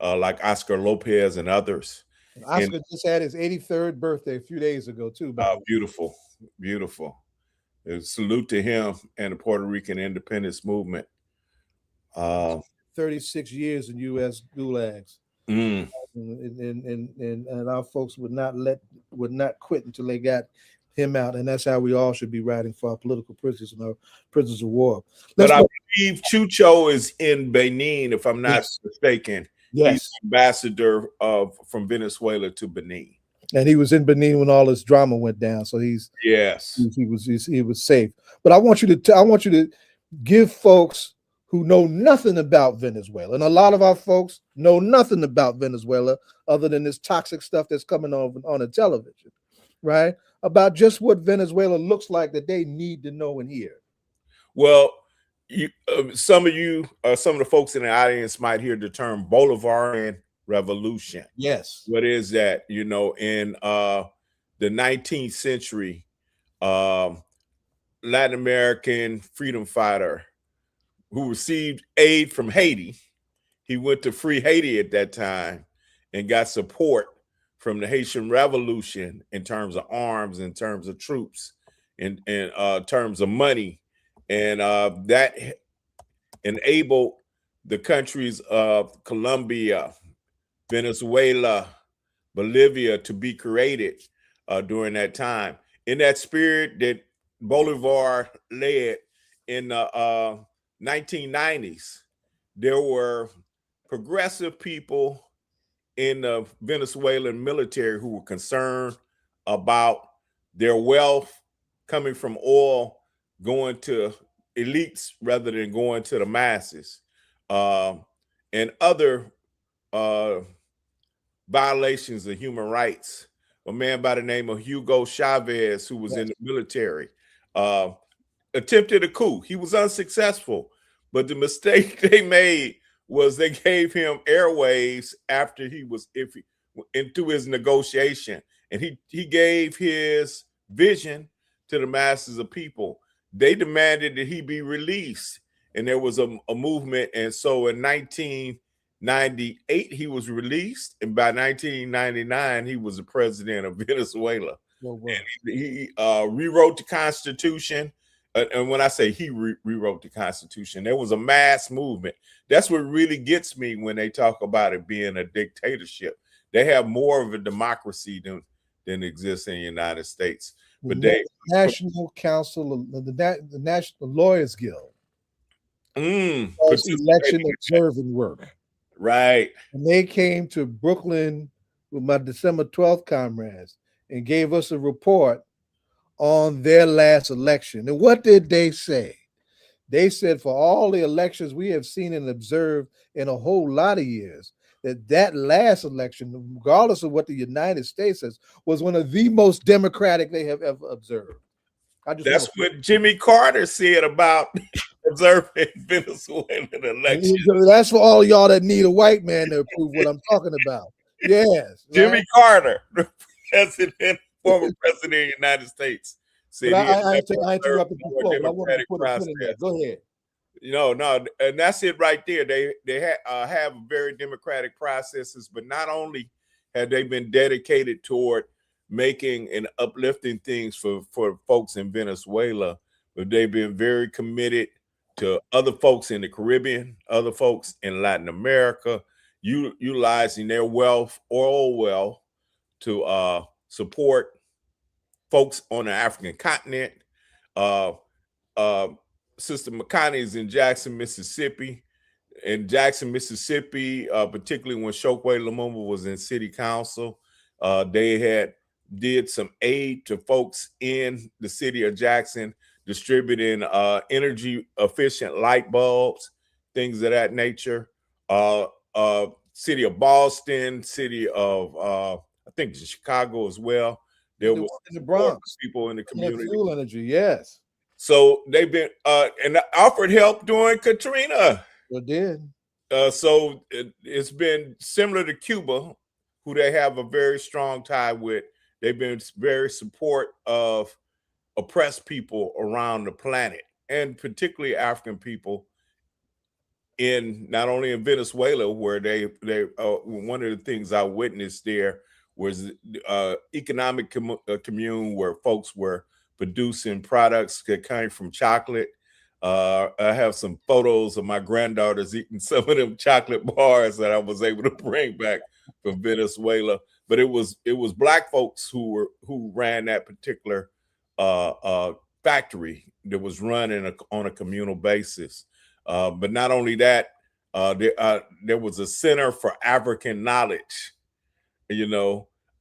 like Oscar Lopez and others. Oscar just had his 83rd birthday a few days ago, too. Beautiful, beautiful. Salute to him and the Puerto Rican independence movement. 36 years in U.S. gulags. And our folks would not quit until they got him out, and that's how we all should be writing for our political prisoners and our prisoners of war. But I believe Chucho is in Benin, if I'm not mistaken. Yes, he's ambassador from Venezuela to Benin, and he was in Benin when all this drama went down. So he was safe. But I want you to give folks who know nothing about Venezuela, and a lot of our folks know nothing about Venezuela other than this toxic stuff that's coming on the television, right? About just what Venezuela looks like that they need to know and hear. Well, some of the folks in the audience might hear the term Bolivarian Revolution. Yes. What is that? You know, in the 19th century, Latin American freedom fighter who received aid from Haiti. He went to free Haiti at that time and got support from the Haitian Revolution in terms of arms, in terms of troops, in terms of money. And that enabled the countries of Colombia, Venezuela, Bolivia to be created during that time. In that spirit that Bolivar led in the 1990s, there were progressive people in the Venezuelan military who were concerned about their wealth coming from oil going to elites rather than going to the masses, and other violations of human rights. A man by the name of Hugo Chavez, who was in the military, attempted a coup. He was unsuccessful, but the mistake they made was they gave him airwaves after he was into his negotiation, and he gave his vision to the masses of people. They demanded that he be released, and there was a movement. And so in 1998 he was released, and by 1999 he was the president of Venezuela. And he rewrote the Constitution. And when I say he rewrote the Constitution, there was a mass movement. That's what really gets me when they talk about it being a dictatorship. They have more of a democracy than exists in the United States. But the National Council, the National Lawyers Guild, does election observing work. Right. And they came to Brooklyn with my December 12th comrades and gave us a report on their last election. And what did they say? They said for all the elections we have seen and observed in a whole lot of years, that last election, regardless of what the United States says, was one of the most democratic they have ever observed. That's what Jimmy Carter said about observing Venezuelan elections. That's for all y'all that need a white man to approve what I'm talking about. Yes. Jimmy Carter, the former president of the United States, said I interrupted before, but I want to put a pin in that. Go ahead. No, and that's it right there. They have very democratic processes, but not only have they been dedicated toward making and uplifting things for folks in Venezuela, but they've been very committed to other folks in the Caribbean, other folks in Latin America, utilizing their wealth, oil wealth, to support folks on the African continent. Sister Makani is in Jackson, Mississippi. In Jackson, Mississippi, particularly when Chokwe Lumumba was in city council, they did some aid to folks in the city of Jackson, distributing energy efficient light bulbs, things of that nature. city of Boston, city of I think Chicago as well. There was in the Bronx, people in the community. Fuel energy, yes. So they've been and offered help during Katrina. They did. So it's been similar to Cuba, who they have a very strong tie with. They've been very support of oppressed people around the planet, and particularly African people in not only in Venezuela, where they one of the things I witnessed there was economic commune where folks were producing products that came from chocolate. I have some photos of my granddaughters eating some of them chocolate bars that I was able to bring back from Venezuela. But it was Black folks who ran that particular factory that was run on a communal basis. But not only that, there was a Center for African Knowledge,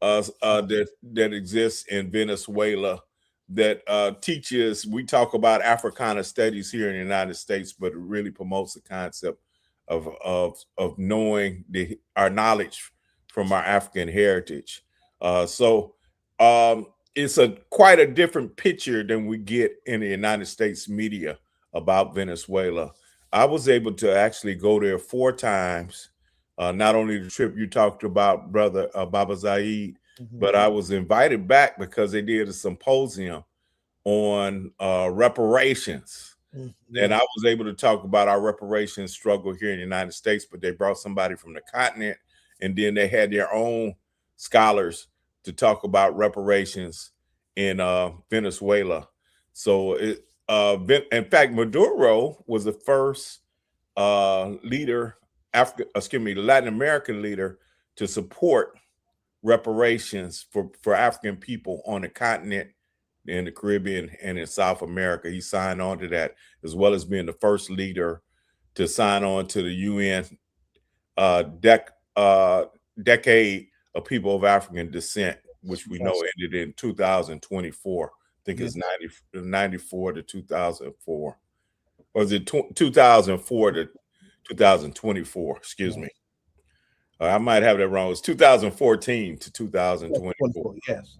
that exists in Venezuela that teaches. We talk about Africana studies here in the United States, but it really promotes the concept of knowing our knowledge from our African heritage. So it's quite a different picture than we get in the United States media about Venezuela. I was able to actually go there 4 times. Not only the trip you talked about, Brother Baba Zaid, but I was invited back because they did a symposium on reparations. And I was able to talk about our reparations struggle here in the United States, but they brought somebody from the continent, and then they had their own scholars to talk about reparations in Venezuela. So in fact, Maduro was the first Latin American leader to support reparations for African people on the continent, in the Caribbean, and in South America. He signed on to that, as well as being the first leader to sign on to the UN Decade of People of African Descent, which we know ended in 2024. I think it's 94 to 2004. Or is it 2004 to 2024? Excuse me. I might have that wrong. It's 2014 to 2024. Yes.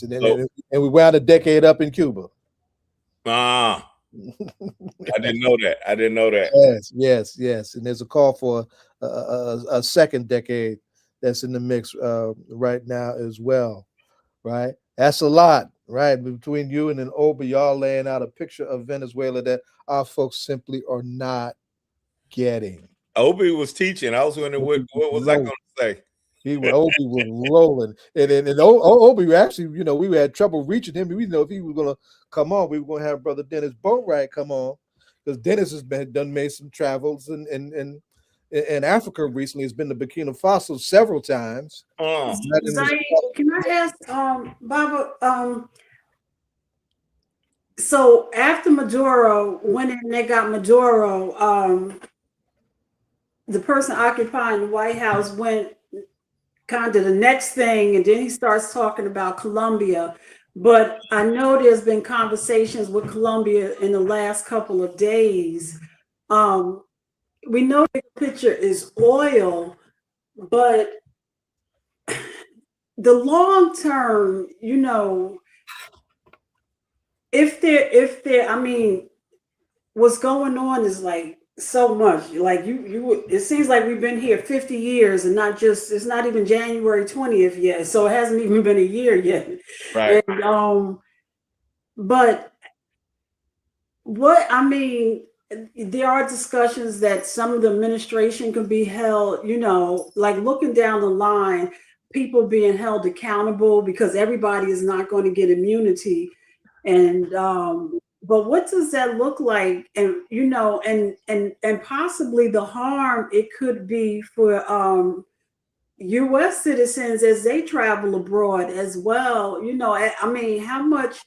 And we wound a decade up in Cuba. I didn't know that. Yes. And there's a call for a second decade that's in the mix right now as well. Right. That's a lot, right? Between you and Obi, y'all laying out a picture of Venezuela that our folks simply are not getting. Obi was teaching. I was wondering what was I going to say? Obi was rolling, and Obi actually, we had trouble reaching him. We didn't know if he was going to come on. We were going to have Brother Dennis Boatwright come on, because Dennis has made some travels in Africa recently. He's been to Burkina Faso several times. Zaid, can I ask Baba? So after Maduro went in, they got Maduro. The person occupying the White House went kind of the next thing, and then he starts talking about Colombia. But I know there's been conversations with Colombia in the last couple of days. We know the picture is oil, but the long term, I mean, what's going on is like so much. Like it seems like we've been here 50 years, and it's not even January 20th yet, so it hasn't even been a year yet. Right. And but what I mean, there are discussions that some of the administration can be held, like looking down the line, people being held accountable, because everybody is not going to get immunity. And but what does that look like? And and possibly the harm it could be for US citizens as they travel abroad as well. I mean, how much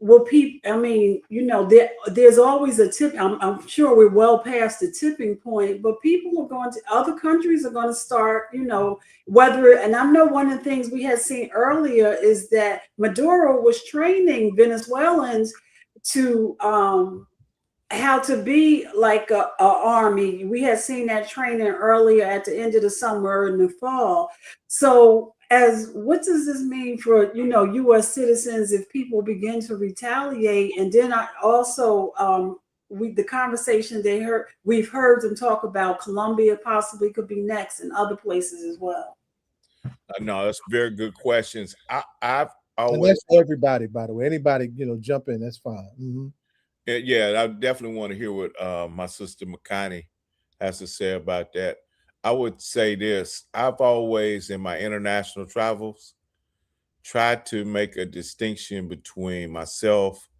will people, I mean, there's always a tip. I'm sure we're well past the tipping point, but people are going to, other countries are going to start, whether, and I know one of the things we had seen earlier is that Maduro was training Venezuelans to how to be like a army. We had seen that training earlier at the end of the summer and the fall. So what does this mean for, U.S. citizens if people begin to retaliate? And then I also, the conversation we've heard them talk about Colombia possibly could be next and other places as well. No, that's very good questions. I've always, and that's for everybody, by the way. Anybody, jump in, that's fine. Mm-hmm. Yeah, I definitely want to hear what my sister Makani has to say about that. I would say this: I've always, in my international travels, tried to make a distinction between myself,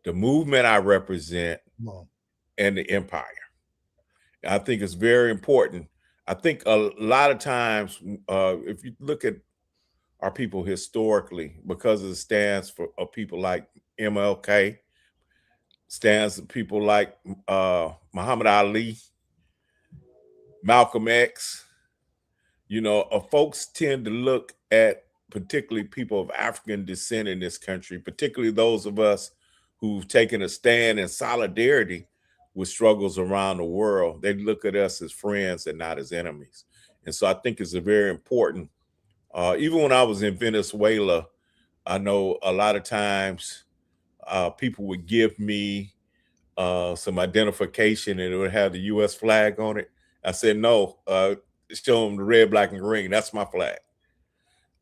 the movement I represent, and the empire. I think it's very important. I think a lot of times, if you look at our people historically, because of the stance of people like MLK, stands of people like Muhammad Ali, Malcolm X, folks tend to look at particularly people of African descent in this country, particularly those of us who've taken a stand in solidarity with struggles around the world. They look at us as friends and not as enemies. And so I think it's a very important, even when I was in Venezuela, I know a lot of times people would give me some identification and it would have the U.S. flag on it. I said, no, show them the red, black, and green. That's my flag.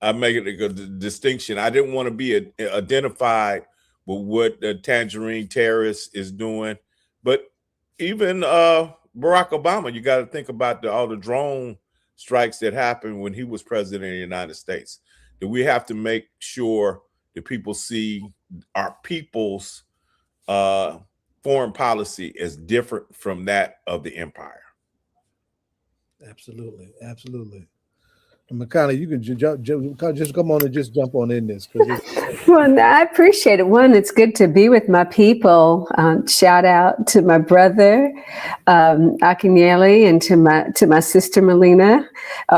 I make it a distinction. I didn't want to be identified with what the Tangerine terrorist is doing. But even Barack Obama, you got to think about all the drone strikes that happened when he was president of the United States. That we have to make sure that people see our people's foreign policy is different from that of the empire. Absolutely. And Makani, you can just come on and just jump on in this. Well, I appreciate it. One, it's good to be with my people. Shout out to my brother, Akinyele, and to my sister, Melina.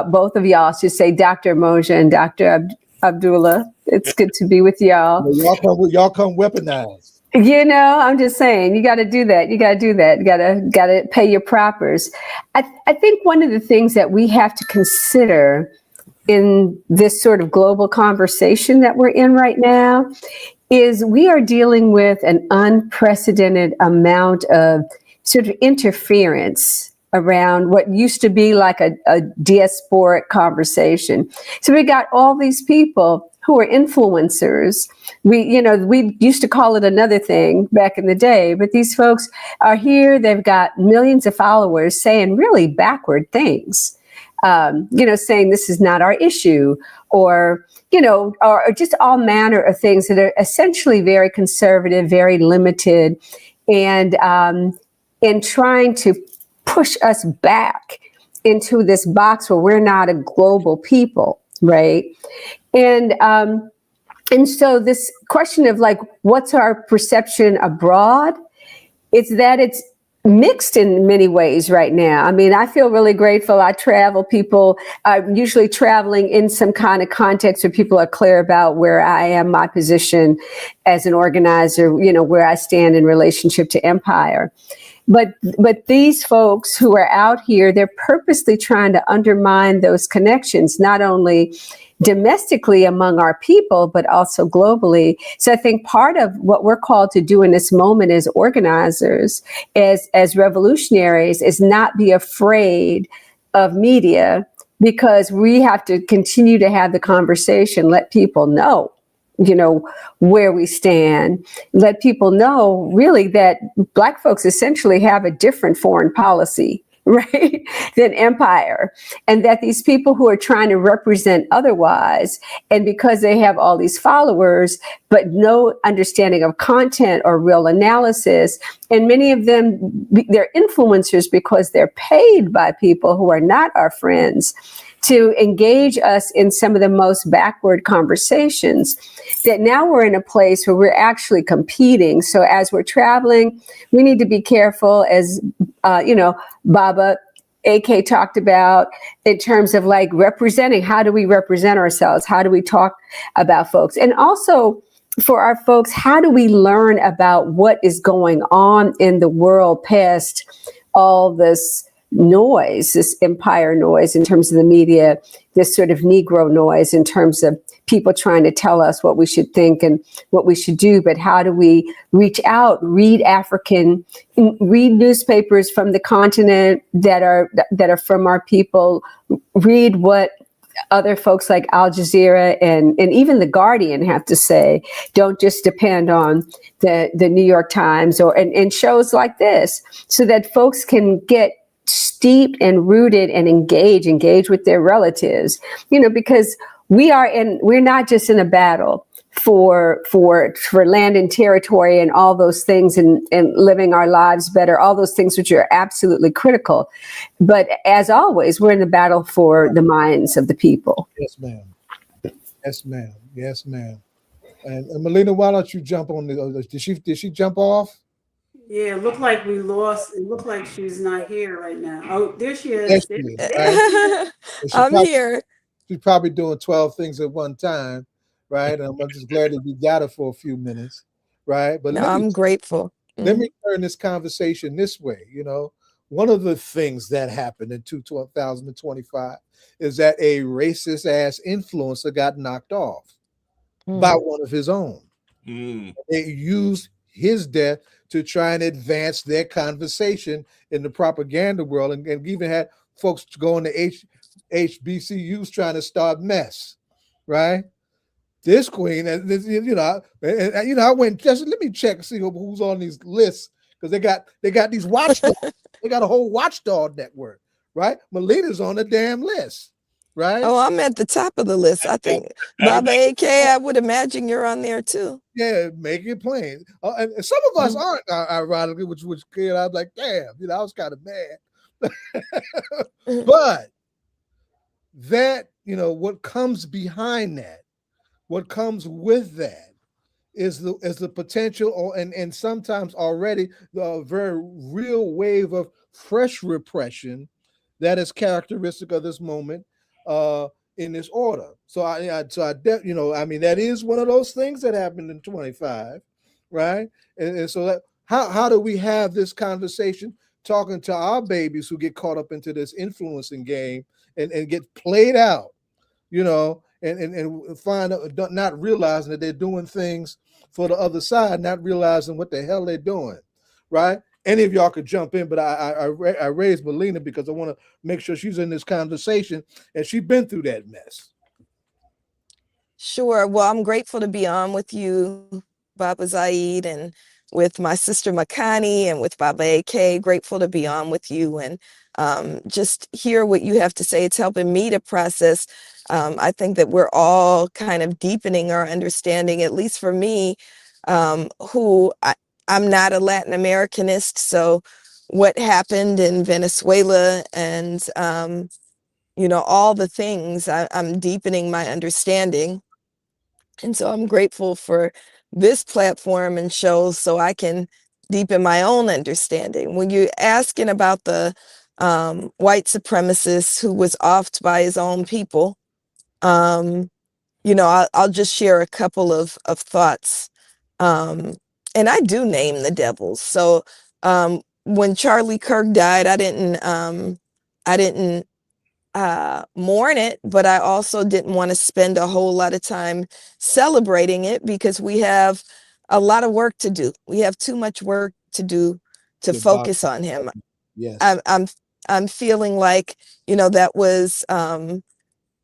Both of y'all should say Dr. Umoja and Dr. Abdullah. It's good to be with y'all. Y'all come weaponized. I'm just saying, you got to do that. You got to pay your propers. I think one of the things that we have to consider in this sort of global conversation that we're in right now is we are dealing with an unprecedented amount of sort of interference around what used to be like a diasporic conversation. So we got all these people who are influencers. We used to call it another thing back in the day, but these folks are here. They've got millions of followers saying really backward things, saying this is not our issue, or just all manner of things that are essentially very conservative, very limited, and in trying to push us back into this box where we're not a global people, right? And so this question of like, what's our perception abroad? It's that it's mixed in many ways right now. I mean, I feel really grateful. I travel. People are usually traveling in some kind of context where people are clear about where I am, my position as an organizer, where I stand in relationship to empire. But these folks who are out here, they're purposely trying to undermine those connections, not only domestically among our people, but also globally. So I think part of what we're called to do in this moment as organizers, as revolutionaries, is not be afraid of media, because we have to continue to have the conversation, let people know, where we stand, let people know really that Black folks essentially have a different foreign policy, right, than empire, and that these people who are trying to represent otherwise, and because they have all these followers, but no understanding of content or real analysis, and many of them, they're influencers because they're paid by people who are not our friends to engage us in some of the most backward conversations, that now we're in a place where we're actually competing. So as we're traveling, we need to be careful, as, Baba AK talked about, in terms of like representing. How do we represent ourselves? How do we talk about folks? And also for our folks, how do we learn about what is going on in the world past all this noise, this empire noise in terms of the media, this sort of Negro noise in terms of people trying to tell us what we should think and what we should do? But how do we reach out, read newspapers from the continent that are from our people, read what other folks like Al Jazeera and even The Guardian have to say? Don't just depend on the New York Times and shows like this, so that folks can get steeped and rooted and engage with their relatives, because we're not just in a battle for land and territory and all those things and living our lives better, all those things which are absolutely critical. But as always, we're in the battle for the minds of the people. Yes, ma'am. Yes, ma'am. Yes, ma'am. And Melina, why don't you jump on the? Did she jump off? Yeah, it looked like we lost. It looked like she's not here right now. Oh, there she is. Yes, she is, right? I'm here. She's probably doing 12 things at one time, right? And I'm just glad that we got her for a few minutes, right? But I'm grateful. Let me turn this conversation this way. One of the things that happened in 2025 is that a racist ass influencer got knocked off by one of his own. They used his death to try and advance their conversation in the propaganda world, and even had folks going to HBCUs trying to start mess, right? This queen, I went just let me check and see who's on these lists, because they got these watchdogs. They got a whole watchdog network, right? Melina's on the damn list, right? Oh, I'm at the top of the list. I think Baba AK, I would imagine you're on there too. Yeah, make it plain. And some of us aren't, ironically, which kid, I was like, damn, I was kind of mad. But that, what comes behind that, what comes with that is the potential, and sometimes already the very real wave of fresh repression that is characteristic of this moment in this order. So that is one of those things that happened in 25, right? And so that how do we have this conversation talking to our babies who get caught up into this influencing game and get played out, and find out, not realizing that they're doing things for the other side, not realizing what the hell they're doing, right? Any of y'all could jump in, but I raised Melina because I want to make sure she's in this conversation, and she's been through that mess. Sure. Well, I'm grateful to be on with you, Baba Zaid, and with my sister Makani, and with Baba AK. Grateful to be on with you and just hear what you have to say. It's helping me to process. I think that we're all kind of deepening our understanding, at least for me, who I'm not a Latin Americanist. So what happened in Venezuela and, all the things, I'm deepening my understanding. And so I'm grateful for this platform and shows so I can deepen my own understanding. When you're asking about the white supremacist who was offed by his own people, I'll just share a couple of thoughts. And I do name the devils. So when Charlie Kirk died, I didn't mourn it, but I also didn't want to spend a whole lot of time celebrating it, because we have a lot of work to do. We have too much work to do to focus on him. Yes, I'm feeling like that was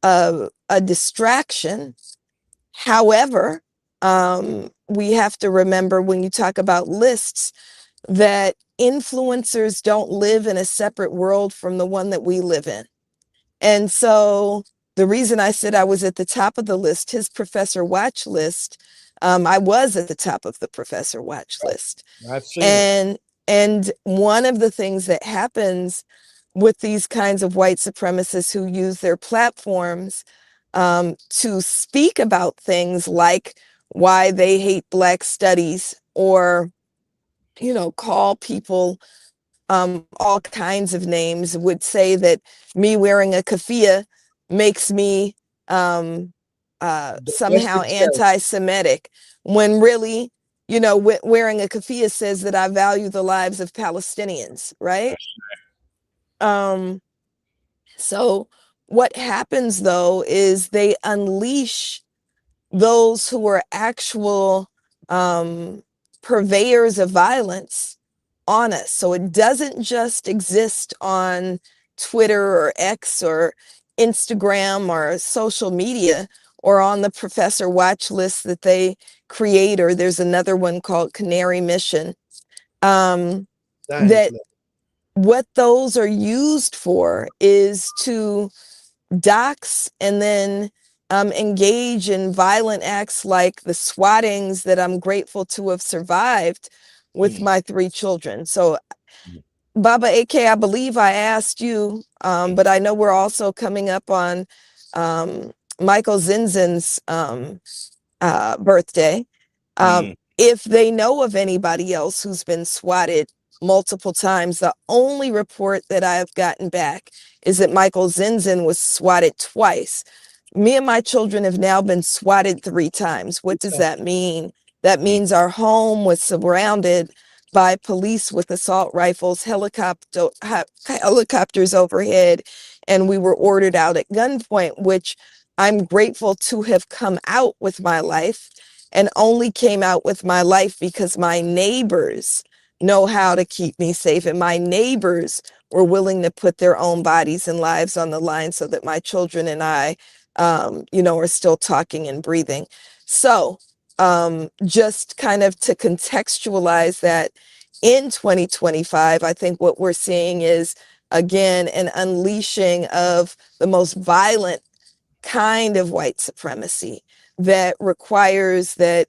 a distraction. However, we have to remember, when you talk about lists, that influencers don't live in a separate world from the one that we live in. And so the reason I said I was at the top of the list, his Professor Watch list, I was at the top of the Professor Watch list. I've seen it. And one of the things that happens with these kinds of white supremacists who use their platforms to speak about things like why they hate Black studies, or, call people all kinds of names, would say that me wearing a keffiyeh makes me somehow anti-Semitic, when really, you know, wearing a keffiyeh says that I value the lives of Palestinians, right? So what happens though is they unleash those who are actual purveyors of violence on us. So it doesn't just exist on Twitter or X or Instagram or social media or on the professor watch list that they create, or there's another one called Canary Mission. That what those are used for is to dox and then engage in violent acts like the swattings that I'm grateful to have survived with my 3 children. So Baba AK, I believe I asked you, but I know we're also coming up on Michael Zinzin's birthday. If they know of anybody else who's been swatted multiple times, the only report that I've gotten back is that Michael Zinzin was swatted twice. Me and my children have now been swatted 3 times. What does that mean? That means our home was surrounded by police with assault rifles, helicopters overhead, and we were ordered out at gunpoint, which I'm grateful to have come out with my life, and only came out with my life because my neighbors know how to keep me safe, and my neighbors were willing to put their own bodies and lives on the line so that my children and I, you know, are still talking and breathing. So just kind of to contextualize that, in 2025, I think what we're seeing is, again, an unleashing of the most violent kind of white supremacy that requires that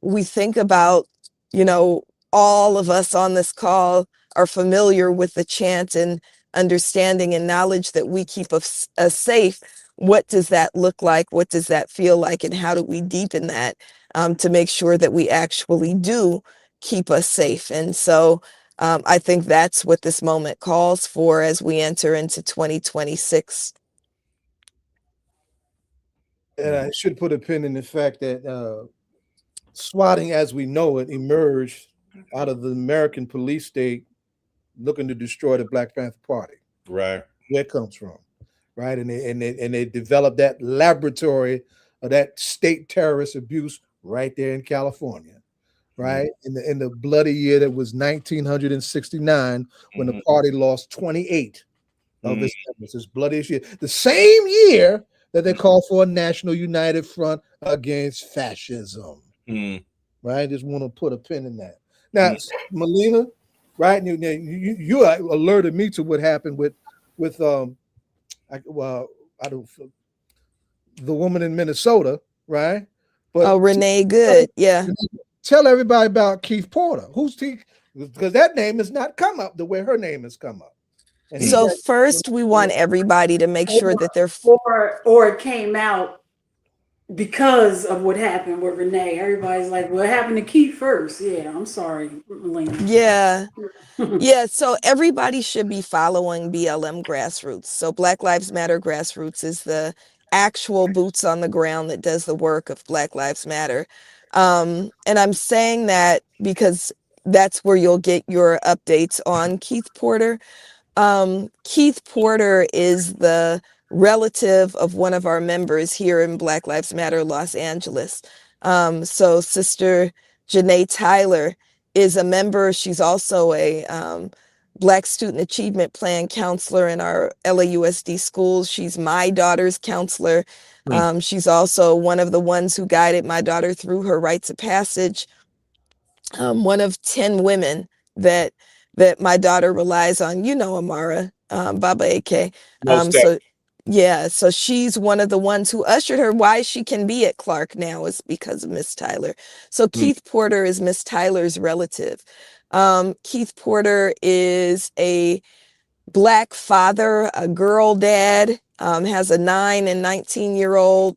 we think about, you know, all of us on this call are familiar with the chant and understanding and knowledge that we keep us safe. What does that look like? What does that feel like? And how do we deepen that to make sure that we actually do keep us safe? And so I think that's what this moment calls for as we enter into 2026. And I should put a pin in the fact that swatting as we know it emerged out of the American police state looking to destroy the Black Panther Party. Right. Where it comes from. Right. And they developed that laboratory of that state terrorist abuse right there in California. Right. In the bloody year that was 1969, when the party lost 28 of its members. This bloodiest year. The same year that they called for a national united front against fascism. Right. Just want to put a pin in that. Now, Melina, right? You alerted me to what happened with the woman in Minnesota, right? But Renee Good, yeah. Tell everybody about Keith Porter. Who's Keith? Because that name has not come up the way her name has come up. And so first, we want everybody to make sure that they're or it came out because of what happened with Renee. Everybody's like, what happened to Keith first? Yeah, I'm sorry, Melina. Yeah. Yeah, so everybody should be following BLM Grassroots. So Black Lives Matter Grassroots is the actual boots on the ground that does the work of Black Lives Matter. And I'm saying that because that's where you'll get your updates on Keith Porter. Keith Porter is the relative of one of our members here in Black Lives Matter Los Angeles. So Sister Janae Tyler is a member. She's also a Black Student Achievement Plan counselor in our LAUSD schools. She's my daughter's counselor. She's also one of the ones who guided my daughter through her rites of passage. One of 10 women that my daughter relies on, you know, Amara, Baba AK. So she's one of the ones who ushered her. Why she can be at Clark now is because of Miss Tyler. So Keith Porter is Miss Tyler's relative. Keith Porter is a Black father, a girl dad, has a 9 and 19-year-old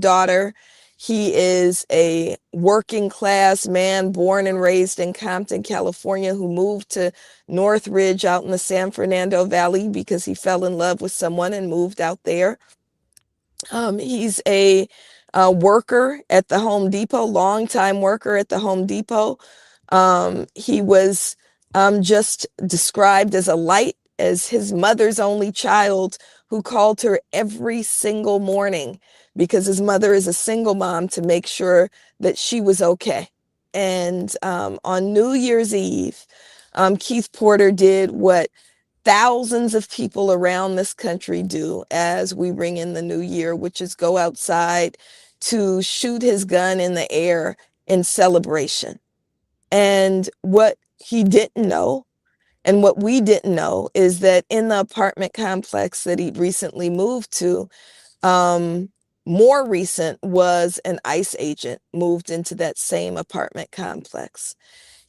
daughter. He is a working class man born and raised in Compton, California, who moved to Northridge out in the San Fernando Valley because he fell in love with someone and moved out there. He's a worker at the Home Depot, longtime worker at the Home Depot. He was just described as a light, as his mother's only child, who called her every single morning because his mother is a single mom, to make sure that she was okay. And on New Year's Eve, Keith Porter did what thousands of people around this country do as we ring in the new year, which is go outside to shoot his gun in the air in celebration. And what he didn't know, and what we didn't know, is that in the apartment complex that he recently moved to, more recent was an ICE agent moved into that same apartment complex.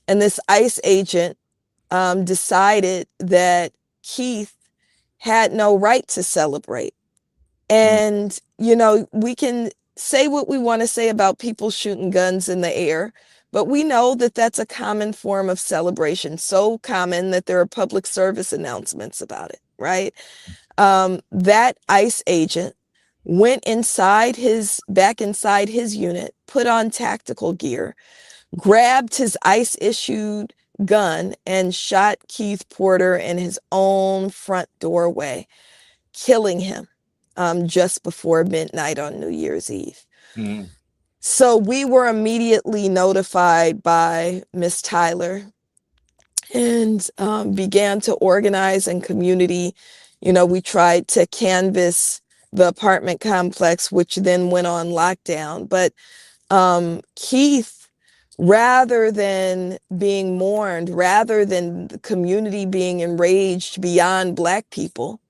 And this ICE agent decided that Keith had no right to celebrate. And, you know, we can say what we want to say about people shooting guns in the air, but we know that that's a common form of celebration, so common that there are public service announcements about it, right? That ICE agent went back inside his unit, put on tactical gear, grabbed his ICE-issued gun, and shot Keith Porter in his own front doorway, killing him just before midnight on New Year's Eve. Mm-hmm. So we were immediately notified by Miss Tyler and began to organize in community. You know, we tried to canvass the apartment complex, which then went on lockdown. But Keith, rather than being mourned, rather than the community being enraged beyond Black people,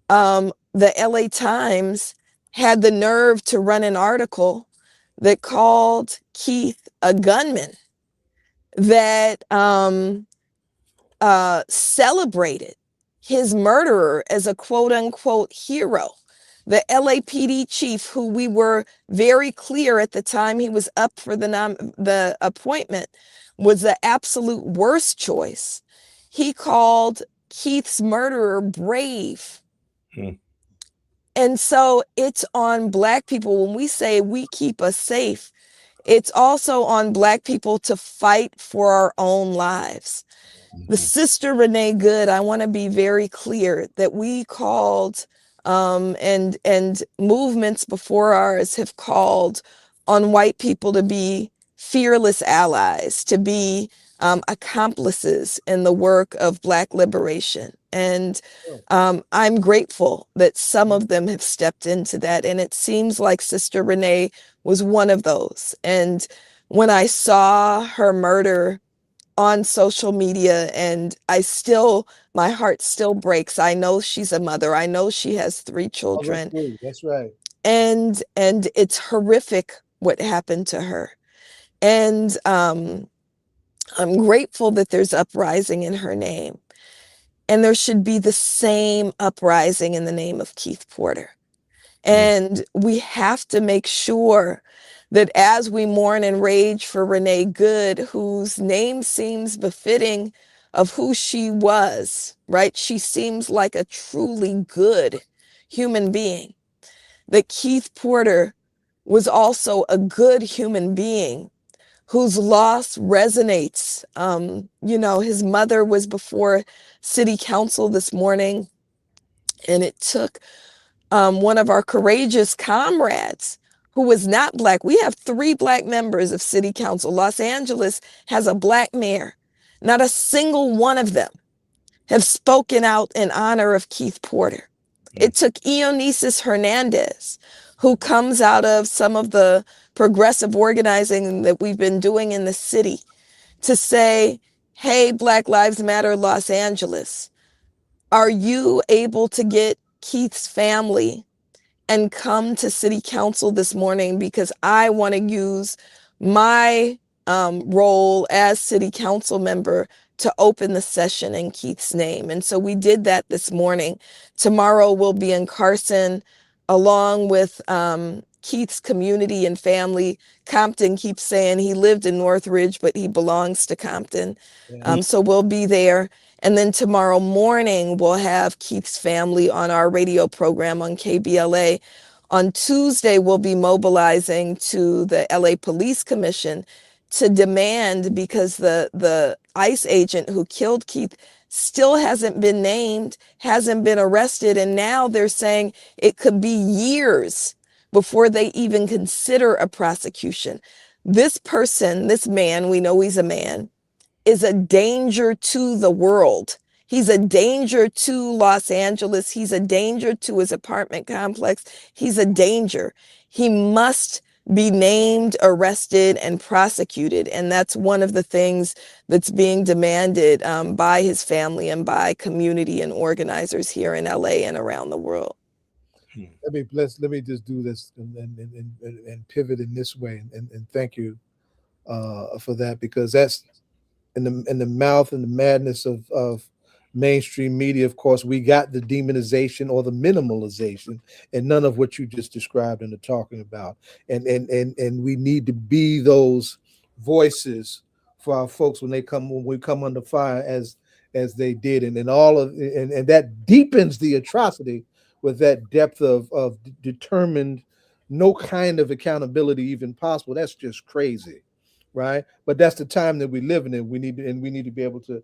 the LA Times had the nerve to run an article that called Keith a gunman, that celebrated his murderer as a quote unquote hero. The LAPD chief, who we were very clear at the time he was up for the appointment, was the absolute worst choice. He called Keith's murderer brave. And so it's on Black people. When we say we keep us safe, it's also on Black people to fight for our own lives. The Sister Renee Good, I want to be very clear that we called, and movements before ours have called on white people to be fearless allies, to be accomplices in the work of Black liberation. And I'm grateful that some of them have stepped into that. And it seems like Sister Renee was one of those. And when I saw her murder on social media, and my heart still breaks. I know she's a mother. I know she has 3 children. That's right. And it's horrific what happened to her. And I'm grateful that there's uprising in her name. And there should be the same uprising in the name of Keith Porter. And we have to make sure that as we mourn and rage for Renee Good, whose name seems befitting of who she was, right? She seems like a truly good human being. That Keith Porter was also a good human being whose loss resonates. You know, his mother was before City Council this morning, and it took one of our courageous comrades who was not Black. We have 3 Black members of City Council. Los Angeles has a Black mayor. Not a single one of them have spoken out in honor of Keith Porter. It took Ionesis Hernandez, who comes out of some of the progressive organizing that we've been doing in the city, to say, hey, Black Lives Matter Los Angeles, are you able to get Keith's family and come to City Council this morning, because I want to use my role as City Council member to open the session in Keith's name. And so we did that this morning. Tomorrow we'll be in Carson along with Keith's community and family. Compton keeps saying he lived in Northridge, but he belongs to Compton. So we'll be there. And then tomorrow morning, we'll have Keith's family on our radio program on KBLA On Tuesday, we'll be mobilizing to the LA Police Commission to demand, because the ICE agent who killed Keith still hasn't been named, hasn't been arrested, and now they're saying it could be years before they even consider a prosecution. This person, this man, we know he's a man, is a danger to the world. He's a danger to Los Angeles. He's a danger to his apartment complex. He's a danger. He must be named, arrested, and prosecuted. And that's one of the things that's being demanded by his family and by community and organizers here in LA and around the world. Let me just do this and pivot in this way, and thank you for that, because that's in the mouth and the madness of mainstream media. Of course, we got the demonization or the minimalization, and none of what you just described and are talking about. And we need to be those voices for our folks when we come under fire as they did, and that deepens the atrocity with that depth of determined, no kind of accountability even possible. That's just crazy, right? But that's the time that we're living in. We need to be able to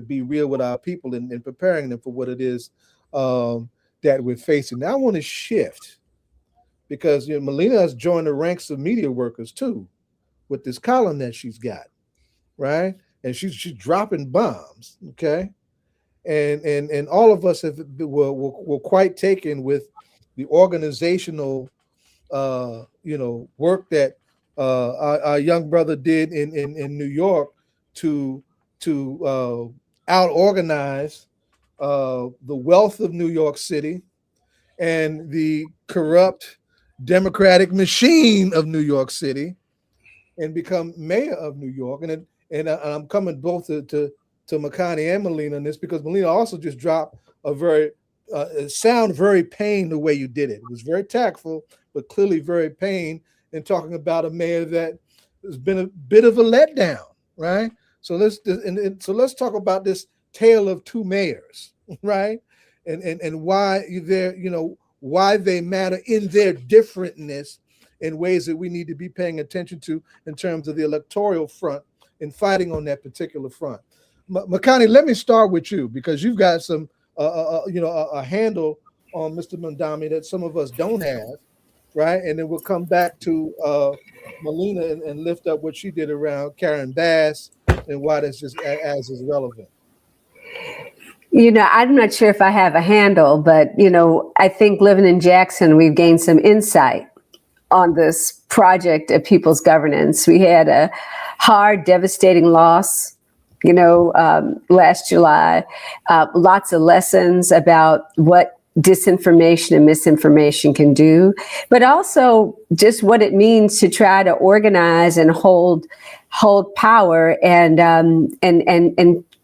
be real with our people and preparing them for what it is that we're facing. Now I want to shift, because Melina has joined the ranks of media workers too, with this column that she's got, right? And she's dropping bombs, okay? And all of us were quite taken with the organizational work that our young brother did in New York to out organize the wealth of New York City and the corrupt democratic machine of New York City, and become mayor of New York. And I'm coming both to Makani and Melina on this, because Melina also just dropped a very sound very pained the way you did it. It was very tactful, but clearly very pained, in talking about a mayor that has been a bit of a letdown, right? So let's talk about this tale of two mayors, right? And why why they matter in their differentness, in ways that we need to be paying attention to in terms of the electoral front and fighting on that particular front. Makani, let me start with you, because you've got some a handle on Mr. Mandami that some of us don't have, right? And then we'll come back to Melina and lift up what she did around Karen Bass and why that's just as is relevant. I'm not sure if I have a handle, but, I think living in Jackson, we've gained some insight on this project of people's governance. We had a hard, devastating loss, last July. Lots of lessons about what disinformation and misinformation can do, but also just what it means to try to organize and hold power and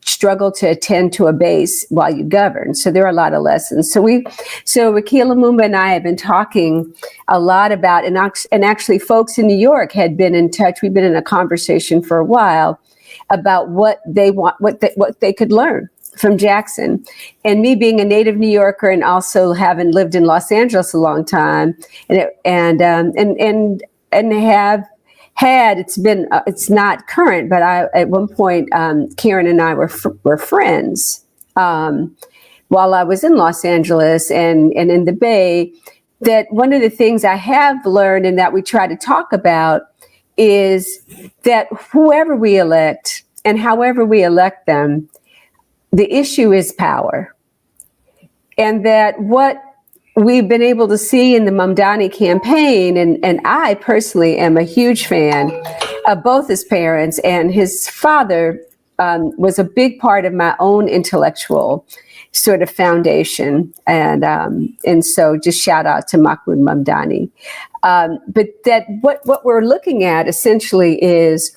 struggle to attend to a base while you govern. So there are a lot of lessons. So Rakeel Lumumba and I have been talking a lot about, and actually folks in New York had been in touch. We've been in a conversation for a while about what they want, what they could learn from Jackson. And me being a native New Yorker and also having lived in Los Angeles a long time, and have had, it's not current, but at one point Karen and I were friends while I was in Los Angeles and in the Bay. That one of the things I have learned and that we try to talk about is that whoever we elect and however we elect them, the issue is power. And that what we've been able to see in the Mandami campaign, and I personally am a huge fan of both his parents, and his father was a big part of my own intellectual sort of foundation. And so just shout out to Mahmoud Mamdani. But that what we're looking at essentially is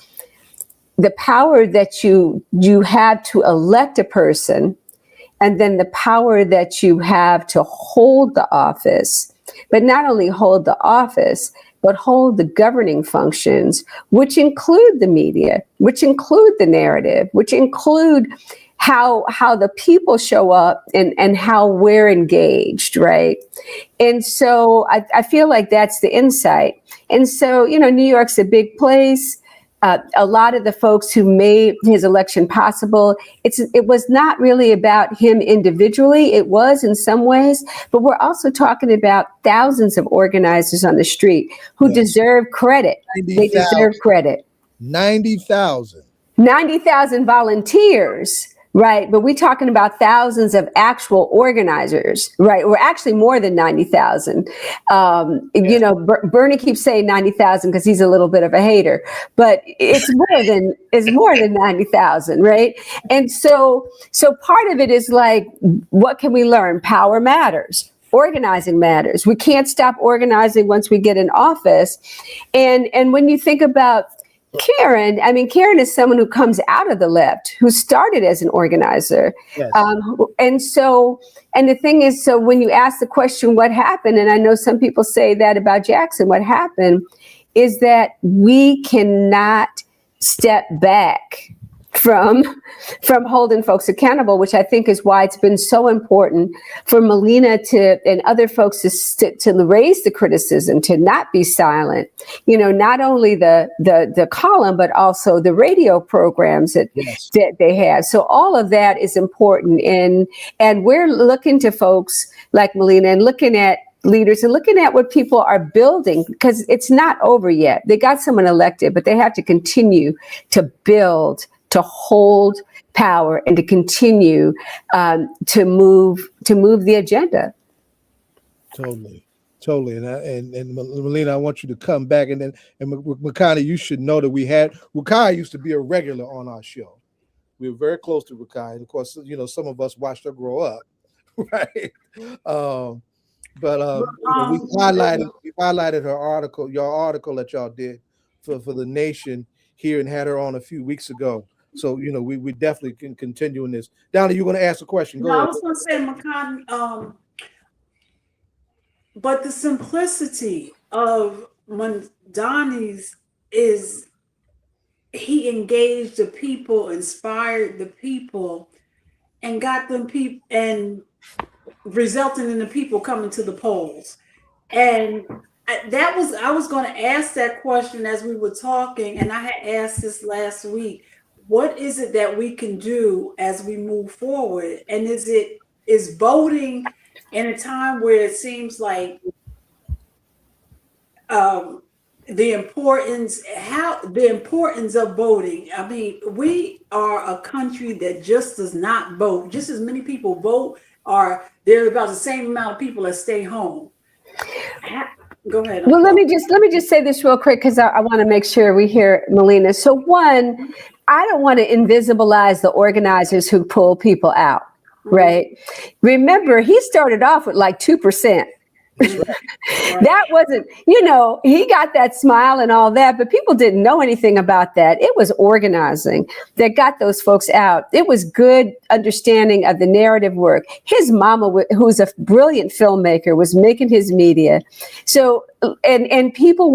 the power that you have to elect a person, and then the power that you have to hold the office, but not only hold the office, but hold the governing functions, which include the media, which include the narrative, which include how the people show up and how we're engaged, right? And so I feel like that's the insight. And so, New York's a big place. A lot of the folks who made his election possible, it was not really about him individually. It was in some ways, but we're also talking about thousands of organizers on the street who deserve credit. 90, they deserve credit. 90,000. 90,000 volunteers. Right. But we're talking about thousands of actual organizers, right? We're actually more than 90,000. Bernie keeps saying 90,000 because he's a little bit of a hater, but it's more than 90,000. Right. And so part of it is like, what can we learn? Power matters. Organizing matters. We can't stop organizing once we get in office. And when you think about Karen is someone who comes out of the left, who started as an organizer. Yes. And the thing is, so when you ask the question, what happened? And I know some people say that about Jackson, what happened is that we cannot step back from holding folks accountable, which I think is why it's been so important for Melina and other folks to raise the criticism, to not be silent. Not only the column, but also the radio programs that they have. So all of that is important, and we're looking to folks like Melina and looking at leaders and looking at what people are building, because it's not over yet. They got someone elected, but they have to continue to build, to hold power, and to continue to move the agenda. Totally. And Melina, I want you to come back, and Makani, you should know that Rukai used to be a regular on our show. We were very close to Rukai, and of course, some of us watched her grow up, right? We highlighted her article, your article that y'all did for the Nation here, and had her on a few weeks ago. So, we definitely can continue in this. Donna, you're going to ask a question. Go ahead. I was going to say, Makani, but the simplicity of Mandami's is he engaged the people, inspired the people, and got them and resulting in the people coming to the polls. And I was going to ask that question as we were talking, and I had asked this last week. What is it that we can do as we move forward? And is voting in a time where it seems like the importance of voting? I mean, we are a country that just does not vote. Just as many people vote, there's about the same amount of people that stay home. Go ahead. Well, let me just say this real quick, because I want to make sure we hear Melina. So one, I don't want to invisibilize the organizers who pull people out, right? Remember, he started off with like 2%. That wasn't, he got that smile and all that, but people didn't know anything about that. It was organizing that got those folks out. It was good understanding of the narrative work. His mama, who's a brilliant filmmaker, was making his media. So, and people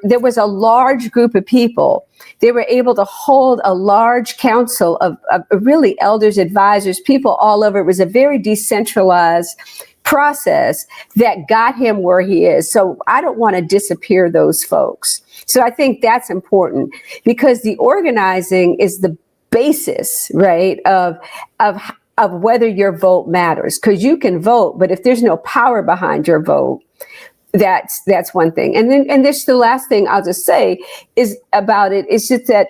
there was a large group of people. They were able to hold a large council of really elders, advisors, people all over. It was a very decentralized process that got him where he is. So I don't want to disappear those folks. So I think that's important, because the organizing is the basis, right, of whether your vote matters. Because you can vote, but if there's no power behind your vote, that's one thing. And this the last thing I'll just say is about it. It's just that,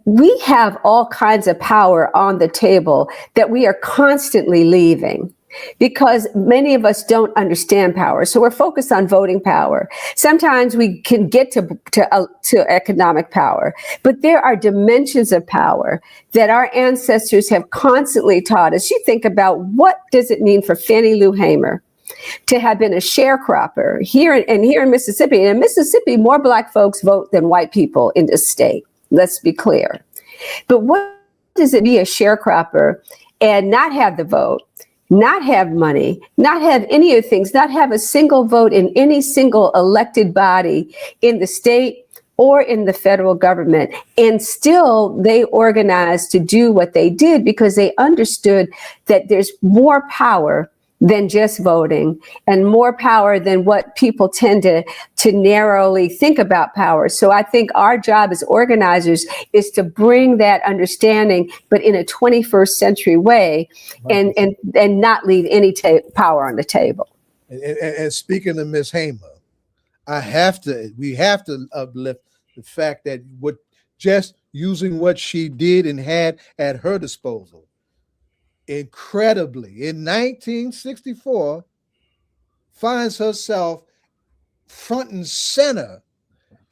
we have all kinds of power on the table that we are constantly leaving, because many of us don't understand power. So we're focused on voting power. Sometimes we can get to economic power, but there are dimensions of power that our ancestors have constantly taught us. You think about, what does it mean for Fannie Lou Hamer to have been a sharecropper here in Mississippi? And in Mississippi, more Black folks vote than white people in this state. Let's be clear. But what does it be a sharecropper and not have the vote, not have money, not have any of the things, not have a single vote in any single elected body in the state or in the federal government. And still they organized to do what they did because they understood that there's more power than just voting, and more power than what people tend to narrowly think about power. So I think our job as organizers is to bring that understanding, but in a 21st century way, and not leave any power on the table. And speaking of Miss Hamer, we have to uplift the fact that just using what she did and had at her disposal, incredibly, in 1964, finds herself front and center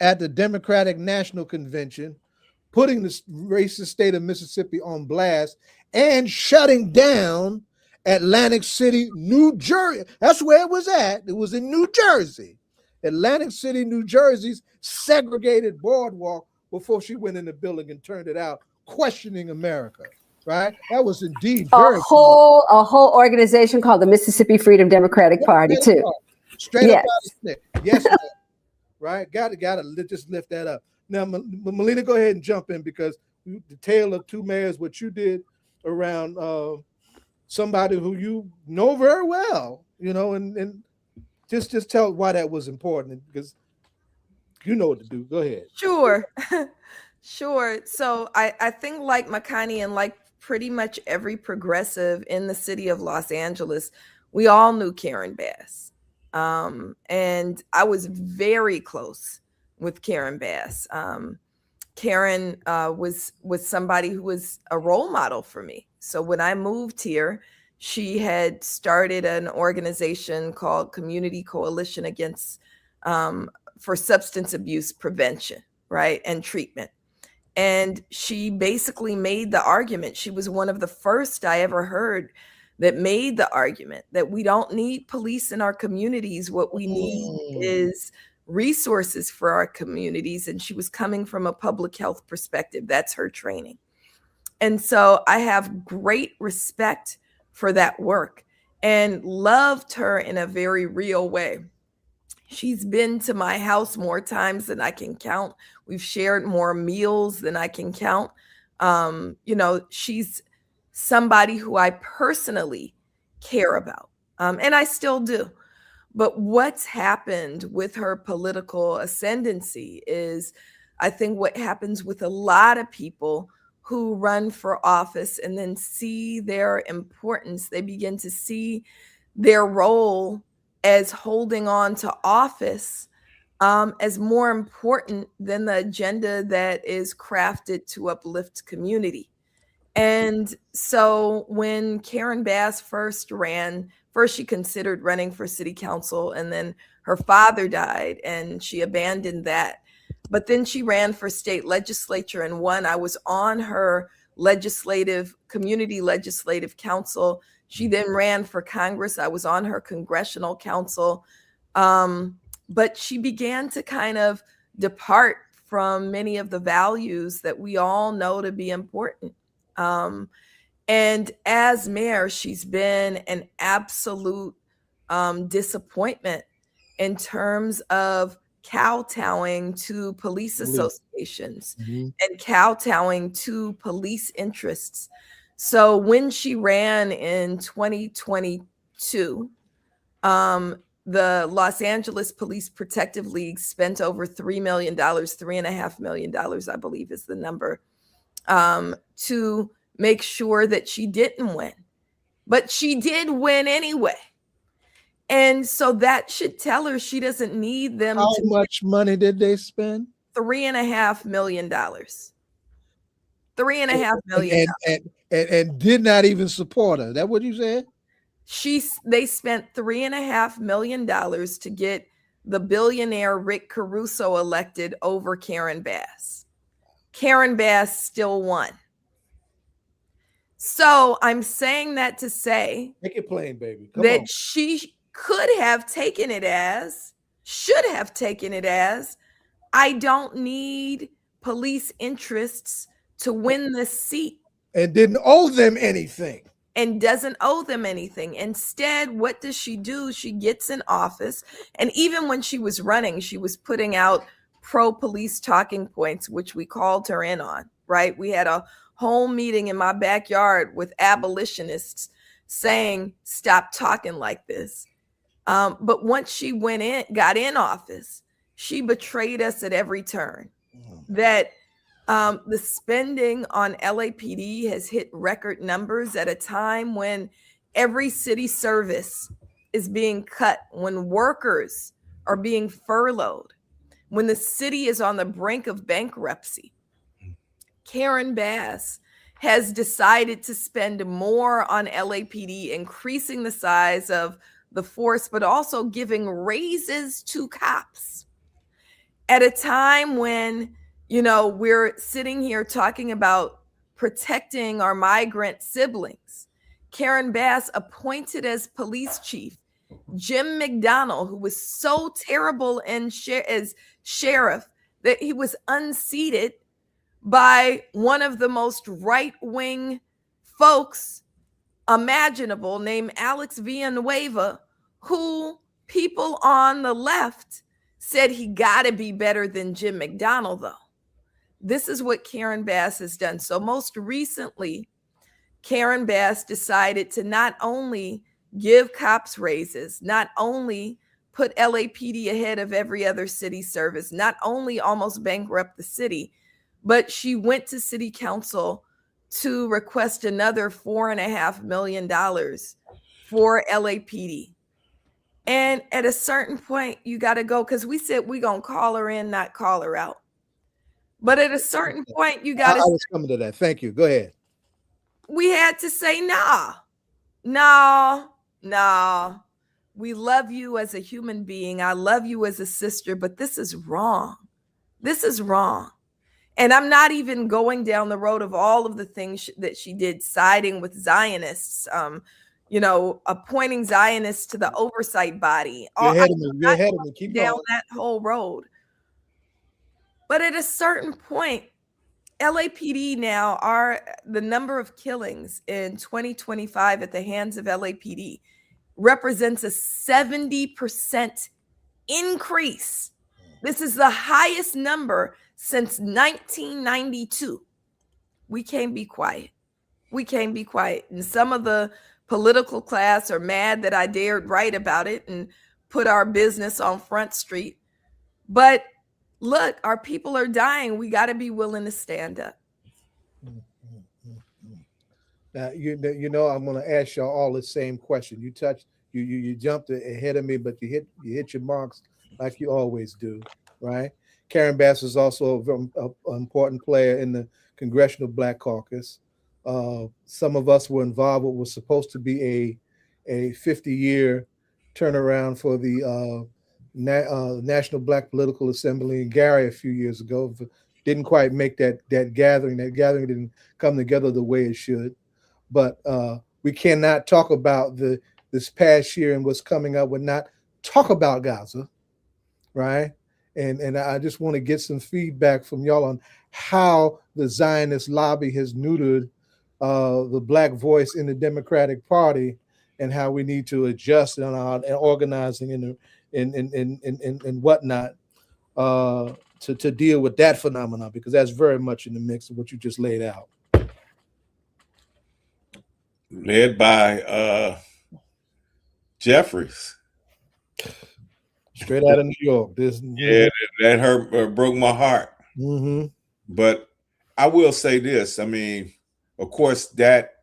at the Democratic National Convention, putting the racist state of Mississippi on blast and shutting down Atlantic City, New Jersey. That's where it was at. It was in New Jersey. Atlantic City, New Jersey's segregated boardwalk before she went in the building and turned it out, questioning America. Right? That was indeed a whole organization called the Mississippi Freedom Democratic Party too. Straight up out of stick. Yes, right? Got to just lift that up. Now, Melina, go ahead and jump in, because the tale of two mayors, what you did around somebody who you know very well, and just tell why that was important, because you know what to do. Go ahead. Sure. Sure. So I think, like Makani and like pretty much every progressive in the city of Los Angeles, we all knew Karen Bass. And I was very close with Karen Bass. Karen was somebody who was a role model for me. So when I moved here, she had started an organization called Community Coalition Against for Substance Abuse Prevention, right, and Treatment. And she basically made the argument. She was one of the first I ever heard that made the argument that we don't need police in our communities. What we need is resources for our communities. And she was coming from a public health perspective. That's her training. And so I have great respect for that work and loved her in a very real way. She's been to my house more times than I can count. We've shared more meals than I can count. She's somebody who I personally care about, and I still do. But what's happened with her political ascendancy is, I think, what happens with a lot of people who run for office and then see their importance. They begin to see their role as holding on to office as more important than the agenda that is crafted to uplift community. And so when Karen Bass first she considered running for city council, and then her father died and she abandoned that. But then she ran for state legislature and won. I was on her community legislative council. She then ran for Congress. I was on her congressional council. But she began to kind of depart from many of the values that we all know to be important. And as mayor, she's been an absolute disappointment in terms of kowtowing to police associations and kowtowing to police interests. So when she ran in 2022, the Los Angeles Police Protective League spent over $3 million, $3.5 million, I believe is the number, to make sure that she didn't win. But she did win anyway. And so that should tell her she doesn't need them. How much money did they spend? $3.5 million. $3.5 million. And did not even support her. Is that what you said? They spent $3.5 million to get the billionaire Rick Caruso elected over Karen Bass. Karen Bass still won. So I'm saying that to say, make it plain, baby. Come that on. She should have taken it as, I don't need police interests to win this seat. And didn't owe them anything. And doesn't owe them anything. Instead, what does she do? She gets in office. And even when she was running, she was putting out pro-police talking points, which we called her in on, right? We had a whole meeting in my backyard with abolitionists saying, stop talking like this. But once she got in office, she betrayed us at every turn. That the spending on LAPD has hit record numbers at a time when every city service is being cut, when workers are being furloughed, when the city is on the brink of bankruptcy. Karen Bass has decided to spend more on LAPD, increasing the size of the force, but also giving raises to cops at a time when, you know, we're sitting here talking about protecting our migrant siblings. Karen Bass appointed as police chief Jim McDonnell, who was so terrible as sheriff that he was unseated by one of the most right-wing folks imaginable, named Alex Villanueva, who people on the left said he got to be better than Jim McDonnell, though. This is what Karen Bass has done. So most recently, Karen Bass decided to not only give cops raises, not only put LAPD ahead of every other city service, not only almost bankrupt the city, but she went to city council to request another $4.5 million for LAPD. And at a certain point, you got to go, because we said we're going to call her in, not call her out. But at a certain point, you got to. I was coming to that. Thank you. Go ahead. We had to say, nah. We love you as a human being. I love you as a sister, but this is wrong. This is wrong. And I'm not even going down the road of all of the things that she did, siding with Zionists, appointing Zionists to the oversight body. You're ahead of me. Keep down going. that whole road. But at a certain point, LAPD now the number of killings in 2025 at the hands of LAPD represents a 70% increase. This is the highest number since 1992. We can't be quiet. And some of the political class are mad that I dared write about it and put our business on Front Street. But look, our people are dying. We got to be willing to stand up. Now, you know, I'm going to ask y'all all the same question. You jumped ahead of me, but you hit your marks like you always do, right? Karen Bass is also an important player in the Congressional Black Caucus. Some of us were involved with what was supposed to be a 50-year turnaround for the National Black Political Assembly in Gary a few years ago. Didn't quite make that gathering. That gathering didn't come together the way it should. But we cannot talk about this past year and what's coming up, would not talk about Gaza, right? And I just want to get some feedback from y'all on how the Zionist lobby has neutered the Black voice in the Democratic Party, and how we need to adjust in our organizing and whatnot to deal with that phenomenon, because that's very much in the mix of what you just laid out. Led by Jeffries. Straight out of New York. That hurt, broke my heart. Mm-hmm. But I will say this. I mean, of course, that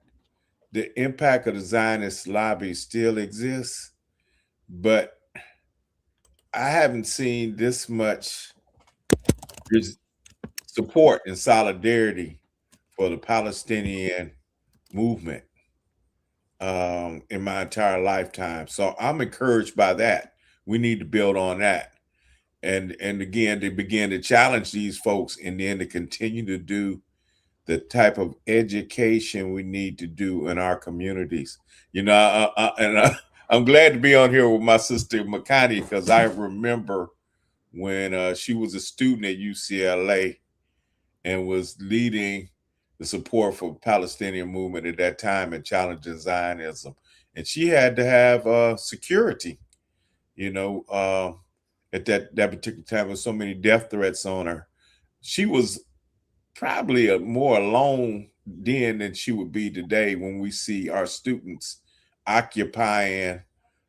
the impact of the Zionist lobby still exists, but I haven't seen this much support and solidarity for the Palestinian movement in my entire lifetime. So I'm encouraged by that. We need to build on that. And again, to begin to challenge these folks, and then to continue to do the type of education we need to do in our communities. You know, I'm glad to be on here with my sister Makani, because I remember when she was a student at UCLA and was leading the support for Palestinian movement at that time and challenging Zionism. And she had to have security, you know, at that particular time with so many death threats on her. She was probably more alone then than she would be today when we see our students occupying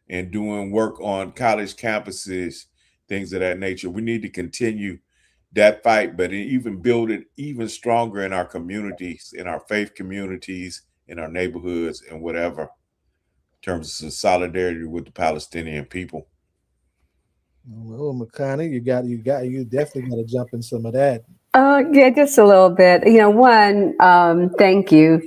and doing work on college campuses, things of that nature. We need to continue that fight, but even build it even stronger in our communities, in our faith communities, in our neighborhoods, and whatever, in terms of solidarity with the Palestinian people. Well, Makani, you definitely got to jump in some of that. Yeah, just a little bit. One, thank you.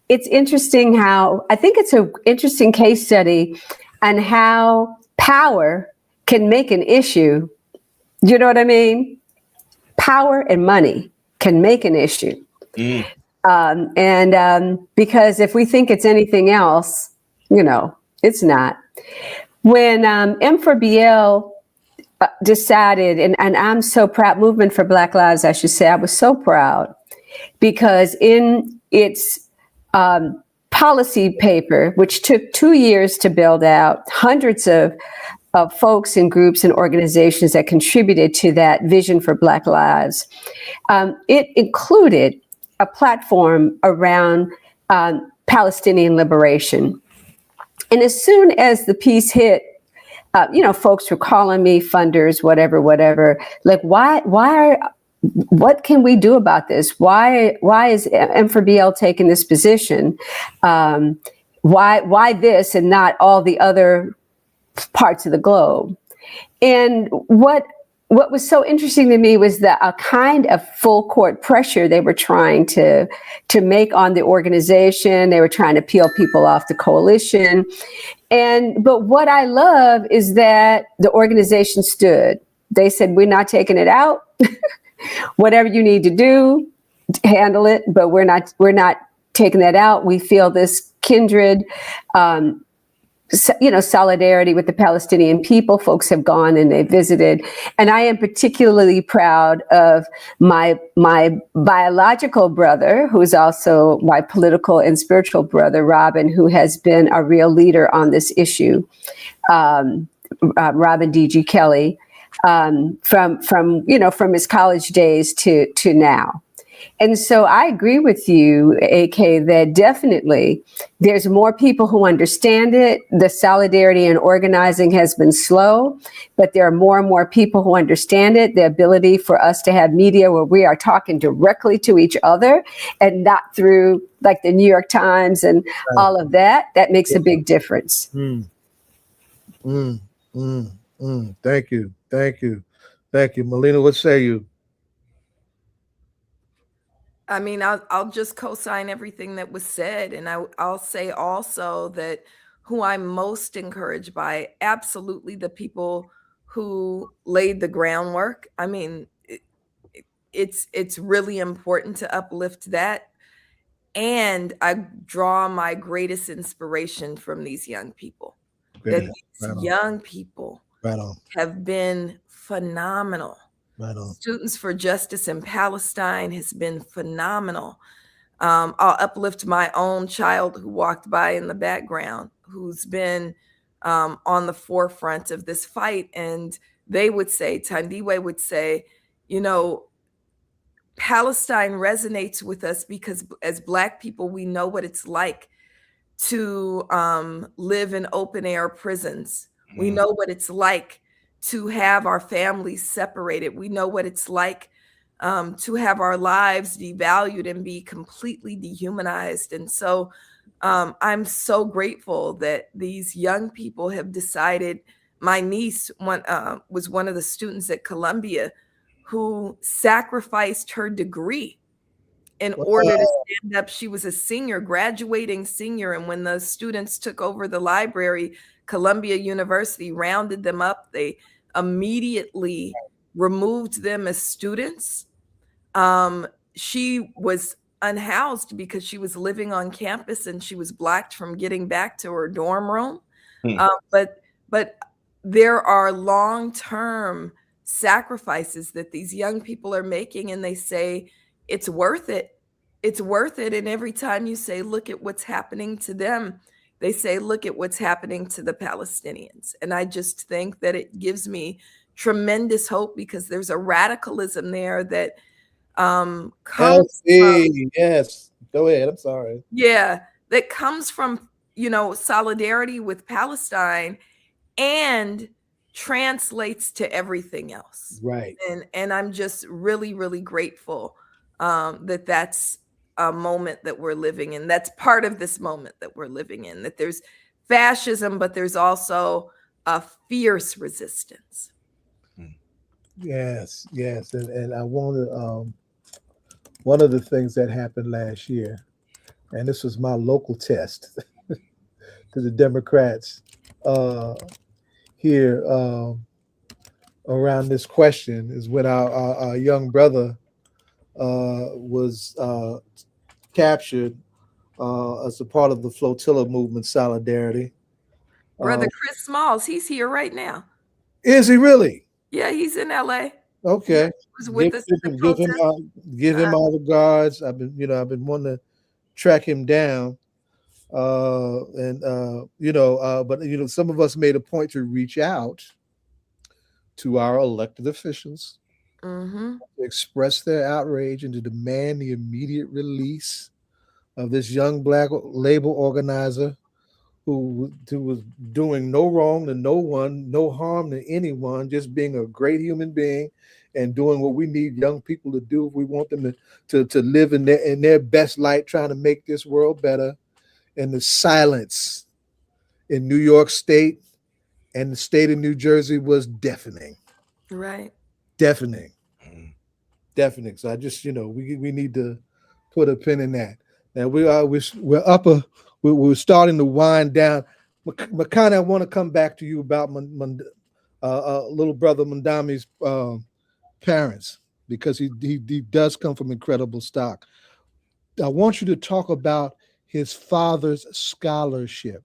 It's interesting how, I think it's an interesting case study on how power can make an issue. You know what I mean? Power and money can make an issue. Because if we think it's anything else, it's not. When M4BL decided, and I'm so proud, Movement for Black Lives, I should say, I was so proud, because in its policy paper, which took 2 years to build out, hundreds of folks and groups and organizations that contributed to that vision for Black Lives, it included a platform around Palestinian liberation. And as soon as the piece hit, folks were calling me, funders, whatever, like, what can we do about this? Why is M4BL taking this position? Why this and not all the other parts of the globe? And what was so interesting to me was a kind of full court pressure they were trying to make on the organization. They were trying to peel people off the coalition. But what I love is that the organization stood. They said, we're not taking it out. Whatever you need to do, handle it, but we're not taking that out. We feel this kindred, solidarity with the Palestinian people. Folks have gone and they visited, and I am particularly proud of my biological brother, who is also my political and spiritual brother, Robin, who has been a real leader on this issue. Robin D.G. Kelly. From his college days to now. And so I agree with you, AK, that definitely there's more people who understand it. The solidarity and organizing has been slow, but there are more and more people who understand it. The ability for us to have media where we are talking directly to each other and not through like the New York Times and all of that makes a big difference. Thank you. Melina, what say you? I mean, I'll just co-sign everything that was said. And I'll say also that who I'm most encouraged by, absolutely the people who laid the groundwork. I mean, it's really important to uplift that. And I draw my greatest inspiration from these young people. That these young people have been phenomenal. Students for Justice in Palestine has been phenomenal. I'll uplift my own child who walked by in the background, who's been on the forefront of this fight. And they would say, Tandiwe would say, Palestine resonates with us because as Black people, we know what it's like to live in open air prisons. We know what it's like to have our families separated. We know what it's like to have our lives devalued and be completely dehumanized. And so I'm so grateful that these young people have decided. My niece was one of the students at Columbia who sacrificed her degree in order to stand up. She was a senior, graduating senior. And when the students took over the library, Columbia University rounded them up. They immediately removed them as students. She was unhoused because she was living on campus and she was blocked from getting back to her dorm room. But there are long-term sacrifices that these young people are making, and they say it's worth it. It's worth it. And every time you say, look at what's happening to them, they say, look at what's happening to the Palestinians. And I just think that it gives me tremendous hope, because there's a radicalism there that comes from, yes, go ahead. I'm sorry. Yeah, that comes from, solidarity with Palestine and translates to everything else. Right. And I'm just really, really grateful that that's a moment that we're living in. That's part of this moment that we're living in, that there's fascism, but there's also a fierce resistance. Yes. And I wanted, one of the things that happened last year, and this was my local test to the Democrats here around this question, is when our young brother was captured as a part of the flotilla movement Solidarity. Brother Chris Smalls, he's here right now. Is he really? Yeah, he's in LA. Okay. He was with us in the protest. Give him all regards. I've been wanting to track him down. But some of us made a point to reach out to our elected officials, to express their outrage and to demand the immediate release of this young Black labor organizer who was doing no wrong to no one, no harm to anyone, just being a great human being and doing what we need young people to do if we want them to live in their best light, trying to make this world better. And the silence in New York State and the state of New Jersey was deafening. Right. Deafening. So I just, we need to put a pin in that. Now we're starting to wind down. Makani, I want to come back to you about little brother Mandami's parents, because he does come from incredible stock. I want you to talk about his father's scholarship,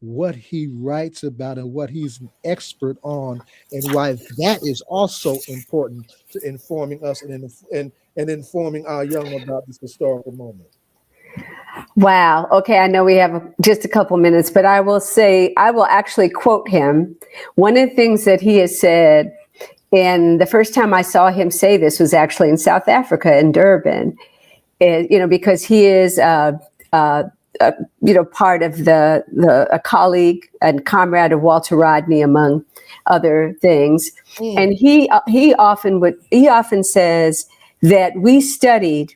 what he writes about and what he's an expert on, and why that is also important to informing us and informing our young about this historical moment. Wow. Okay. I know we have just a couple minutes, but I will actually quote him. One of the things that he has said, and the first time I saw him say this was actually in South Africa, in Durban, because he is, part of a colleague and comrade of Walter Rodney, among other things. And he often says that we studied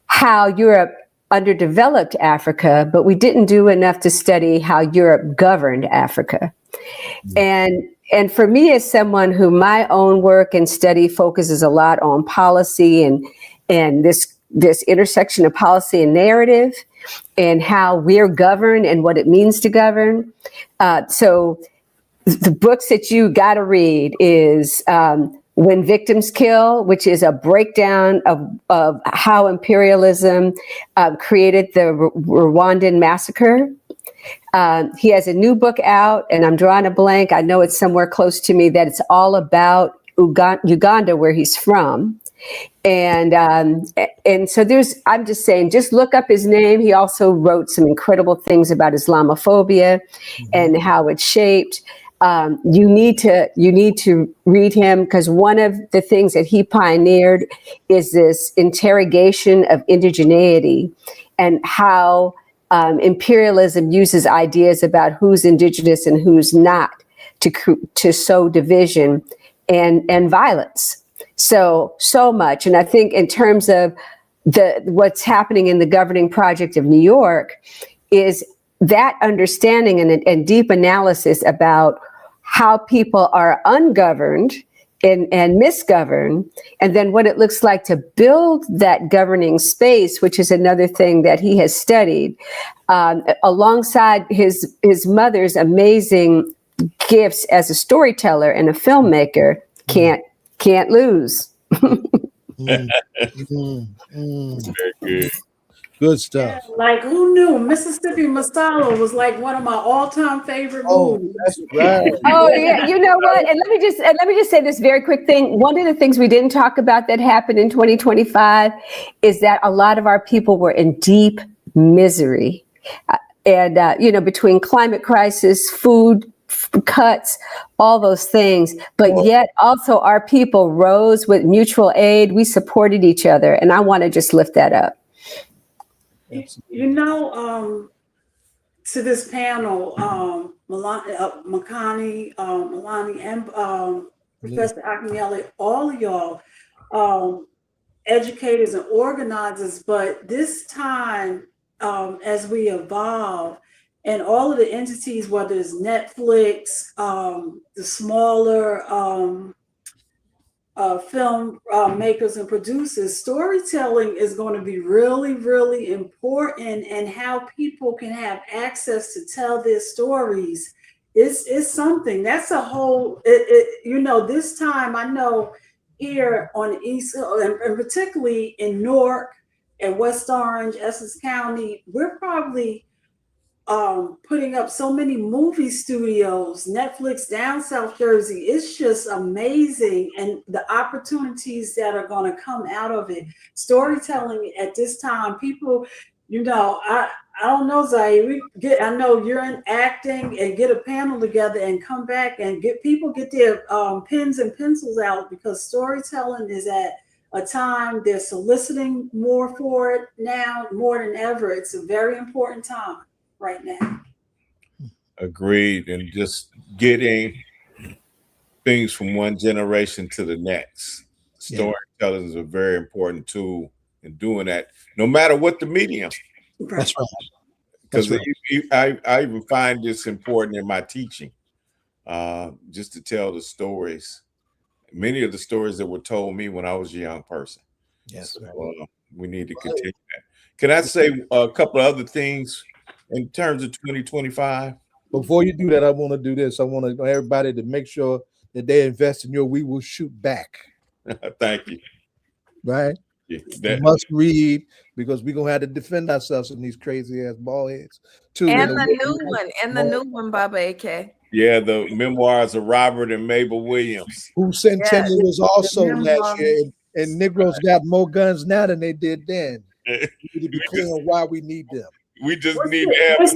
how Europe underdeveloped Africa, but we didn't do enough to study how Europe governed Africa. And for me, as someone who my own work and study focuses a lot on policy and this intersection of policy and narrative and how we're governed and what it means to govern. So the books that you got to read is When Victims Kill, which is a breakdown of how imperialism created the Rwandan massacre. He has a new book out, and I'm drawing a blank. I know it's somewhere close to me, that it's all about Uganda, where he's from. And so I'm just saying, just look up his name. He also wrote some incredible things about Islamophobia and how it's shaped. You need to read him, because one of the things that he pioneered is this interrogation of indigeneity and how imperialism uses ideas about who's indigenous and who's not to sow division and violence. So much. And I think in terms of what's happening in the governing project of New York is that understanding and deep analysis about how people are ungoverned and misgoverned, and then what it looks like to build that governing space, which is another thing that he has studied, alongside his mother's amazing gifts as a storyteller and a filmmaker. Can't lose. Very good. Good stuff. Like, who knew Mississippi Masala was like one of my all-time favorite movies? That's right. Oh yeah, you know what? And let me just say this very quick thing. One of the things we didn't talk about that happened in 2025 is that a lot of our people were in deep misery. between climate crisis, food cuts, all those things, but yet also our people rose with mutual aid. We supported each other, and I want to just lift that up. To this panel, Makani, Melina, and Professor Akinyele, all of y'all, educators and organizers, but this time, as we evolve, and all of the entities, whether it's Netflix, the smaller film makers and producers, storytelling is going to be really, really important, and how people can have access to tell their stories is something. That's a whole, this time I know here on the East, and particularly in Newark and West Orange, Essex County, we're probably putting up so many movie studios, Netflix down South Jersey. It's just amazing, and the opportunities that are going to come out of it. Storytelling at this time, people, I don't know, Zai. I know you're in acting, and get a panel together and come back and get their pens and pencils out, because storytelling is at a time they're soliciting more for it now, more than ever. It's a very important time right now. Agreed. And just getting things from one generation to the next. Storytelling is a very important tool in doing that, no matter what the medium. That's right. Because I even find this important in my teaching, just to tell the stories. Many of the stories that were told me when I was a young person. Yes. So, we need to continue that. Can I say a couple of other things in terms of 2025? Before you do that, I want to do this. I want everybody to make sure that they invest in your We Will Shoot Back. Thank you. Right? Yeah, you must read, because we're going to have to defend ourselves in these crazy ass ball heads too. And the new one, Baba AK. Yeah, the memoirs of Robert and Mabel Williams. Whose centennial was also last year, and Negroes got more guns now than they did then. We need to be clear on why we need them. We just need to have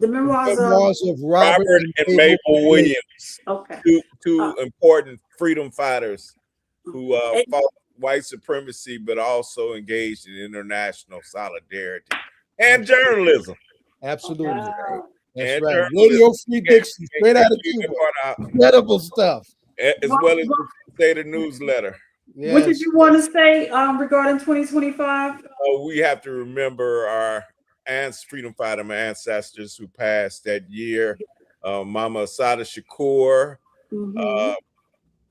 the memoirs of Robert and Mabel Williams. Okay. Two important freedom fighters who fought white supremacy, but also engaged in international solidarity and journalism. Absolutely. Wow. That's right. Radio Free Dixie, straight out of Cuba. Incredible stuff. As well as the State newsletter. Yes. What did you want to say regarding 2025? We have to remember our freedom fighter ancestors who passed that year. Mama Assata Shakur,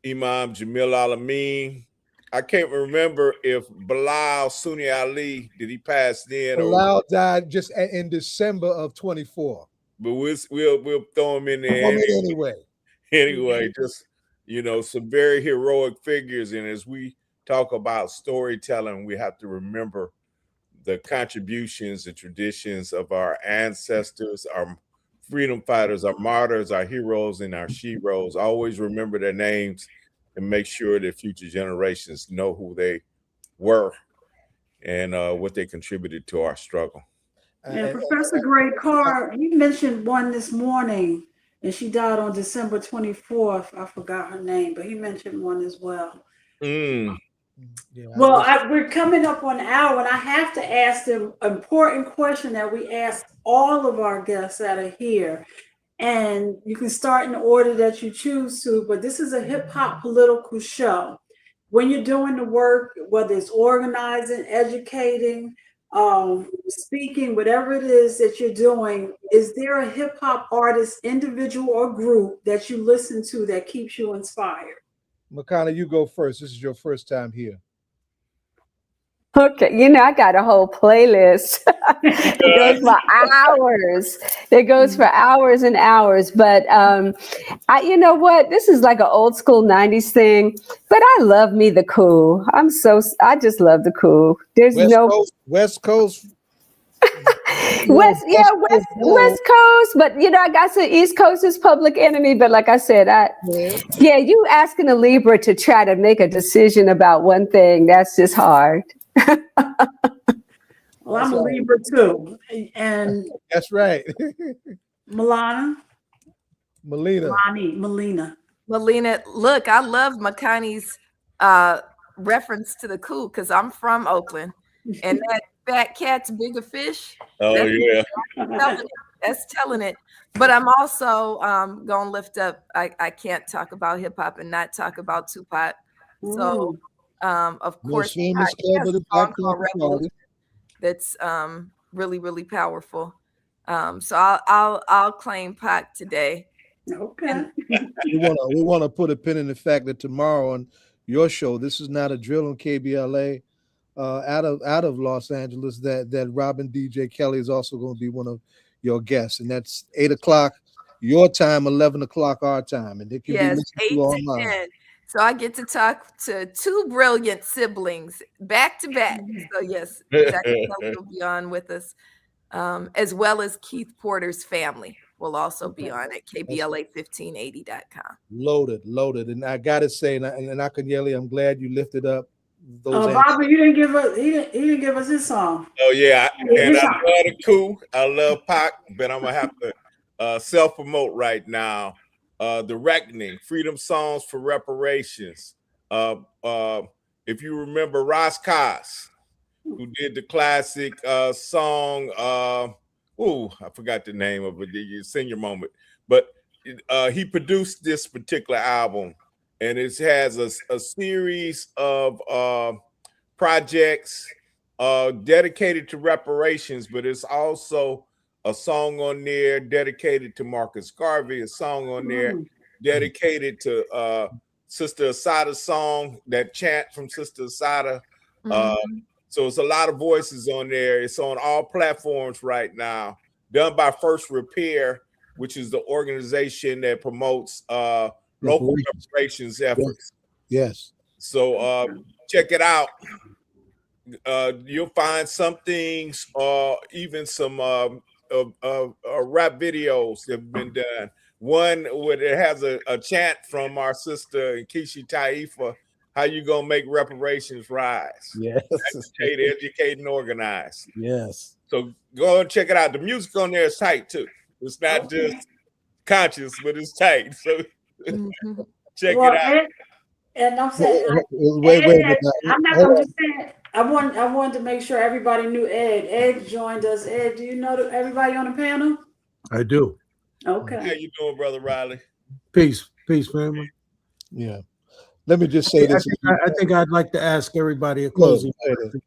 Imam Jamil Alameen. I can't remember if Bilal Sunni Ali, did he pass then? Bilal died just in December of 24. But we'll throw him in there anyway. Just some very heroic figures. And as we talk about storytelling, we have to remember the contributions and traditions of our ancestors, our freedom fighters, our martyrs, our heroes, and our sheroes. Always remember their names and make sure that future generations know who they were and what they contributed to our struggle. And Professor Gray Carr, you mentioned one this morning, and she died on December 24th. I forgot her name, but he mentioned one as well. Yeah, well, we're coming up on an hour, and I have to ask the important question that we ask all of our guests that are here. And you can start in the order that you choose to, but this is a hip hop political show. When you're doing the work, whether it's organizing, educating, speaking, whatever it is that you're doing, is there a hip hop artist, individual or group that you listen to that keeps you inspired? Makani, you go first. This is your first time here. Okay, I got a whole playlist. It goes for hours. It goes for hours and hours. But you know what? This is like an old school 90s thing. But I love me the cool. I just love the cool. There's West Coast. West Coast, but I got some East Coast is Public Enemy. But like I said, you asking a Libra to try to make a decision about one thing, that's just hard. Well, I'm a Libra too. And That's right. Melina. Melina. Melina, look, I love Makani's reference to the coup because I'm from Oakland, and that fat cat's bigger fish. Oh yeah, that's telling it. But I'm also gonna lift up. I can't talk about hip hop and not talk about Tupac. So of course, Most famous club of the Black Panther Party. That's really, really powerful. So I'll claim Pac today. Okay. We want to put a pin in the fact that tomorrow on your show, this is not a drill on KBLA, out of Los Angeles. That Robin DJ Kelly is also going to be one of your guests, and that's 8 o'clock your time, 11 o'clock our time, and they can be listened 8 to to online. 10. So I get to talk to two brilliant siblings back to back. So yes, Jack will be on with us, as well as Keith Porter's family will also be on at KBLA1580.com. Loaded. And I got to say, and Akinyele, I'm glad you lifted up those. Bobby, you didn't give us. He didn't give us his song. Oh yeah, and I love the coup. I love Pac, but I'm gonna have to self-promote right now. The Reckoning, Freedom Songs for Reparations. If you remember Ras Kass, who did the classic song, I forgot the name of it, the Senior Moment, but he produced this particular album, and it has a series of projects dedicated to reparations, but it's also a song on there dedicated to Marcus Garvey, a song on there dedicated to Sister Asada's song, that chant from Sister Asada. So it's a lot of voices on there. It's on all platforms right now, done by First Repair, which is the organization that promotes local reparations efforts. Yes. So check it out. You'll find some things, even some rap videos that have been done. One where it has a chant from our sister Kishi Taifa, how you gonna make reparations rise? Yes. Educate, and organize. Yes. So go and check it out. The music on there is tight too. It's not just conscious, but it's tight. So check it out. And I'm saying, I'm not gonna just say it. I wanted to make sure everybody knew Ed. Ed joined us. Ed, do you know everybody on the panel? I do. Okay. How you doing, Brother Riley? Peace, family. Yeah. Let me just say this. I think I'd like to ask everybody a closing question,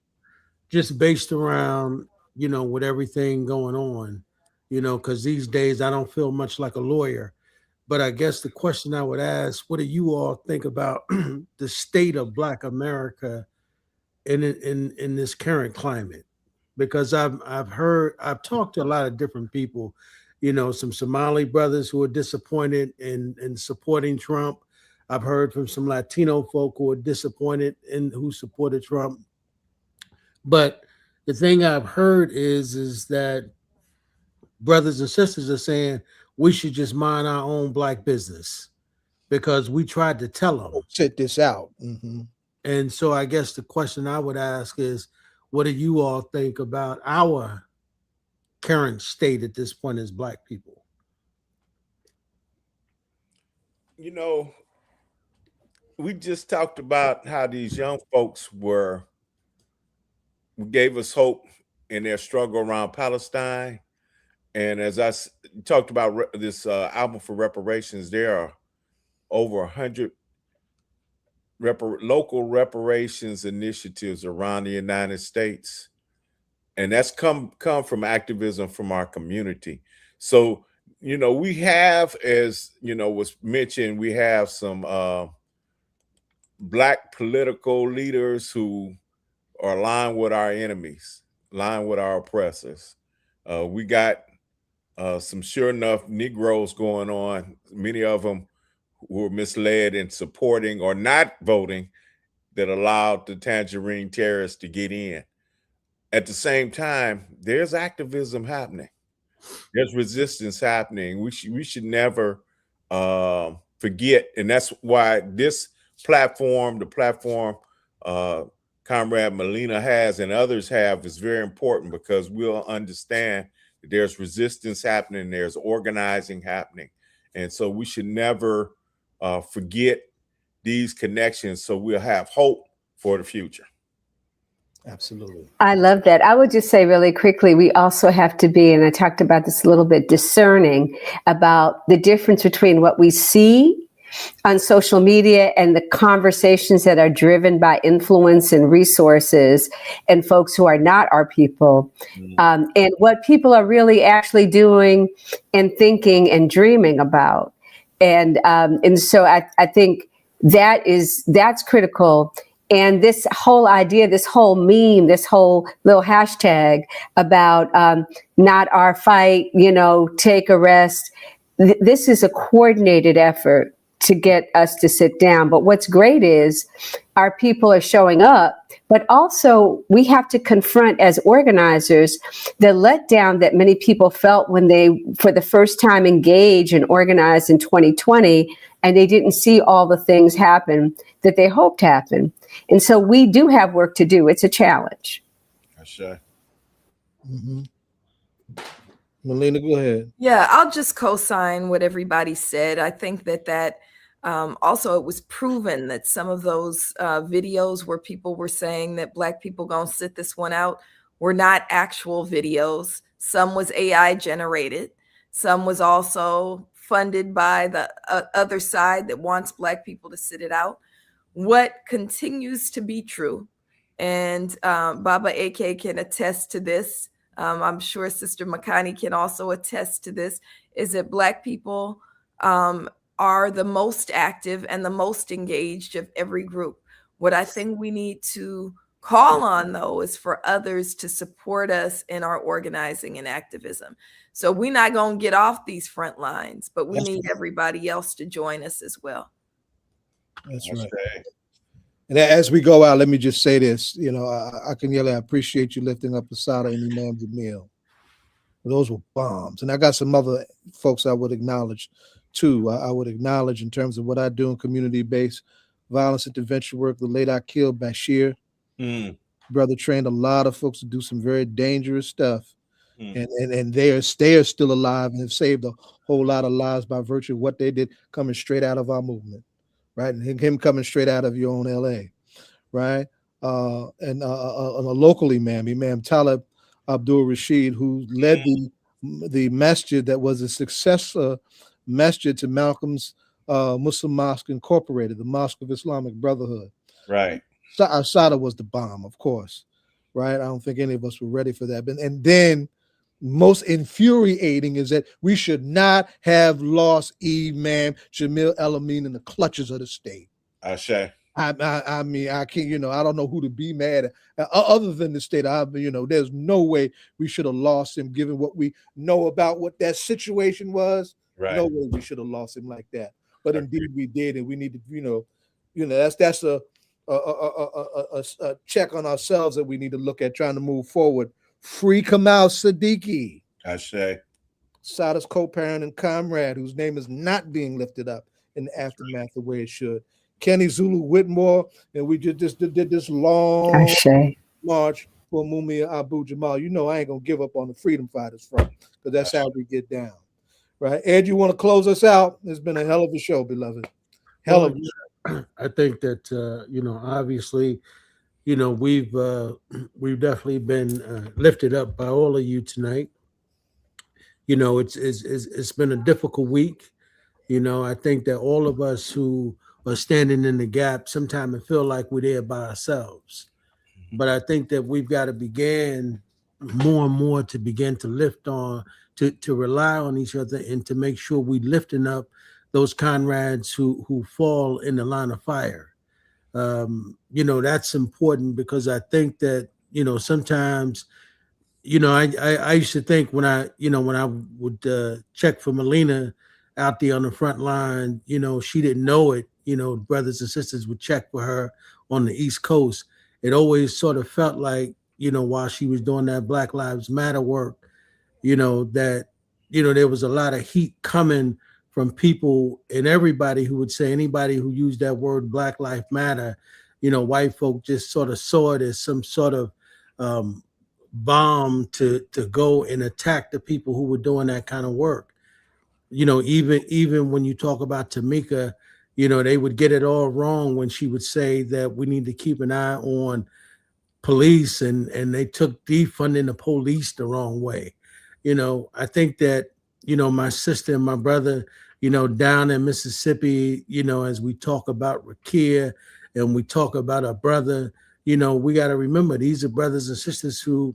just based around, with everything going on, because these days I don't feel much like a lawyer. But I guess the question I would ask, what do you all think about the state of Black America in this current climate? Because I've talked to a lot of different people, some Somali brothers who are disappointed in supporting Trump. I've heard from some Latino folk who are disappointed in who supported Trump. But the thing I've heard is that brothers and sisters are saying we should just mind our own Black business because we tried to tell them. Sit this out. And so I guess the question I would ask is, what do you all think about our current state at this point as Black people? We just talked about how these young folks gave us hope in their struggle around Palestine. And as I talked about this album for reparations, there are over 100 local reparations initiatives around the United States. And that's come from activism from our community. So, we have, as, was mentioned, we have some Black political leaders who are aligned with our enemies, aligned with our oppressors. We got some sure enough Negroes going on, many of them who were misled in supporting or not voting, that allowed the Tangerine terrorists to get in. At the same time, there's activism happening. There's resistance happening. We should never forget, and that's why this platform, the platform Comrade Melina has and others have is very important, because we'll understand that there's resistance happening, there's organizing happening. And so we should never forget these connections, so we'll have hope for the future. Absolutely. I love that. I would just say really quickly, we also have to be, and I talked about this a little bit, discerning about the difference between what we see on social media and the conversations that are driven by influence and resources and folks who are not our people, and what people are really actually doing and thinking and dreaming about. And so I think that's critical. And this whole idea, this whole meme, this whole little hashtag about not our fight, take a rest. This is a coordinated effort to get us to sit down. But what's great is our people are showing up, but also we have to confront as organizers the letdown that many people felt when they, for the first time, engaged and organized in 2020, and they didn't see all the things happen that they hoped happen. And so we do have work to do. It's a challenge. Sure. Mm-hmm. Melina, go ahead. Yeah, I'll just co-sign what everybody said. I think that also it was proven that some of those videos where people were saying that Black people gonna sit this one out were not actual videos. Some was AI generated. Some was also funded by the other side that wants Black people to sit it out. What continues to be true, and Baba AK can attest to this, I'm sure Sister Makani can also attest to this, is that Black people are the most active and the most engaged of every group. What I think we need to call on, though, is for others to support us in our organizing and activism. So we're not going to get off these front lines, but we need everybody else to join us as well. That's right. And as we go out, let me just say this. Akinyele, I appreciate you lifting up Asada and Imam Jamil. Those were bombs. And I got some other folks I would acknowledge, too. I would acknowledge in terms of what I do in community-based violence intervention work. The late Akil Bashir. Brother trained a lot of folks to do some very dangerous stuff. And they are still alive and have saved a whole lot of lives by virtue of what they did coming straight out of our movement. Right, and him coming straight out of your own LA, right? And a local Imam Talib Abdul Rashid, who led the masjid that was a successor masjid to Malcolm's Muslim Mosque Incorporated, the Mosque of Islamic Brotherhood. Right. Asada was the bomb, of course, right? I don't think any of us were ready for that. And then most infuriating is that we should not have lost Imam Jamil El-Amin in the clutches of the state. I mean, I can't, I don't know who to be mad at other than the state. There's no way we should have lost him given what we know about what that situation was. Right. No way we should have lost him like that. But indeed we did, and we need to, that's a check on ourselves that we need to look at trying to move forward. Free Kamal Siddiqui. Sada's co-parent and comrade, whose name is not being lifted up in the aftermath the way it should. Kenny Zulu Whitmore, and we did this long march for Mumia Abu Jamal. I ain't gonna give up on the freedom fighters front, because that's how we get down. Right. Ed, you want to close us out? It's been a hell of a show, beloved. Hell of a show. I think that obviously, we've definitely been lifted up by all of you tonight. It's been a difficult week. I think that all of us who are standing in the gap sometimes feel like we're there by ourselves. But I think that we've got to begin more and more to begin to lift on, to rely on each other, and to make sure we lifting up those comrades who fall in the line of fire. That's important, because I think that, sometimes, I used to think when I would check for Melina out there on the front line, she didn't know it, brothers and sisters would check for her on the East Coast. It always sort of felt like, while she was doing that Black Lives Matter work, that, there was a lot of heat coming from people and everybody who would say, anybody who used that word Black Lives Matter, white folk just sort of saw it as some sort of bomb to go and attack the people who were doing that kind of work. Even when you talk about Tamika, they would get it all wrong when she would say that we need to keep an eye on police, and they took defunding the police the wrong way. I think that, my sister and my brother, down in Mississippi, as we talk about Rakia and we talk about our brother, we got to remember these are brothers and sisters who,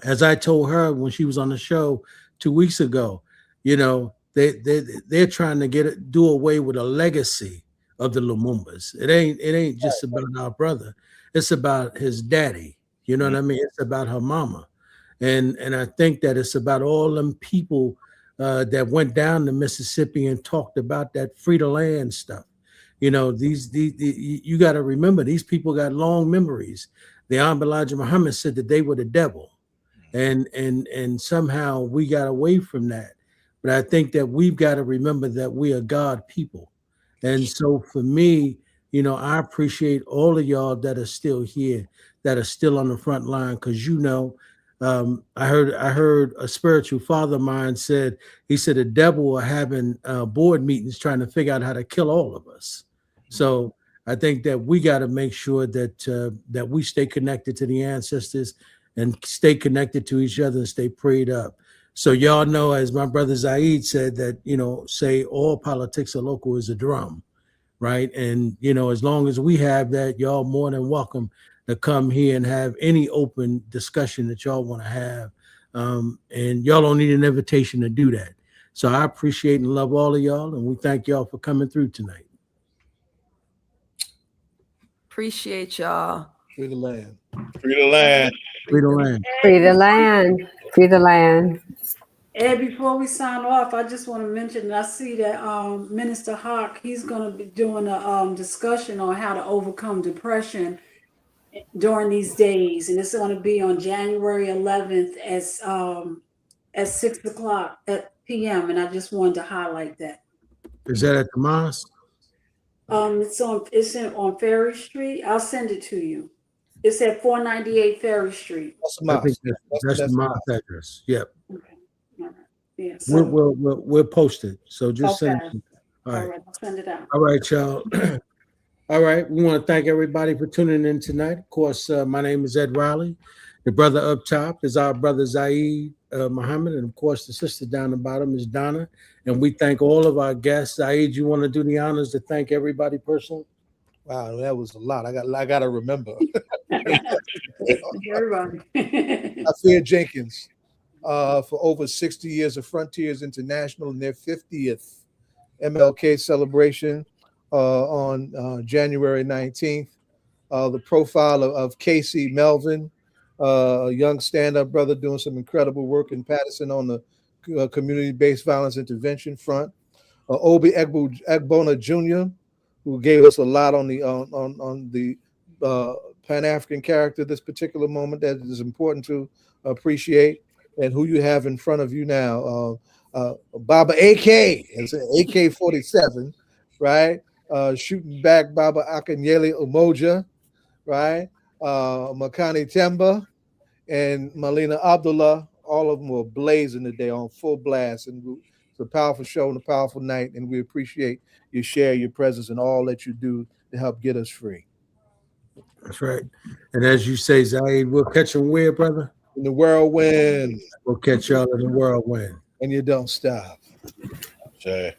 as I told her when she was on the show 2 weeks ago, they're trying to do away with a legacy of the Lumumbas. It ain't just about our brother. It's about his daddy. You know what I mean? It's about her mama. And I think that it's about all them people that went down to Mississippi and talked about that free the land stuff. You got to remember, these people got long memories. The Elijah Muhammad said that they were the devil. And somehow we got away from that. But I think that we've got to remember that we are God people. And so for me, I appreciate all of y'all that are still here, that are still on the front line. Because I heard a spiritual father of mine said the devil are having board meetings trying to figure out how to kill all of us. So I think that we got to make sure that we stay connected to the ancestors and stay connected to each other and stay prayed up. So y'all know, as my brother Zaid said, that, say all politics are local is a drum, right? And, as long as we have that, y'all more than welcome to come here and have any open discussion that y'all want to have. And y'all don't need an invitation to do that. So I appreciate and love all of y'all, and we thank y'all for coming through tonight. Appreciate y'all. Free the land. Free the land. Free the land. Free the land. Free the land. And before we sign off, I just want to mention that I see that Minister Hawk, he's going to be doing a discussion on how to overcome depression during these days. And it's going to be on January 11th at 6 o'clock p.m. And I just wanted to highlight that. Is that at the mosque? It's on Ferry Street. I'll send it to you. It's at 498 Ferry Street. I think that's the mosque address. Yep. Okay. All right. Yeah. So, We'll post it. So just send it. All right. I'll send it out. All right, y'all. All right. We want to thank everybody for tuning in tonight. Of course, my name is Ed Riley. The brother up top is our brother Zaid Muhammad. And of course, the sister down the bottom is Donna. And we thank all of our guests. Zaid, you want to do the honors to thank everybody personally? Wow, that was a lot. I got to remember. Everybody. Safir Jenkins for over 60 years of Frontiers International and their 50th MLK celebration on January 19th. The profile of Casey Melvin, a young stand-up brother doing some incredible work in Paterson on the community-based violence intervention front. Obi Egbona Jr., who gave us a lot on the Pan-African character at this particular moment that is important to appreciate, and who you have in front of you now. Baba AK, it's an AK-47, right? Shooting back Baba Akinyele Umoja, right? Makani Themba and Melina Abdullah, all of them were blazing today on full blast. And it's a powerful show and a powerful night, and we appreciate you share your presence and all that you do to help get us free. That's right. And as you say, Zaid, we'll catch them where, brother? In the whirlwind. We'll catch y'all in the whirlwind. And you don't stop. Okay.